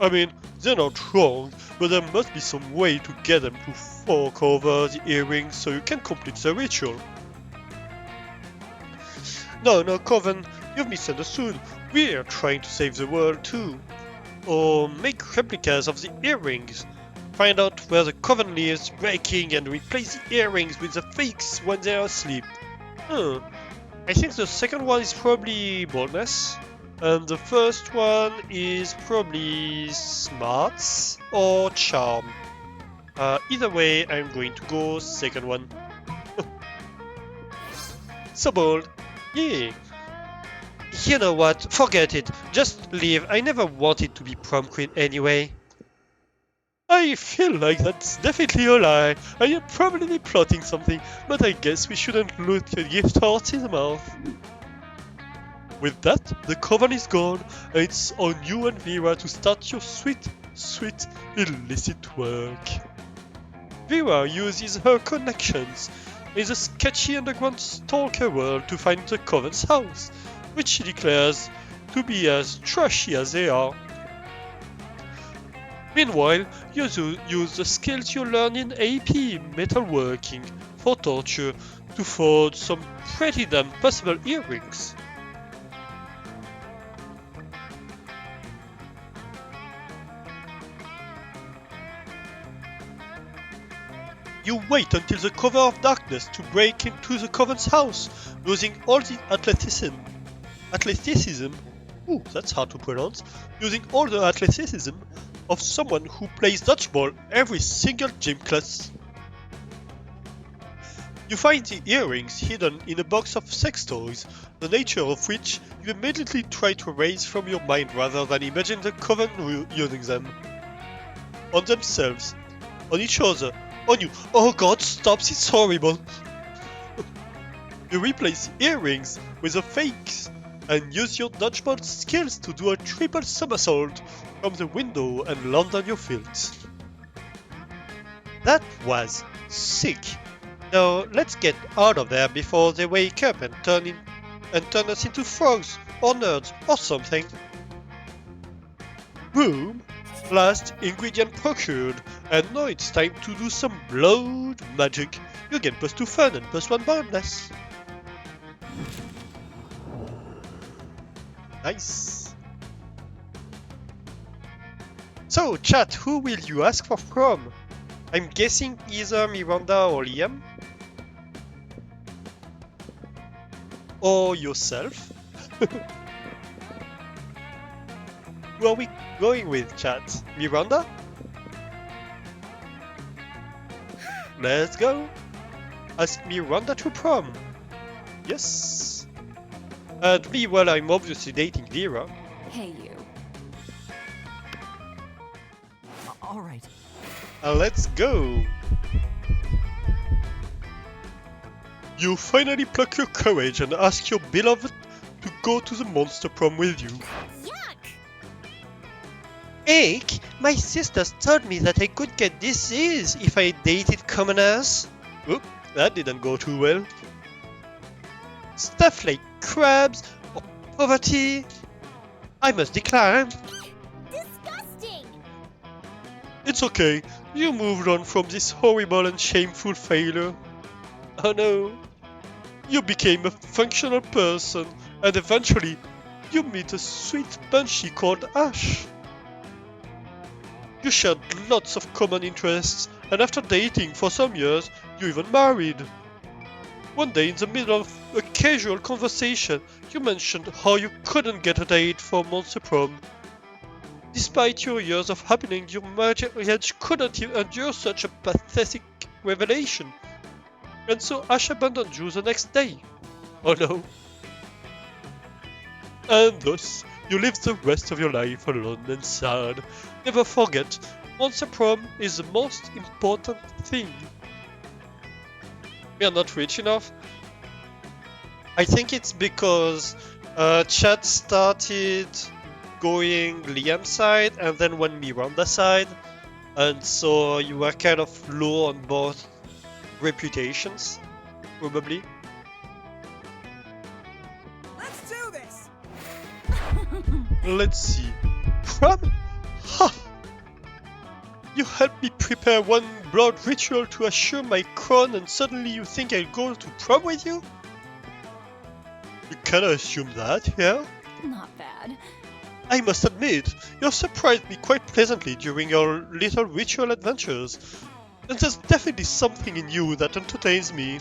I mean, they're not wrong, but there must be some way to get them to fork over the earrings so you can complete the ritual. No, Coven, you've misunderstood. We're trying to save the world too. Or make replicas of the earrings. Find out where the Coven lives, breaking and replace the earrings with the fakes when they're asleep. I think the second one is probably boldness. And the first one is probably smarts or charm. Either way, I'm going to go second one. So bold. Yeah. You know what? Forget it. Just leave. I never wanted to be prom queen anyway. I feel like that's definitely a lie. I am probably plotting something, but I guess we shouldn't look a gift horse in the mouth. With that, the coven is gone, and it's on you and Vera to start your sweet, sweet, illicit work. Vera uses her connections in the sketchy underground stalker world to find the coven's house, which she declares to be as trashy as they are. Meanwhile, you use the skills you learn in AP metalworking for torture to forge some pretty damn possible earrings. You wait until the cover of darkness to break into the coven's house, using all the athleticism. Ooh, that's hard to pronounce. Using all the athleticism of someone who plays dodgeball every single gym class. You find the earrings hidden in a box of sex toys, the nature of which you immediately try to erase from your mind rather than imagine the coven using them. On themselves, on each other, on you. Oh god, stop, it's horrible. You replace the earrings with the fakes and use your dodgeball skills to do a triple somersault from the window and land on your feet. That was sick. Now let's get out of there before they wake up and turn us into frogs or nerds or something. Boom! Last ingredient procured, and now it's time to do some blood magic. You get +2 fun and +1 boldness. Nice. So, chat, who will you ask for prom? I'm guessing either Miranda or Liam. Or yourself. Who are we going with, chat? Miranda? Let's go! Ask Miranda to prom. Yes. And me, well, I'm obviously dating Vera. Hey, you. All right. Let's go! You finally pluck your courage and ask your beloved to go to the monster prom with you. Eek, my sisters told me that I could get disease if I dated commoners. Oop, that didn't go too well. Stuff like crabs or poverty. I must decline. Disgusting! It's okay, you moved on from this horrible and shameful failure. Oh no. You became a functional person and eventually you meet a sweet banshee called Ash. You shared lots of common interests, and after dating for some years, you even married. One day, in the middle of a casual conversation, you mentioned how you couldn't get a date for Monster Prom. Despite your years of happening, your marriage couldn't endure such a pathetic revelation. And so Ash abandoned you the next day. Oh no. And thus, you live the rest of your life alone and sad. Never forget, once a prom is the most important thing. We are not rich enough. I think it's because chat started going Liam's side and then went Miranda's side, and so you were kind of low on both reputations, probably. Let's do this! Let's see. Prom? Ha! You helped me prepare one blood ritual to assure my crown, and suddenly you think I'll go to prom with you? You kinda assume that, yeah? Not bad. I must admit, you have surprised me quite pleasantly during your little ritual adventures. And there's definitely something in you that entertains me.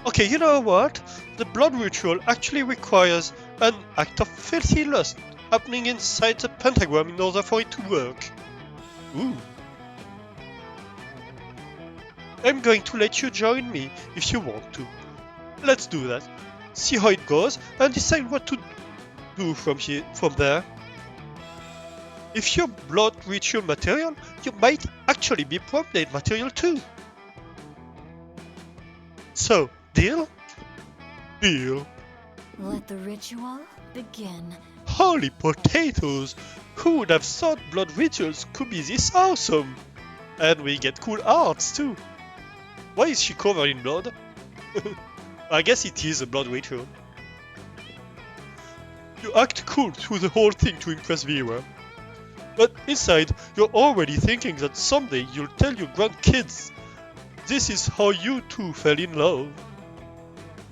Okay, you know what? The blood ritual actually requires an act of filthy lust happening inside the pentagram in order for it to work. Ooh. I'm going to let you join me if you want to. Let's do that. See how it goes and decide what to do from there. If you're blood ritual material, you might actually be prom date material too. So, deal? Deal. Let the ritual begin. Holy potatoes! Who would have thought blood rituals could be this awesome? And we get cool arts too. Why is she covered in blood? I guess it is a blood ritual. You act cool through the whole thing to impress Vera. But inside, you're already thinking that someday you'll tell your grandkids this is how you two fell in love.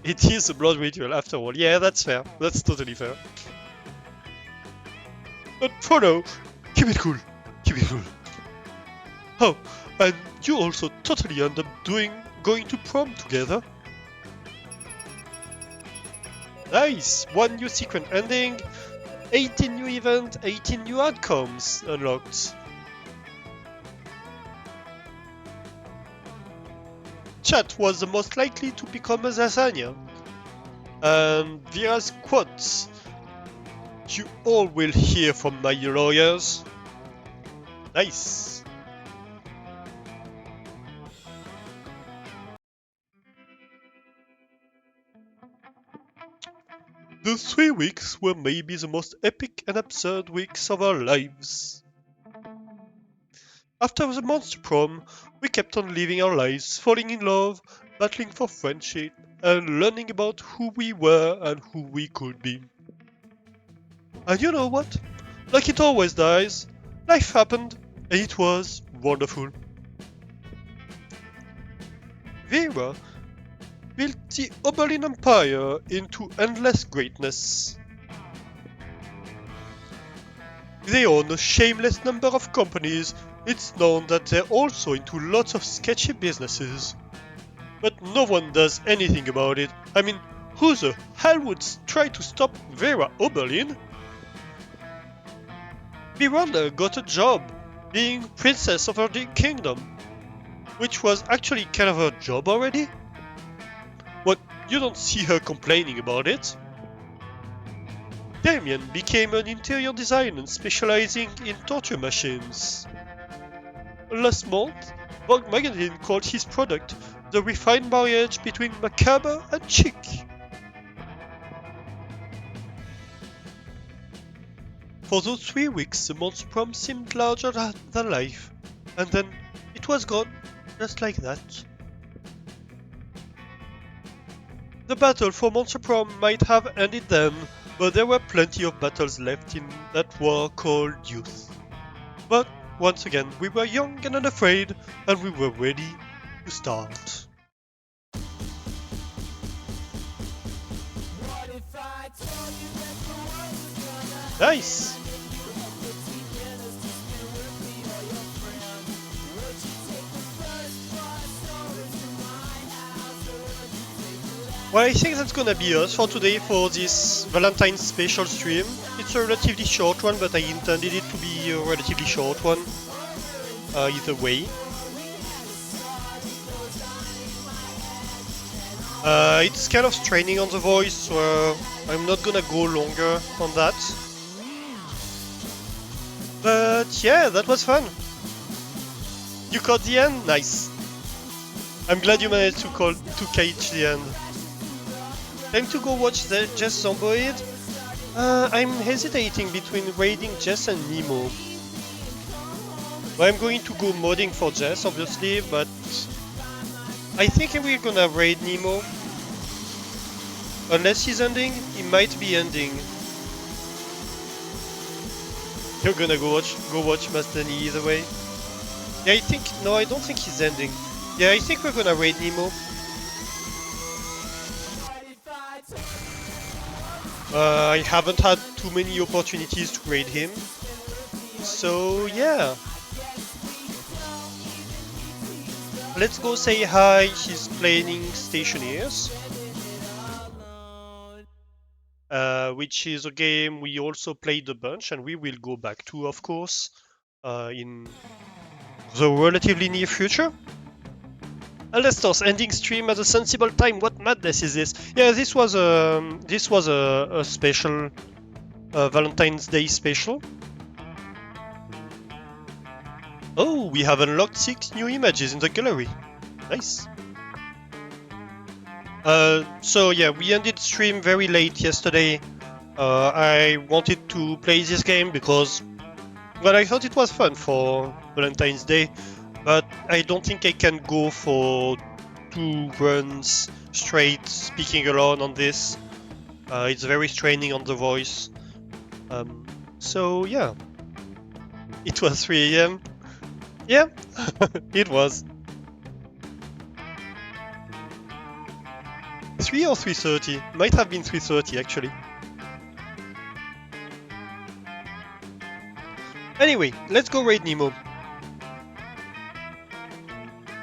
It is a blood ritual after all. Yeah, that's fair. That's totally fair. But for now, keep it cool. Keep it cool. Oh, and you also totally end up going to prom together. Nice! 1 new secret ending, 18 new event, 18 new outcomes unlocked. Chat was the most likely to become a lasagna. And Vera's quotes. You all will hear from my lawyers. Nice. The 3 weeks were maybe the most epic and absurd weeks of our lives. After the monster prom, we kept on living our lives, falling in love, battling for friendship, and learning about who we were and who we could be. And you know what? Like it always does, life happened, and it was wonderful. Vera built the Oberlin Empire into endless greatness. They own a shameless number of companies. It's known that they're also into lots of sketchy businesses. But no one does anything about it. I mean, who the hell would try to stop Vera Oberlin? Miranda got a job being princess of her kingdom, which was actually kind of her job already. But you don't see her complaining about it. Damien became an interior designer specializing in torture machines. Last month, Vogue magazine called his product the refined marriage between macabre and chic. For those 3 weeks, the monster prom seemed larger than life, and then it was gone, just like that. The battle for Monster Prom might have ended then, but there were plenty of battles left in that war called youth. But once again, we were young and unafraid, and we were ready to start. Nice! Well, I think that's gonna be us for today for this Valentine's special stream. It's a relatively short one, but I intended it to be a relatively short one. Either way. It's kind of straining on the voice, so I'm not gonna go longer on that. But yeah, that was fun. You caught the end? Nice. I'm glad you managed to catch the end. Time to go watch the Jess Zomboid? I'm hesitating between raiding Jess and Nemo. Well, I'm going to go modding for Jess, obviously, but I think we're gonna raid Nemo. Unless he's ending, he might be ending. You're gonna go watch Mastani either way. Yeah, I don't think he's ending. Yeah, I think we're gonna raid Nemo. I haven't had too many opportunities to raid him. So yeah. Let's go say hi, he's playing Stationeers. Which is a game we also played a bunch and we will go back to, of course, in the relatively near future. Alestos ending stream at a sensible time. What madness is this? Yeah, this was a special Valentine's Day special. Oh, we have unlocked 6 new images in the gallery. Nice. So yeah, we ended stream very late yesterday. I wanted to play this game because, well, I thought it was fun for Valentine's Day, but I don't think I can go for 2 runs straight speaking alone on this. It's very straining on the voice. So yeah, it was 3 AM. Yeah, it was. 3 or 3:30? Might have been 3:30 actually. Anyway, let's go raid Nemo.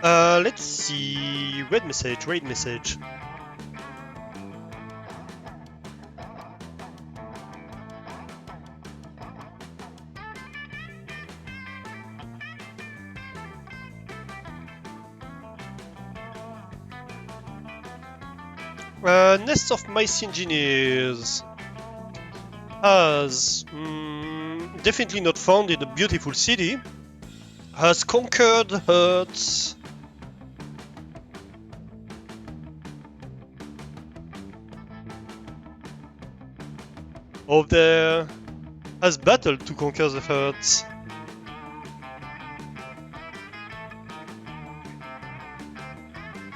Let's see. Raid message. Nest of Mice Engineers has definitely not founded a beautiful city, has conquered Earth. Over there, has battled to conquer the Earth.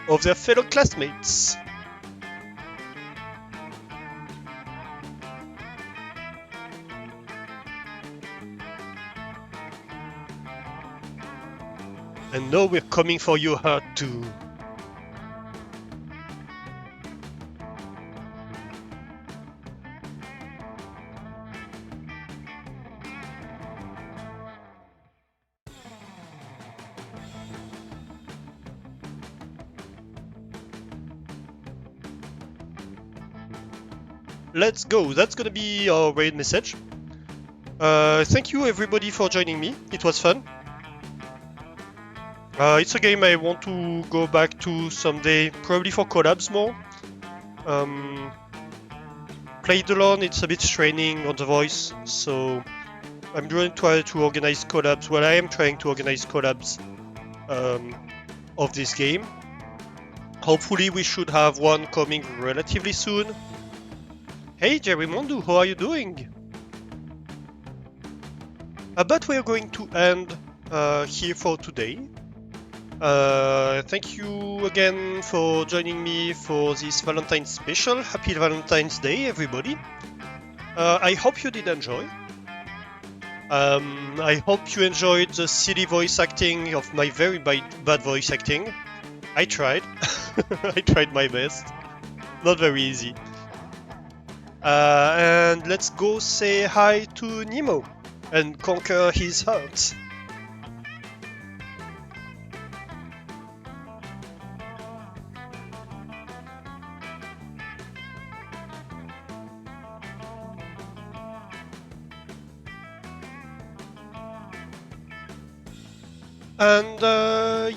Of their fellow classmates. And now we're coming for your heart too. Let's go. That's gonna be our raid message. Thank you everybody for joining me. It was fun. It's a game I want to go back to someday, probably for collabs more. Played alone, it's a bit straining on the voice, so I'm going to try to organize collabs. Well, I am trying to organize collabs of this game. Hopefully we should have one coming relatively soon. Hey Jerrymondo, how are you doing? But we're going to end here for today. Thank you again for joining me for this Valentine's special. Happy Valentine's Day, everybody. I hope you did enjoy. I hope you enjoyed the silly voice acting of my very bad voice acting. I tried. I tried my best. Not very easy. And let's go say hi to Nemo and conquer his heart. And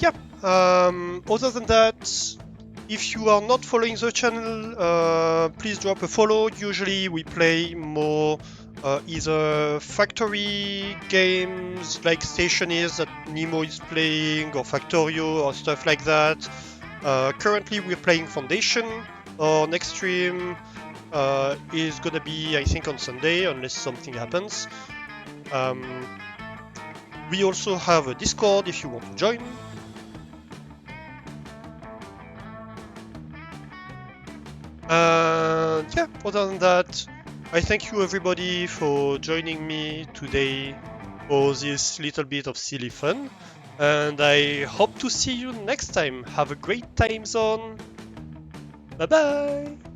yeah, other than that, if you are not following the channel, please drop a follow. Usually we play more either factory games like Stationeers that Nemo is playing, or Factorio, or stuff like that. Currently we're playing Foundation. Our next stream is gonna be, I think, on Sunday, unless something happens. We also have a Discord if you want to join. And yeah, other than that, I thank you everybody for joining me today for this little bit of silly fun. And I hope to see you next time. Have a great time zone. Bye bye!